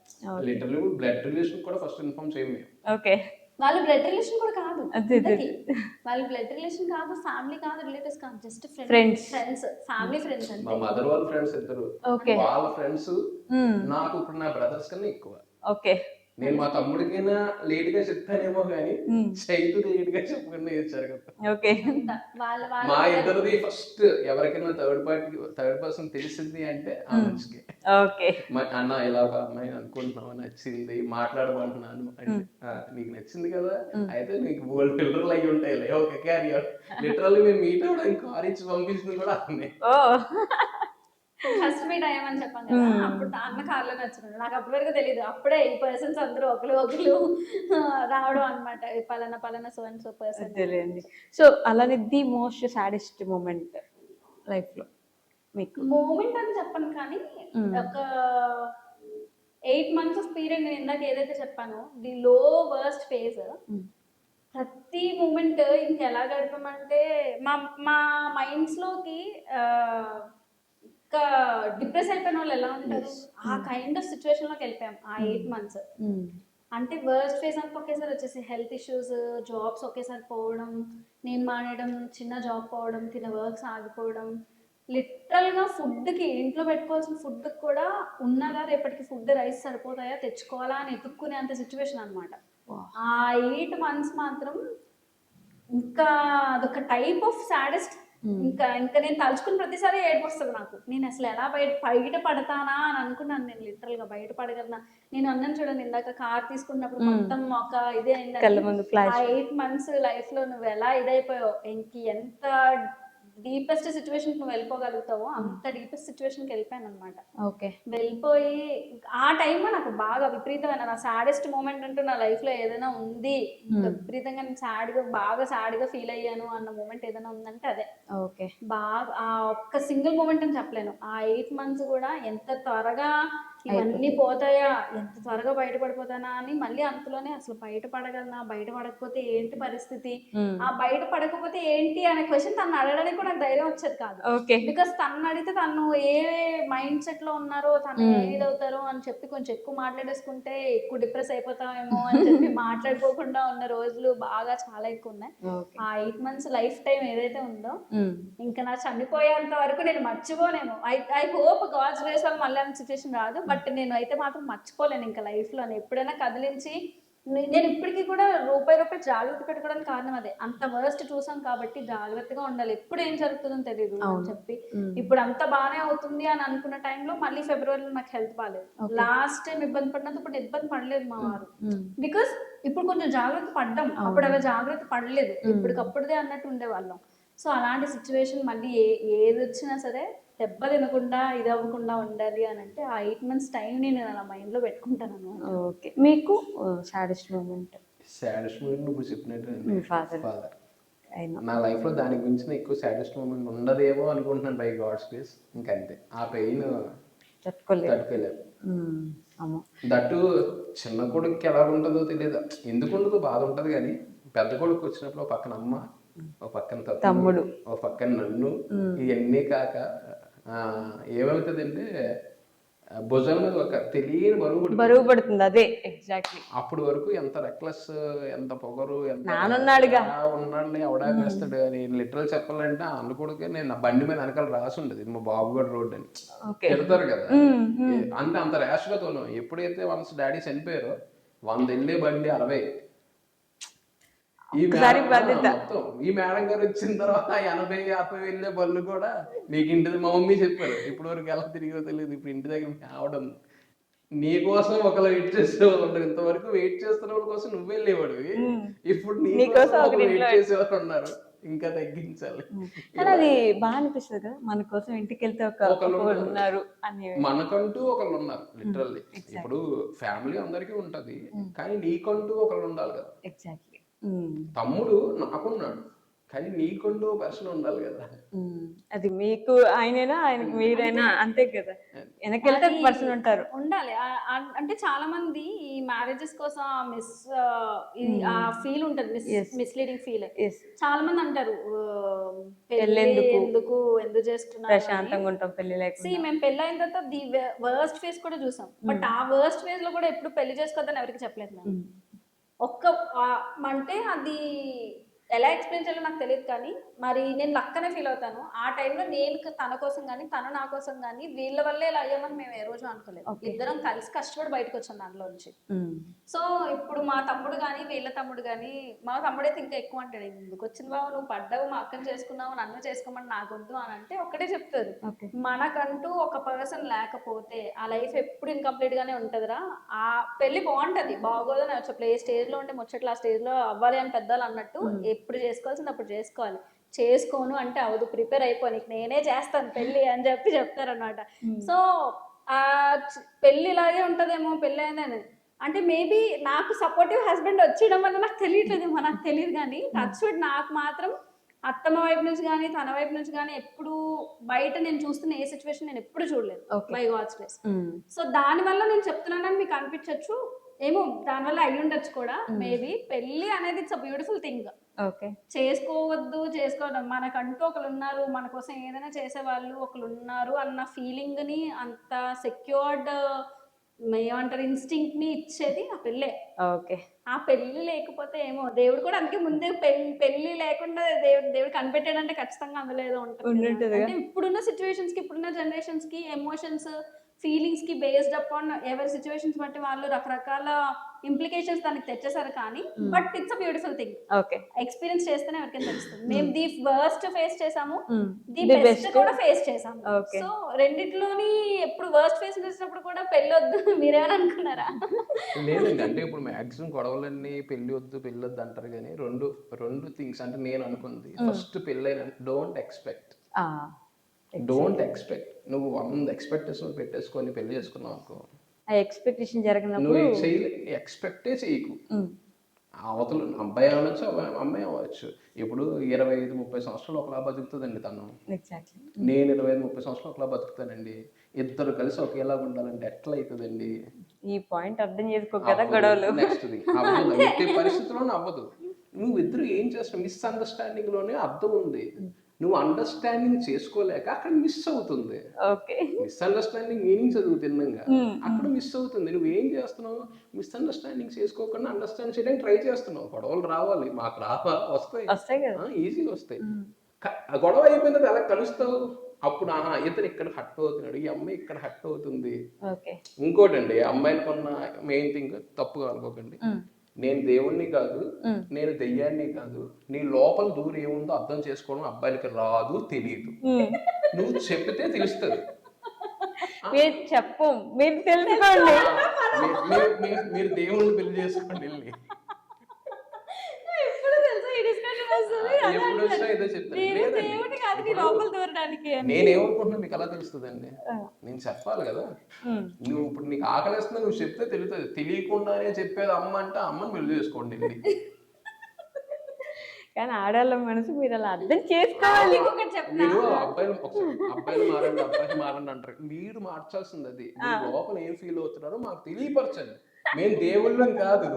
లిటరల్లీ బ్లడ్ రిలేషన్ కూడా ఫస్ట్ ఇన్ఫార్మ్ చేయము. ఓకే, వాళ్ళు బ్లడ్ రిలేషన్ కూడా కాదు, వాళ్ళు బ్లడ్ రిలేషన్ కాదు, ఫ్యామిలీ కాదు, రిలేటివ్స్ కాదు, జస్ట్ ఫ్రెండ్స్, ఫ్యామిలీ ఫ్రెండ్స్. మా మదర్ వాళ్ళ ఫ్రెండ్స్ ఇద్దరు, వాళ్ళ ఫ్రెండ్స్ నాకు ఇప్పుడు నా బ్రదర్స్ కన్నా ఎక్కువ. ఓకే, నేను మా తమ్ముడికైనా లేట్ గా చెప్తానేమో కానీ చైతు లేట్ గా చెప్పకుండా ఇచ్చారు కదా. ఓకే, మా ఇద్దరిది ఫస్ట్ ఎవరికైనా థర్డ్ పర్సన్ తెలిసింది అంటే ఆ మనిషికి. ఓకే, అన్న ఇలా ఒక అమ్మాయి అనుకుంటున్నావు, నచ్చింది, మాట్లాడమంటున్నాను అంటే నీకు నచ్చింది కదా, అయితే నీకు బోల్డ్ ఫిల్టర్లు అయ్యి ఉంటాయి, ఓకే క్యారియర్. లిటరల్లీ మేము మీట్ అవడానికి కార్ ఇచ్చి పంపించింది కూడా అన్నే. ఫస్ట్ మీట్ అయ్యామని చెప్పాను కదా, అప్పుడు అన్న కార్లో నచ్చుకున్నాడు. నాకు అప్పటి వరకు తెలియదు, అప్పుడే ఈ పర్సన్స్ అందరూ ఒకరు రావడం అనమాట, పలానా సో అండ్ సో పర్సన్ తెలియండి. సో అలానే the most saddest moment life లో మీకు? మూమెంట్ అని చెప్పను కానీ ఒక 8 months ఆఫ్ పీరియడ్, నేను ఇందాక ఏదైతే చెప్పానో ది లో వర్స్ట్ ఫేజ్, ప్రతి మూమెంట్ ఇంకెలా గడిపామంటే మా మైండ్స్ లోకి ఇంకా డిప్రెస్ అయిపోయిన వాళ్ళు ఎలా ఉంటారు, ఆ కైండ్ ఆఫ్ సిచ్యువేషన్ లోకి వెళ్ళిపోయాం ఆ 8 months. అంటే వర్స్ట్ ఫేజ్ అంతా ఒకేసారి వచ్చేసి హెల్త్ ఇష్యూస్, జాబ్స్ ఒకేసారి పోవడం, నేను మానేయడం, చిన్న జాబ్ పోవడం, తిన వర్క్స్ ఆగిపోవడం, లిటరల్గా ఫుడ్కి ఇంట్లో పెట్టుకోవాల్సిన ఫుడ్కి కూడా ఉన్నదా రేపటికి ఫుడ్ రైస్ సరిపోతాయా తెచ్చుకోవాలా అని ఎత్తుక్కునే అంత సిచ్యువేషన్ అనమాట. ఆ 8 months మాత్రం ఇంకా అదొక టైప్ ఆఫ్ సాడెస్ట్. ఇంకా ఇంకా నేను తలుచుకున్న ప్రతిసారి ఏడుపు వస్తుంది నాకు. నేను అసలు ఎలా బయట పడతానా అని అనుకున్నాను. నేను లిటరల్గా బయట పడగలనా. నేను అన్నాను చూడండి ఇందాక, కార్ తీసుకున్నప్పుడు మొత్తం ఒక ఇదే కళ్ళ ముందు అయింది. flash. ఆ 8 months లైఫ్ లో నువ్వు ఎలా ఇదైపోయావు, ఎంత డీపెస్ట్ సిచ్యువేషన్ నువ్వు వెళ్ళిపోగలుగుతావో అంత డీపెస్ట్ సిచ్యువేషన్కి వెళ్ళిపోయాను అనమాట. ఓకే. వెళ్ళిపోయి ఆ టైంలో నాకు బాగా విపరీతమైన నా సాడెస్ట్ మూమెంట్ అంటూ నా లైఫ్లో ఏదైనా ఉంది, విపరీతంగా నేను బాగా సాడ్గా ఫీల్ అయ్యాను అన్న మూమెంట్ ఏదైనా ఉందంటే అదే. ఓకే. బాగా ఆ ఒక్క సింగిల్ మూమెంట్ అని చెప్పలేను. ఆ 8 months కూడా ఎంత త్వరగా ఇవన్నీ పోతాయా, ఎంత త్వరగా బయటపడిపోతానా అని మళ్ళీ అంతలోనే అసలు బయటపడగలనా, బయటపడకపోతే ఏంటి పరిస్థితి, ఆ బయటపడకపోతే ఏంటి అనే క్వశ్చన్ తను అడగడానికి కూడా నాకు ధైర్యం వచ్చేది కాదు. బికాస్ తను అడిగితే తను ఏ మైండ్ సెట్ లో ఉన్నారో, తను ఏది అవుతారో అని చెప్పి కొంచెం ఎక్కువ మాట్లాడేసుకుంటే ఎక్కువ డిప్రెస్ అయిపోతామేమో అని చెప్పి మాట్లాడుకోకుండా ఉన్న రోజులు బాగా చాలా ఎక్కువ ఉన్నాయి. ఆ 8 months లైఫ్ టైం ఏదైతే ఉందో ఇంకా నా చనిపోయేంత వరకు నేను మర్చిపోలేను. ఐ హోప్ గాడ్స్ గ్రేస్ వల్ల మళ్ళీ అంత సిచ్యువేషన్ రాదు. బట్ నేను అయితే మాత్రం మర్చిపోలేను ఇంకా లైఫ్లో. ఎప్పుడైనా కదిలించి నేను ఇప్పటికీ కూడా రూపాయి జాగ్రత్త పెట్టుకోవడానికి కారణం అదే. అంత వర్స్ట్ చూసాం కాబట్టి జాగ్రత్తగా ఉండాలి, ఎప్పుడు ఏం జరుగుతుందో తెలియదు అని చెప్పి. ఇప్పుడు అంత బాగానే అవుతుంది అని అనుకున్న టైంలో మళ్ళీ ఫిబ్రవరిలో నాకు హెల్త్ బాగాలేదు. లాస్ట్ టైం ఇబ్బంది పడినంత ఇప్పుడు ఇబ్బంది పడలేదు మా వారు. బికాస్ ఇప్పుడు కొంచెం జాగ్రత్త పడ్డాం, అప్పుడు అలా జాగ్రత్త పడలేదు, ఇప్పటికప్పుడుదే అన్నట్టు ఉండేవాళ్ళం. సో అలాంటి సిచ్యువేషన్ మళ్ళీ ఏది వచ్చినా సరే దెబ్బ తినకుండా ఇది అవ్వకుండా ఉండాలి అని అంటే ఆ 8 months టైం నేను నా మైండ్లో పెట్టుకుంటాను అనమాట. ఓకే. మీకు సాడెస్ట్ మూమెంట్? సాడెస్ట్ మూమెంట్ నువ్వు చెప్పినట్టు మీ ఫాదర్. నా లైఫ్లో దానికి మించిన ఎక్కువ సాడెస్ట్ మూమెంట్ ఉండదేమో అనుకుంటున్నాను బై గాడ్స్ గ్రేస్. ఇంకంతే, ఆ పెయిన్ తట్టుకోలేము. దట్టు చిన్న కొడుకుకి ఎలా ఉంటుందో తెలియదు, ఎందుకు ఉండదో బాధ ఉంటుంది. కానీ పెద్ద కొడుకు వచ్చినప్పుడు ఒక పక్కన అమ్మ, ఒక పక్కన తమ్ముడు, ఒక పక్కన నన్ను, ఇవన్నీ కాక ఏమవుతుందంటే భుజం మీద ఒక తెలియని బరువు పడుతుంది. అదే ఎగ్జాక్ట్లీ. అప్పటి వరకు ఎంత రెక్లెస్, ఎంత పొగరు, ఎంత నానున్నాడుగా ఉన్నాడు అవడాకేస్తాడు అని లిటరల్ చెప్పాలంటే అనుకోడుకే నేను నా బండి మీద వెనకాల రాసి ఉండదు ఇది మా బాబుగడ్ రోడ్ అని పెడతారు కదా. అంత ర్యాష్ గా తోను. ఎప్పుడైతే వన్స్ డాడీ చనిపోయారో 100 వెళ్ళే బండి 60. ఈ మేడం గారు వచ్చిన తర్వాత 80-50 వెళ్ళే బళ్ళు కూడా నీకు ఇంటి మా మమ్మీ చెప్పారు. ఇప్పటి వరకు ఎలా తిరిగో తెలియదు. ఇప్పుడు ఇంటి దగ్గర ఆవడం నీ కోసం ఒకరు వెయిట్ చేసే వాళ్ళు ఉంటారు. ఇంతవరకు వెయిట్ చేస్తున్న వాళ్ళ కోసం నువ్వు వెళ్ళేవాడు, ఇప్పుడు నీ కోసం వెయిట్ చేసేవాళ్ళు ఉన్నారు. ఇంకా తగ్గించాలి. అది బాగా అనిపిస్తుంది కదా, మన కోసం ఇంటికి వెళ్తే ఒకళ్ళు ఉన్నారు, మనకంటూ ఒకళ్ళు ఉన్నారు లిటరల్లీ. ఇప్పుడు ఫ్యామిలీ అందరికీ ఉంటది, కానీ నీకంటూ ఒకళ్ళు ఉండాలి కదా. ఎగ్జాక్ట్లీ. తమ్ముడు నాకున్నాడు, కానీ నీకంటూ పర్సన్ ఉండాలి కదా. అది మీకు ఆయనైనా ఆయనకి మీరైనా అంతే కదా, వెనకెళ్తే పర్సన్ ఉంటారు ఉండాలి. అంటే చాలా మంది ఈ మ్యారేజెస్ కోసం ఆ ఫీల్ ఉంటుంది, మిస్లీడింగ్ ఫీల్. చాలా మంది అంటారు ఎందుకు చేస్తున్నారు, ప్రశాంతంగా ఉంటాం పెళ్లి లేకుండా. మేము పెళ్లి అయిన తర్వాత ది వర్స్ట్ ఫేజ్ కూడా చూసాం. బట్ ఆ వర్స్ట్ ఫేజ్ లో కూడా ఎప్పుడు పెళ్లి చేసుకోవద్దని ఎవరికి చెప్పలేదు నేను. అంటే అది ఎలా ఎక్స్ప్లెయిన్ చేయాలో నాకు తెలియదు, కానీ మరి నేను లక్కనే ఫీల్ అవుతాను. ఆ టైంలో నేను తన కోసం కానీ తను నా కోసం కానీ వీళ్ళ వల్లే ఇలా అయ్యామని మేము ఏ రోజు అనుకోలేదు. ఇద్దరం కలిసి కష్టపడి బయటకు వచ్చాం దాంట్లో నుంచి. సో ఇప్పుడు మా తమ్ముడు కానీ వీళ్ళ తమ్ముడు కానీ, మా తమ్ముడైతే ఇంకా ఎక్కువ అంటాడు, ఎందుకు వచ్చింది బాబు నువ్వు పడ్డావు, మా అక్కని చేసుకున్నావు, నన్ను చేసుకోమని నాకొద్దు అని అంటే ఒకటే చెప్తారు, మనకంటూ ఒక పర్సన్ లేకపోతే ఆ లైఫ్ ఎప్పుడు ఇన్కంప్లీట్ గానే ఉంటుందిరా. ఆ పెళ్లి బాగుంటది బాగోదని చెప్పలే, ఏ స్టేజ్ లో ఉంటే ముచ్చట్లు ఆ స్టేజ్ లో అవ్వాలి అని పెద్దలు అన్నట్టు ఎప్పుడు చేసుకోవాల్సింది అప్పుడు చేసుకోవాలి. చేసుకోను అంటే అవదు, ప్రిపేర్ అయిపోయి నేనే చేస్తాను పెళ్ళి అని చెప్పి చెప్తారనమాట. సో ఆ పెళ్ళి ఇలాగే ఉంటుందేమో పెళ్ళి అయినా అంటే మేబీ నాకు సపోర్టివ్ హస్బెండ్ వచ్చేయడం వల్ల నాకు తెలియట్లేదేమో, నాకు తెలియదు. కానీ టచ్వుడ్ నాకు మాత్రం అత్తమ్మ వైపు నుంచి కానీ తన వైపు నుంచి కానీ ఎప్పుడు బయట నేను చూస్తున్న ఏ సిచ్యువేషన్ నేను ఎప్పుడు చూడలేదు బై గాడ్స్ గ్రేస్. సో దానివల్ల నేను చెప్తున్నానని మీకు అనిపించవచ్చు ఏమో, దానివల్ల అయ్యి ఉండొచ్చు కూడా మేబీ. పెళ్ళి అనేది ఇట్స్ అ బ్యూటిఫుల్ థింగ్. చేసుకోవడం మనకంటూ ఒకరు ఉన్నారు, మన కోసం ఏదైనా చేసేవాళ్ళు ఒకరు ఉన్నారు అన్న ఫీలింగ్ ని, అంత సెక్యూర్డ్ ఏమంటారు ఇన్స్టింక్ట్ ని ఇచ్చేది ఆ పెళ్ళే. ఓకే. ఆ పెళ్లి లేకపోతే ఏమో దేవుడు కూడా అందుకే ముందే పెళ్లి లేకుండా దేవుడు కనిపెట్టాడంటే ఖచ్చితంగా అందులో ఏదో ఉంటుంది కదా. ఉండుంటదిగా. అంటే ఇప్పుడున్న సిచ్యువేషన్స్ కి ఇప్పుడున్న జనరేషన్స్ కి ఎమోషన్స్ ఫీలింగ్స్ కి బేస్డ్ అపాన్ ఎవరి సిచ్యువేషన్స్ బట్టి వాళ్ళు రకరకాల ఇంప్లికేషన్స్ దానికి తెచ్చేసారు. కానీ but it's a beautiful thing. Okay. Experience చేస్తేనే ఎవరికైనా తెలుస్తుంది. మేము ది వర్స్ట్ ఫేస్ చేసాము, ది The బెస్ట్ best. కూడా ఫేస్ చేసాము. Okay. సో రెండిట్లోని ఎప్పుడు వర్స్ట్ ఫేస్ చేసినప్పుడు కూడా పెళ్ళి వద్దు మీరేమని అనుకున్నారా? లేదండి, అంటే ఇప్పుడు మాక్సిమం గొడవలన్నీ పెళ్లి వద్దు అంటారు, కానీ రెండు రెండు థింగ్స్ అంటే నేను అనుకుంది. ఫస్ట్ పెళ్ళైన డోంట్ ఎక్స్పెక్ట్. నువ్వు 100 ఎక్స్పెక్టేషన్ పెట్టేసుకొని పెళ్లి చేసుకున్నావు అనుకో, ఆ ఎక్స్పెక్టేషన్ జరిగినప్పుడు నువ్వు ఎక్స్పెక్టే చేయకు. అవతల అబ్బాయి అవ్వచ్చు, అమ్మాయి అవ్వచ్చు. ఇప్పుడు 25-30 సంవత్సరాలు ఒకలా బతుకుతుందండి తను. ఎగ్జాక్ట్లీ. నేను 25-30 సంవత్సరాలు ఒకలా బతుకుతానండి. ఇద్దరు కలిసి ఒకేలా ఉండాలంటే ఎట్లా అవుతుందండి? ఈ పాయింట్ అర్థం చేసుకో కదా గొడవలు. నెక్స్ట్ అవ్వదు, ఎట్టి పరిస్థితుల్లోనే అవ్వదు. నువ్వు ఇద్దరు ఏం చేస్తావు? మిస్అండర్స్టాండింగ్ లోనే అర్థం ఉంది. నువ్వు అండర్స్టాండింగ్ చేసుకోలేక అక్కడ మిస్ అవుతుంది. ఓకే. మిస్అండర్స్టాండింగ్ మీనింగ్ చదువుతున్నాగా అక్కడ మిస్ అవుతుంది. నువ్వు ఏం చేస్తున్నావు? మిస్అండర్స్టాండింగ్ చేసుకోకుండా అండర్స్టాండ్ చేయడానికి ట్రై చేస్తున్నావు. గొడవలు రావాలి, మాకు వస్తాయి కదా, ఈజీగా వస్తాయి. ఆ గొడవ అయిపోయిన తర్వాత ఎలా కలుస్తావు? అప్పుడు ఇతను ఇక్కడ హట్ అవుతున్నాడు, ఈ అమ్మాయి ఇక్కడ హట్ అవుతుంది. ఓకే. ఇంకోటండి, అమ్మాయిని కొన్న మెయిన్ థింగ్ తప్పుగా అనుకోకండి. నేను దేవుణ్ణి కాదు, నేను దెయ్యాన్ని కాదు. నీ లోపల దూరం ఏముందో అర్థం చేసుకోవడం అబ్బాయిలకి రాదు, తెలియదు. నువ్వు చెప్పితే తెలుస్తుంది. మీరు చెప్పు, మీరు తెలుసుకోండి. మీరు దేవుణ్ణి పెళ్లి చేసుకోండి వెళ్ళి. ఎప్పుడు వచ్చినా ఏదో చెప్తాను. నేనేమనుకుంటున్నా మీకు అలా తెలుస్తుందండి? నేను చెప్పాలి కదా. నువ్వు ఇప్పుడు నీకు ఆకలిస్తున్నా నువ్వు చెప్తే తెలుస్తుంది. తెలియకుండానే చెప్పేది అమ్మ అంటే అమ్మని పెళ్లి చేసుకోండి వెళ్ళి. కానీ ఆడవాళ్ళ మనసు మీరు అలా అర్థం చేసుకోవాలి. మీరు అబ్బాయిలు మారండి అంటారు. మీరు మార్చాల్సింది అది. లోపల ఏం ఫీల్ అవుతున్నారో మాకు తెలియపరచండి. మేము దేవుళ్ళం కాదు.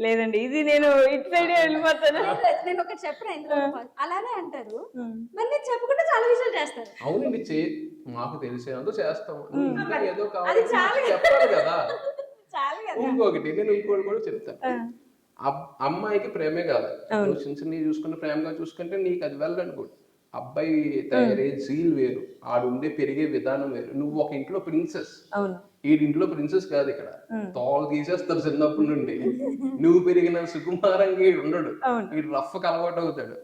లేదండి, ఇది నేను ఇటు సైడ్ వెళ్ళిపోతాను. నేను ఒకటి చెప్పిన ఇందులో అలానే అంటారు, మళ్ళీ చెప్పకుండా చాలా విషయాలు చేస్తారు. అవునండి, మాకు తెలిసేందుకు చేస్తాం. ఇంకా ఏదో కావాలి చెప్పాలి కదా. ఇంకొకటి నేను ఇంకోటి కూడా చెప్తాను. అమ్మాయికి ప్రేమే కాదు, నువ్వు చిన్న చిన్న చూసుకున్న ప్రేమగా చూసుకుంటే నీకు అది వెళ్ళనుకోండి. అబ్బాయి తయారయ్యే జీల్ వేరు, ఆడుండే పెరిగే విధానం వేరు. నువ్వు ఒక ఇంట్లో ప్రిన్సెస్, ఈ ఇంట్లో ప్రిన్సెస్ కాదు. ఇక్కడ తోలు తీసేస్తారు చిన్నప్పటి నుండి. నువ్వు పెరిగిన సుకుమారంగా ఉండడు, ఈ రఫ్ అలవాటు అవుతాడు.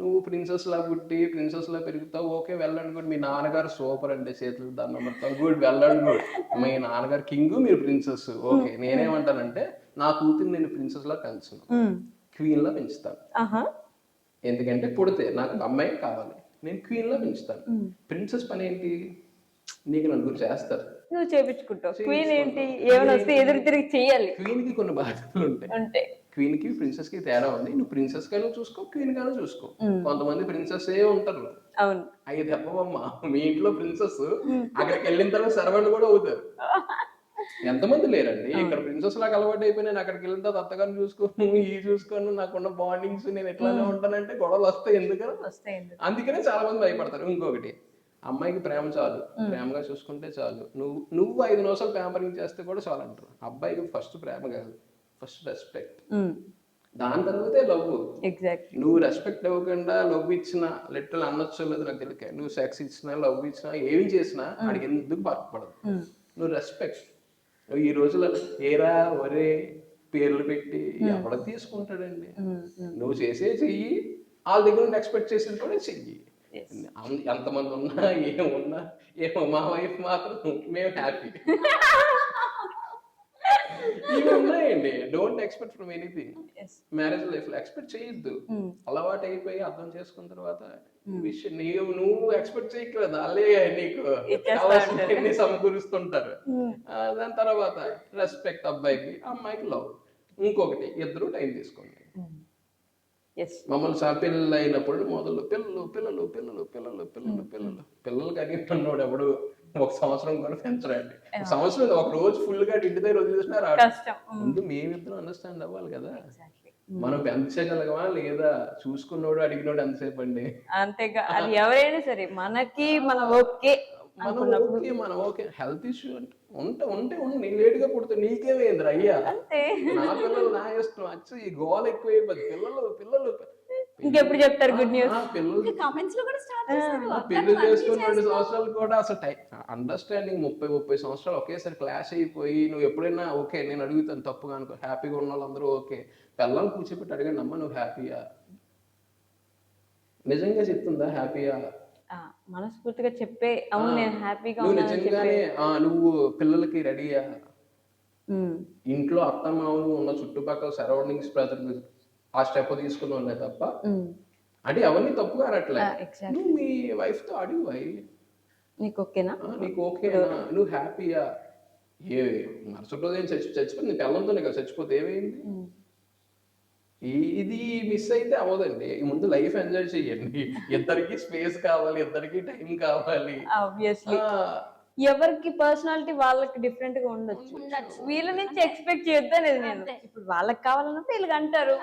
నువ్వు ప్రిన్సెస్ లా పుట్టి ప్రిన్సెస్ లా పెరుగుతావు. ఓకే, వెళ్ళండి గుడ్. మీ నాన్నగారు సూపర్ అండి, చేతులు దండం పెడతాం, గుడ్, వెళ్ళండి గుడ్. మీ నాన్నగారు కింగ్, మీరు ప్రిన్సెస్. ఓకే, నేనేమంటానంటే నా కూతురు నేను ప్రిన్సెస్ లా పెంచును, క్వీన్ లా పెంచుతాను. ఎందుకంటే పుడితే నాకు అమ్మాయి కావాలి, నేను క్వీన్ లా పెంచుతాను. ప్రిన్సెస్ పని ఏంటి? నీకు నలుగురు చేస్తారు, నువ్వు చేపించుకుంటావు. క్వీన్ ఏంటి? ఏమైనా వస్తే ఎదురు తిరిగి చెయ్యాలి. క్వీన్ కి కొన్ని బాధ్యతలు ఉంటాయి. క్వీన్ కి ప్రిన్సెస్ కి తేడా ఉంది. నువ్వు ప్రిన్సెస్ గాను చూసుకో, క్వీన్ గాను చూసుకో. కొంతమంది ప్రిన్సెస్ ఏ ఉంటారు. అవును, అయ్యి చెప్పవమ్మా, మీ ఇంట్లో ప్రిన్సెస్ అక్కడికి వెళ్ళిన తర్వాత సర్వెంట్ కూడా అవుతారు. ఎంతమంది లేరండి ఇక్కడ ప్రిన్సెస్ లాగా అలవాటు అయిపోయి నేను అక్కడికి వెళ్ళిన తర్వాత అత్తగారిని చూసుకోను, ఈ చూసుకోను, నాకున్న బాండింగ్స్ నేను ఎట్లానే ఉంటానంటే గొడవలు వస్తాయి. అందుకనే చాలా మంది భయపడతారు. ఇంకొకటి, అమ్మాయికి ప్రేమ చాలు, ప్రేమగా చూసుకుంటే చాలు. నువ్వు 5 నిమిషాలు ప్యాంపరింగ్ చేస్తే కూడా చాలు అంటారు. అబ్బాయికి ఫస్ట్ ప్రేమ కాదు, ఫస్ట్ రెస్పెక్ట్, దాని తర్వాతే లవ్. నువ్వు రెస్పెక్ట్ ఇవ్వకుండా లవ్ ఇచ్చినా, లెట్టలు అనొచ్చో లేదు నాకు తెలియక, నువ్వు సెక్స్ ఇచ్చినా, లవ్ ఇచ్చినా, ఏమి చేసినా అడిగి ఎందుకు బాధపడదు. నువ్వు రెస్పెక్ట్. ఈ రోజుల్లో ఏరా ఒరే పేర్లు పెట్టి ఎవడ తీసుకుంటాడండి? నువ్వు చేసే చెయ్యి, వాళ్ళ దగ్గర నుండి ఎక్స్పెక్ట్ చేసేది కూడా చెయ్యి. ఎంతమంది ఉన్నా ఏమున్నా ఏమో, మా వైఫ్ మాత్రం మేము హ్యాపీ. ఇవి ఉన్నాయండి. Don't expect from anything. Marriage life లో ఎక్స్పెక్ట్ చేయొద్దు. అలవాటు అయిపోయి అర్థం చేసుకున్న తర్వాత విషయం నువ్వు ఎక్స్పెక్ట్ చేయట్లేదు, అలే నీకు ఎన్ని సమకూరుస్తుంటారు. దాని తర్వాత రెస్పెక్ట్ అబ్బాయికి, అమ్మాయికి లవ్. ఇంకొకటి, ఇద్దరు టైం తీసుకోండి. మమ్మల్ని పిల్లలు అయినప్పుడు మొదలు పిల్లలు పిల్లలు పిల్లలు పిల్లలు పిల్లలు పిల్లలు పిల్లలు కనిపిస్తున్నాడు ఎవడు 1 సంవత్సరం కూడా పెంచరండి. సంవత్సరం ఒక రోజు ఫుల్ గా ఇంటి దగ్గర వదిలేసినారు. ముందు మేమిద్దరం అండర్స్టాండ్ అవ్వాలి కదా. మనం పెంచగలగమా లేదా? చూసుకున్నోడు అడిగినోడు ఎంతసేపు అండి? అంతేగా, అది ఎవరైనా సరే మనకి మనం ఓకే మనం ఓకే హెల్త్ ఇష్యూ అంటే ఉంటే నేను లేట్గా పుడితే నీకేమైంది అయ్యా, అంతే. నా పిల్లలు నా ఇష్టం. వచ్చి ఈ గోల ఎక్కువైపోద్ది. పిల్లలు ఇంకెప్పుడు చెప్తారు గుడ్ న్యూస్? పిల్లలు కామెంట్స్ లో కూడా స్టార్ట్ చేశారు. పెళ్లి చేసుకుని 2 సంవత్సరాలు కూడా అసలు అండర్స్టాండింగ్ 30 సంవత్సరాలు ఒకేసారి క్లాష్ అయిపోయి నువ్వు ఎప్పుడైనా ఓకే నేను అడుగుతాను తప్పుగా అనుకో, హ్యాపీగా ఉన్న వాళ్ళందరూ ఓకే, పిల్లల్ని కూర్చోబెట్టి అడిగండి అమ్మ నువ్వు హ్యాపీయా, నిజంగా చెప్తుందా హ్యాపీయా, మనస్ఫూర్తిగా చెప్పే అవును నేను హ్యాపీగా నువ్వు ఉన్నానని నిజంగానే నువ్వు పిల్లలకి రెడీయా, ఉమ్, ఇంట్లో అత్తమామలు ఉన్న చుట్టుపక్కల సరౌండింగ్స్ ప్రజలు ఆ స్టెప్ తీసుకుని ఉన్నాయి తప్ప ఉమ్, అంటే అవన్నీ తప్పుగా అనట్లే. exactly. నువ్వు మీ వైఫ్ తో అడిగు నీకు ఓకేనా? నీకు ఓకేనా, నువ్వు హ్యాపీయా, ఏ మరుసటి రోజు ఏం చచ్చిపోయింది నీ పిల్లలతోనే కదా, చచ్చిపోతే ఏమైంది, ఉమ్, ఇది మిస్ అయితే అవ్వదండి. ముందు లైఫ్ ఎంజాయ్ చెయ్యండి. ఇద్దరికి స్పేస్ కావాలి, ఇద్దరికి టైం కావాలి. ఆబ్వియస్లీ ఎవరికి పర్సనాలిటీ వాళ్ళకి డిఫరెంట్ గా ఉండొచ్చు. వీళ్ళ నుంచి ఎక్స్పెక్ట్ చేయొద్దు అనేది నేను. ఇప్పుడు వాళ్ళకి కావాలన్నప్పుడు వీళ్ళకి అంటారు,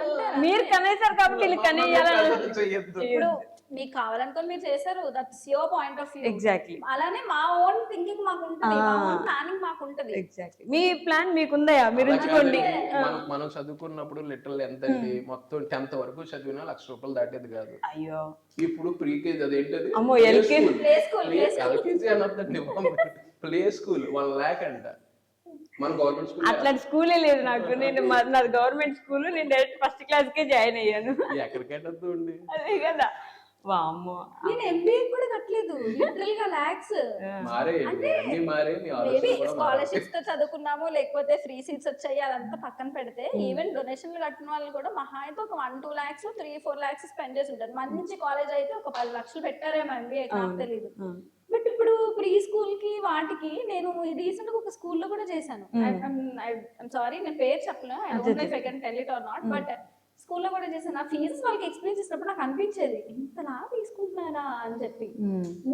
మీరు కనేసారు కాబట్టి వీళ్ళు కనేయాలని చెయ్యొద్దు. ఇప్పుడు మీకు కావాలనుకొని మీరు చేశారు, that's your point of view. Exactly అలానే మా ఓన్ థింకింగ్ మాకు ఉంటుంది, మా ఓన్ ప్లానింగ్ మాకు ఉంటుంది. ఎగ్జాక్ట్లీ మీ ప్లాన్ మీకుందా మీరు అలా ఉంచుకోండి. కాదండి. మనం చదువుకున్నప్పుడు లిటరల్ ఎంత అండి, మొత్తం 10th వరకు చదివినా ₹1,00,000 దాటేది కాదు. అయ్యో ఇప్పుడు ప్రీకేజీ అదేంటది, అమ్మో, LKG. ఎల్కేజీ అనొద్దండి, ప్లే స్కూల్ 1 lakh అంట. మన గవర్నమెంట్ స్కూల్ అట్లాంటి స్కూలే లేదు నాకు. నేను నాది గవర్నమెంట్ స్కూల్, నేను డైరెక్ట్ ఫస్ట్ క్లాస్ కే జాయిన్ అయ్యాను. ఎక్కడికెట్టద్దు అండి. అదే కదా. వామ్మో, నేను ఎంబీఏ కూడా కట్టలేదు, లిటరల్ గా లాక్స్. మారే అన్ని మారే, మీ మేబీ ఆలోచన కూడా మారే. స్కాలర్షిప్స్ తో చదువుకున్నాము, లేకపోతే ఫ్రీ సీట్స్ వచ్చాయి, అదంతా పక్కన పెడితే ఈవెన్ డొనేషన్లు కట్టిన వాళ్ళు కూడా మహా అయితే ఒక 1-2 lakhs 3-4 lakhs స్పెండ్ చేసి ఉంటారు. మంచి కాలేజ్ అయితే ఒక 10 లక్షలు పెట్టారేమో ఎంబీఏ, నాకు తెలియదు. బట్ ఇప్పుడు ప్రీ స్కూల్ కి వాటికి నేను రీసెంట్ గా ఒక స్కూల్లో కూడా చేశాను. ఐఎమ్ సారీ నేను పేరు చెప్పలేను, I don't know if I can tell it or not, but స్కూల్లో కూడా చేశాను. ఆ ఫీజెస్ వాళ్ళకి ఎక్స్ప్లెయిన్ చేసినప్పుడు నాకు అనిపించేది ఇంతలా తీసుకుంటున్నారా అని చెప్పి.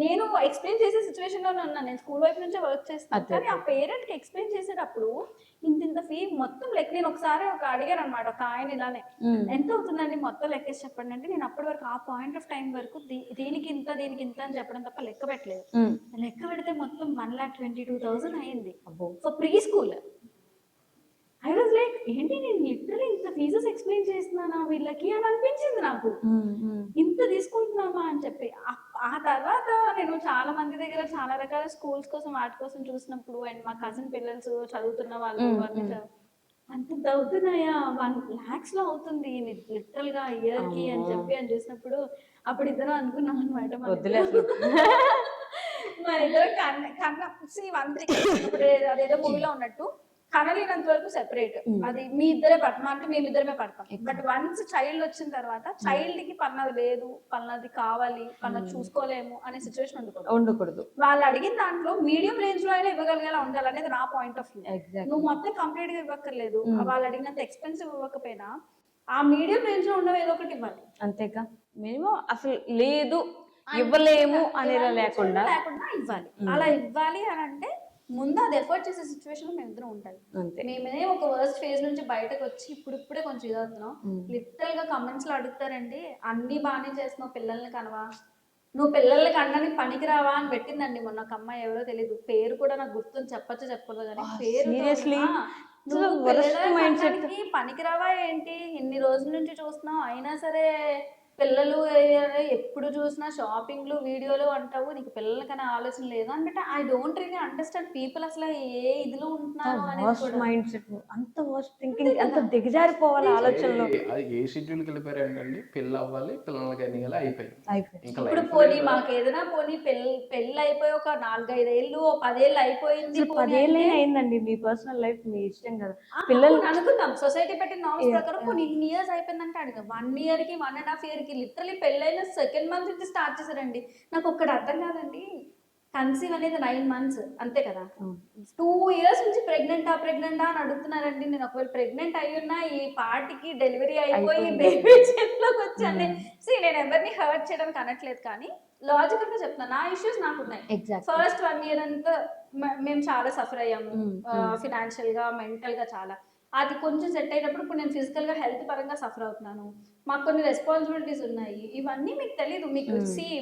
నేను ఎక్స్ప్లెయిన్ చేసే సిచ్యువేషన్ లోనే ఉన్నాను, నేను స్కూల్ వైపు నుంచే వర్క్ చేస్తాను. కానీ ఆ పేరెంట్ కి ఎక్స్ప్లెయిన్ చేసేటప్పుడు ఇంత ఫీ మొత్తం లెక్క, నేను ఒకసారి అడిగాను అనమాట ఒక ఆయన ఇలానే, ఎంత అవుతుందండి మొత్తం లెక్కేసి చెప్పండి అంటే, నేను అప్పటి వరకు ఆ పాయింట్ ఆఫ్ టైం వరకు దీనికి ఇంత అని చెప్పడం తప్ప లెక్క పెట్టలేదు. లెక్క పెడితే మొత్తం 1,22,000 అయింది for pre school. I was like ఏంటి నేను లిటరలీ ఇంత ఫీజెస్ ఎక్స్ప్లెయిన్ చేస్తున్నానా వీళ్ళకి అని అనిపించింది నాకు, ఇంత తీసుకుంటున్నామా అని చెప్పి. ఆ తర్వాత నేను చాలా మంది దగ్గర చాలా రకాల స్కూల్స్ కోసం వాటి కోసం చూసినప్పుడు, అండ్ మా కజిన్ పిల్లలు చదువుతున్న వాళ్ళు అంత అవుతున్నాయా, 1 lakhs లో అవుతుంది లిటరల్ గా ఇయర్ కి అని చెప్పి అని చూసినప్పుడు, అప్పుడు ఇద్దరు అనుకున్నాం అనమాట, మన ఇద్దరు ఇప్పుడు అదేదో మూవీలో ఉన్నట్టు కనలేనంత వరకు సెపరేట్, అది మీ ఇద్దరే పడతాం అంటే మేమిద్దరమే పడతాం. బట్ వన్స్ చైల్డ్ వచ్చిన తర్వాత చైల్డ్ కి పన్నది లేదు, పన్నది కావాలి, పన్నది చూసుకోలేము అనే సిచ్యువేషన్ ఉండకూడదు. వాళ్ళు అడిగిన దాంట్లో మీడియం రేంజ్ లో అయినా ఇవ్వగలిగేలా ఉండాలి అనేది నా పాయింట్ ఆఫ్ వ్యూ. నువ్వు మొత్తం కంప్లీట్ గా ఇవ్వక్కర్లేదు, వాళ్ళు అడిగినంత ఎక్స్పెన్సివ్ ఇవ్వకపోయినా ఆ మీడియం రేంజ్ లో ఉన్నవి ఏదో ఒకటి ఇవ్వాలి. అంతేకా, మినిమం అసలు లేదు ఇవ్వలేము అనేలా లేకుండా ఇవ్వాలి. అలా ఇవ్వాలి అని అంటే ముందు అది ఎఫర్ట్ చేసే సిచ్యువేషన్ మేము ఇద్దరం ఉండాలి. మేమే ఒక వర్స్ట్ ఫేజ్ నుంచి బయటకు వచ్చి ఇప్పుడిప్పుడే కొంచెం ఇదవుతున్నాం. లిటరల్ గా కమెంట్స్ లో అడుగుతారండి, అన్ని బాగానే చేస్తున్నావు, పిల్లల్ని కనవా, నువ్వు పిల్లల్ని కనడానికి పనికిరావా అని పెట్టిందండి మొన్న ఒక అమ్మాయి, ఎవరో తెలియదు, పేరు కూడా నాకు గుర్తుంది, చెప్పకూడదు కానీ పేరు, పనికిరావా ఏంటి, ఇన్ని రోజుల నుంచి చూస్తున్నావు అయినా సరే పిల్లలు ఎప్పుడు చూసినా షాపింగ్లు వీడియోలు అంటావు, నీకు పిల్లలకనే ఆలోచన లేదు అంటే I don't really understand people అసలు ఏ ఇదిలో ఉంటున్నారు అనేది. మైండ్ సెట్ అంత వర్స్ట్ థింకింగ్, అంత దిగజారిపోవాలి ఆలోచనలో. ఏ షెడ్యూల్కి వెళ్ళిపోయారు ఏంటండి, పెళ్ళి అవ్వాలి, పిల్లలకి అన్ని అయిపోయి. ఇప్పుడు పోనీ మాకు ఏదైనా పోనీ పెళ్ళి అయిపోయి ఒక 4-5 ఏళ్ళు 10 ఏళ్ళు అయిపోయింది, 10 ఏళ్ళు అయిందండి, మీ పర్సనల్ లైఫ్ మీ ఇష్టం కదా. పిల్లలు అనుకుందాం సొసైటీ పెట్టిన నామ్స్ ప్రకారం కొన్ని ఇన్ని ఇయర్స్ అయిపోయిందంటే అడిగాం, 1 year కి 1.5 year కి లిటరలీ పెళ్ళైన 2nd month నుంచి స్టార్ట్ చేశారండి. నాకు ఒక్కటి అర్థం కాదండి, కన్సీవ్ అనేది 9 months అంతే కదా, 2 years నుంచి ప్రెగ్నెంటా అని అడుగుతున్నారండి. నేను ఒకవేళ ప్రెగ్నెంట్ అయ్యున్నా ఈ పార్టీకి డెలివరీ అయిపోయి బేబీ చేతిలోకి వచ్చాను. నేను ఎవరిని హర్ట్ చేయడానికి అనట్లేదు, కానీ లాజికల్ గా చెప్తున్నా, నా ఇష్యూస్ నాకు ఉన్నాయి. ఫస్ట్ 1 year అంతా మేము చాలా సఫర్ అయ్యాము, ఫినాన్షియల్ గా మెంటల్ గా చాలా. అది కొంచెం సెట్ అయినప్పుడు ఇప్పుడు నేను ఫిజికల్ గా హెల్త్ పరంగా సఫర్ అవుతున్నాను. మాకు కొన్ని రెస్పాన్సిబిలిటీస్ ఉన్నాయి, ఇవన్నీ మీకు తెలీదు. మీకు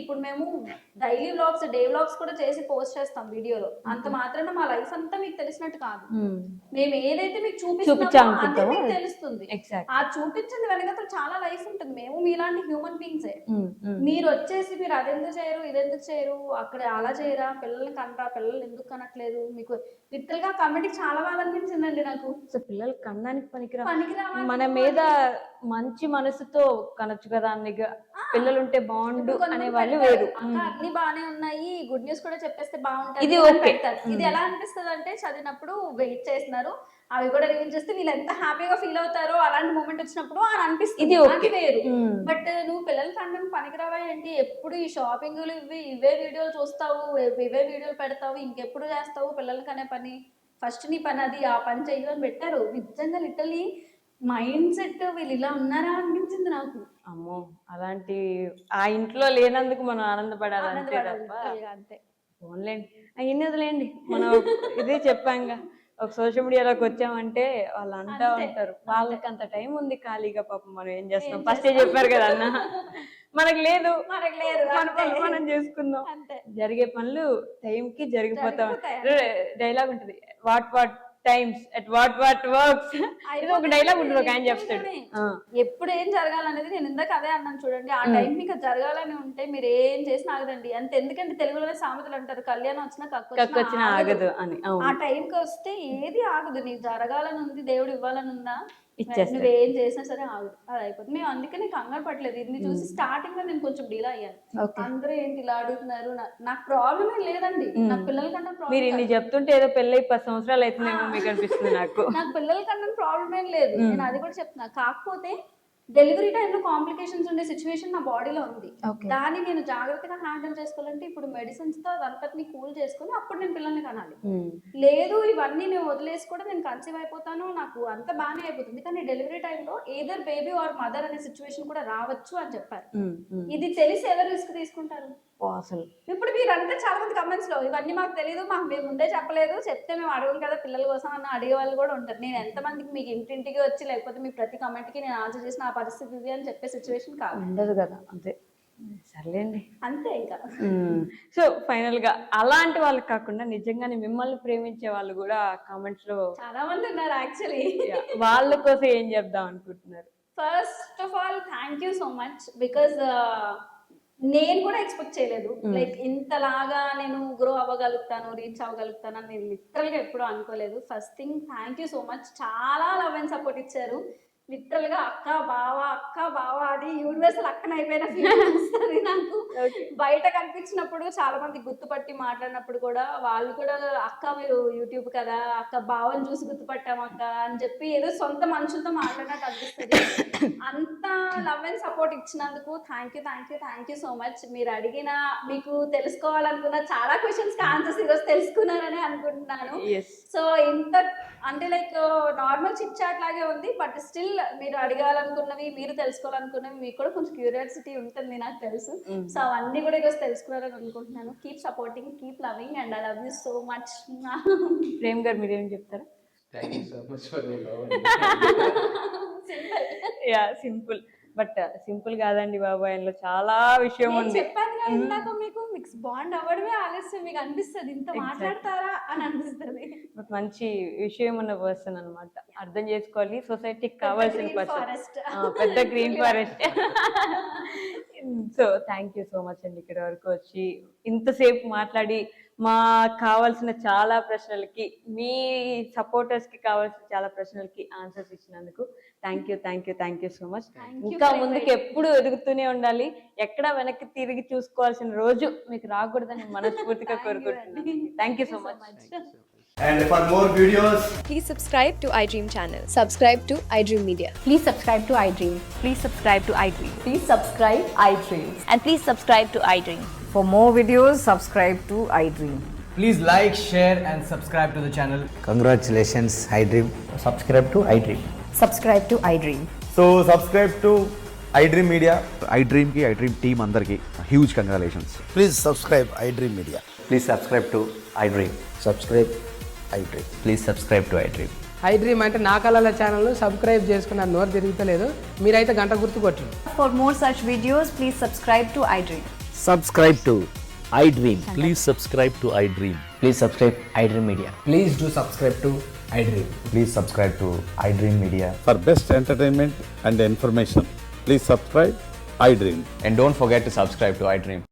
ఇప్పుడు మేము డైలీ వ్లాగ్స్, డే వ్లాగ్స్ కూడా చేసి పోస్ట్ చేస్తాం వీడియోలో. అంత మాత్రాన మా లైఫ్ అంతా మీకు తెలిసినట్టు కాదు. మేము ఏదైతే మీకు చూపిస్తామో అదే మీకు తెలుస్తుంది. ఆ చూపించింది వెనకాల చాలా లైఫ్ ఉంటుంది. మేము మీలాంటి హ్యూమన్ బీయింగ్సే. మీరు వచ్చేసి మీరు అదెందుకు చేయరు, ఇదెందుకు చేయరు, అక్కడ అలా చేయరా, పిల్లల్ని కనరా, పిల్లలు ఎందుకు కనట్లేదు, మీకు లిటరల్ గా కమిటీ చాలా బాగా అనిపించిందండి నాకు. సో పిల్లలు కనడానికి పనికిరా, పనికిరావాలి మన మీద మంచి మనసుతో కనొచ్చు కదా అన్నిగా. పిల్లలు ఉంటే బాగుండు అనే వాళ్ళు వేరు. అక్క అన్ని బాగానే ఉన్నాయి, గుడ్ న్యూస్ కూడా చెప్పేస్తే బాగుంటుంది, ఇది అని okay. పెడతారు. ఇది ఎలా అనిపిస్తుంది అంటే చదివినప్పుడు వెయిట్ చేస్తున్నారు, అవి కూడా రివీల్ చేస్తే వీళ్ళు ఎంత హ్యాపీగా ఫీల్ అవుతారో అలాంటి మూమెంట్ వచ్చినప్పుడు అని అనిపిస్తుంది. ఇది okay. అది వేరు. బట్ నువ్వు పిల్లలు కనడానికి పనికిరావా ఏంటి, ఎప్పుడు ఈ షాపింగ్లు ఇవే వీడియోలు చూస్తావు, ఇవే వీడియోలు పెడతావు, ఇంకెప్పుడు చేస్తావు పిల్లలకి అనే పని, ఫస్ట్ నీ పని అది, ఆ పని చేయమని పెట్టారు. నిజంగా లిటరలీ మైండ్ సెట్ వీళ్ళు ఇలా ఉన్నారా అనిపించింది నాకు. అమ్మో, అలాంటి ఆ ఇంట్లో లేనందుకు మనం ఆనందపడాలి అంతే తప్ప. అంతే. ఓన్లేండి అవన్నీ వదిలేండి, మనం ఇదే చెప్పాంగా, ఒక సోషల్ మీడియాలోకి వచ్చామంటే వాళ్ళు అంటా ఉంటారు వాళ్ళకి అంత టైం ఉంది ఖాళీగా, పాపం మనం ఏం చేస్తాం. ఫస్టే చెప్పారు కదా అన్న, మనకు లేదు, మన పనులు మనం చేసుకుందాం. జరిగే పనులు టైంకి జరిగిపోతాం. డైలాగ్ ఉంటుంది, what times at what works. ఇది ఒక డైలాగ్ ఉంటుంది, ఒక ఆయన చెప్తాడు. ఎప్పుడు ఏం జరగాలనేది నేను ఇందాక అదే అన్నాను చూడండి. ఆ టైం మీకు జరగాలని ఉంటే మీరు ఏం చేసినా ఆగదండి అంతే. ఎందుకంటే తెలుగులోనే సామెతలు అంటారు, కళ్యాణం వచ్చినా కక్కొచ్చిన ఆగదు అని. ఆ టైంకి వస్తే ఏది ఆగదు. నీకు జరగాలని ఉంది, దేవుడు ఇవ్వాలని ఉందా, ఇచ్చేస్తాడు. నువ్వేం చేసినా సరే ఆగదు, అది అయిపోతుంది. మేము అందుకని కంగారు పట్టలేదు. ఇది చూసి స్టార్టింగ్ లో నేను కొంచెం డీల్ అయ్యాను. అందరూ ఏంటి ఇలా అడుగుతున్నారు, నాకు ప్రాబ్లం ఏం లేదండి, నా పిల్లల కన్నా మీరు ఇన్ని చెప్తుంటే ఏదో పెళ్ళి 10 సంవత్సరాలు అవుతుందేమో మీకు అనిపిస్తుంది నాకు. నాకు పిల్లల కన్నా ప్రాబ్లం ఏం లేదు, నేను అది కూడా చెప్తున్నా. కాకపోతే డెలివరీ టైంలో కాంప్లికేషన్స్ ఉండే సిచ్యువేషన్ నా బాడీలో ఉంది. దాన్ని నేను జాగ్రత్తగా హ్యాండిల్ చేసుకోవాలంటే ఇప్పుడు మెడిసిన్స్ తో అదంతటిని కూల్ చేసుకుని అప్పుడు నేను పిల్లల్ని కనాలి. లేదు ఇవన్నీ నేను వదిలేసి కూడా నేను కన్సీవ్ అయిపోతాను, నాకు అంత బాగానే అయిపోతుంది, కానీ డెలివరీ టైంలో ఏదర్ బేబీ ఆర్ మదర్ అనే సిచ్యువేషన్ కూడా రావచ్చు అని చెప్పారు. ఇది తెలిసి ఎవరు రిస్క్ తీసుకుంటారు అసలు? ఇప్పుడు మీరంటే చాలా మంది కమెంట్స్ లో ఇవన్నీ మాకు తెలియదు, మేము ముందే చెప్పలేదు, చెప్తే మేము అడగం కదా పిల్లల కోసం అన్న అడిగే వాళ్ళు కూడా ఉంటారు. నేను ఎంతమందికి మీకు ఇంటింటికి వచ్చి లేకపోతే మీ ప్రతి కమెంట్ కి నేను ఆన్సర్ చేసిన ఆ పరిస్థితి ఇది అని చెప్పే సిచ్యువేషన్ కాదు, ఉండదు కదా. అంతే, సర్లేండి, అంతే. ఇంకా సో ఫైనల్ గా అలాంటి వాళ్ళు కాకుండా నిజంగానే మిమ్మల్ని ప్రేమించే వాళ్ళు కూడా కామెంట్స్ లో చాలా మంది ఉన్నారు యాక్చువల్లీ. వాళ్ళ కోసం ఏం చెప్దాం అనుకుంటున్నారు? First of all thank you so much, because నేను కూడా ఎక్స్పెక్ట్ చేయలేదు లైక్ ఇంతలాగా నేను గ్రో అవ్వగలుగుతాను, రీచ్ అవ్వగలుగుతాను అని నేను లిటరల్ గా ఎప్పుడూ అనుకోలేదు. First thing thank you so much, చాలా లవ్ అండ్ సపోర్ట్ ఇచ్చారు. లిటరల్ గా అక్క బావ అది యూనివర్సల్ అక్కన అయిపోయిన ఫీల్ వస్తుంది నాకు. బయట కనిపించినప్పుడు చాలా మంది గుర్తుపట్టి మాట్లాడినప్పుడు కూడా వాళ్ళు కూడా అక్క మీరు యూట్యూబ్ కదా అక్క, బావని చూసి గుర్తుపట్టాం అక్క అని చెప్పి ఏదో సొంత మనుషులతో మాట్లాడినట్టు అనిపిస్తుంది. అంత లవ్ అండ్ సపోర్ట్ ఇచ్చినందుకు థ్యాంక్ యూ సో మచ్. మీరు అడిగిన, మీకు తెలుసుకోవాలనుకున్న చాలా క్వశ్చన్స్ కి ఆన్సర్స్ ఈరోజు తెలుసుకున్నారని అనుకుంటున్నాను. సో ఇంత అంటే లైక్ నార్మల్ చిట్ చాట్ లాగే ఉంది, బట్ స్టిల్ మీరు అడగాలనుకున్నవి, మీరు తెలుసుకోవాలనుకున్నవి మీకు కూడా కొంచెం క్యూరియాసిటీ ఉంటుంది నాకు తెలుసు. సో అవన్నీ కూడా ఈరోజు తెలుసుకున్నారని అనుకుంటున్నాను. Keep supporting, keep loving and I love you so much. Prem గారు మీరేం చెప్తారా? Thank you so much for your love. Yeah, simple. But simple కాదండి బాబు, ఆయనలో చాలా విషయం ఉంది. చెప్పాను కదా ఇందాక, మీకు మిక్స్ బాండ్ అవ్వడమే ఆలస్యం, మీకు అనిపిస్తుంది ఇంత మాట్లాడతారా అని అనిపిస్తుంది. బట్ మంచి విషయం ఉన్న పర్సన్ అన్నమాట, అర్థం చేసుకోవాలి, సొసైటీకి కావాల్సిన పర్సన్, పెద్ద green forest. So thank you so much అండి, ఇక్కడ వరకు వచ్చి ఇంతసేపు మాట్లాడి మా కావాల్సిన చాలా ప్రశ్నలకి, మీ సపోర్టర్స్ కి కావాల్సిన చాలా ప్రశ్నలకి ఆన్సర్స్ ఇచ్చినందుకు థ్యాంక్ యూ సో మచ్. ఇంకా ముందుకు ఎప్పుడు ఎదుగుతూనే ఉండాలి, ఎక్కడ వెనక్కి తిరిగి చూసుకోవాల్సిన రోజు మీకు రాకూడదని మనస్ఫూర్తిగా కోరుకుంటున్నాను. Thank you so much. And for more videos, Please subscribe to iDream channel. Subscribe to iDream Media. Please subscribe to iDream. Please subscribe to iDream. Please subscribe iDream. And please subscribe to iDream. For more videos, subscribe to iDream. please like, share and subscribe to the channel. Congratulations, iDream. Subscribe to iDream. Subscribe to iDream. So subscribe to iDream Media. iDream ki iDream team andarki huge congratulations. Please subscribe iDream Media. Please subscribe to iDream. Subscribe iDream. Please subscribe to iDream. I dream అంటే నా కళల channel subscribe చేసుకున్న నోరు తిరుగుతలేదు, మీరైతే గంట గుర్తు కొట్టండి. For more such videos, please subscribe to iDream. Subscribe to iDream. Please subscribe to iDream. Please subscribe iDream Media. Please do subscribe to iDream. Please subscribe to iDream Media. For best entertainment and information, please subscribe iDream. And don't forget to subscribe to iDream.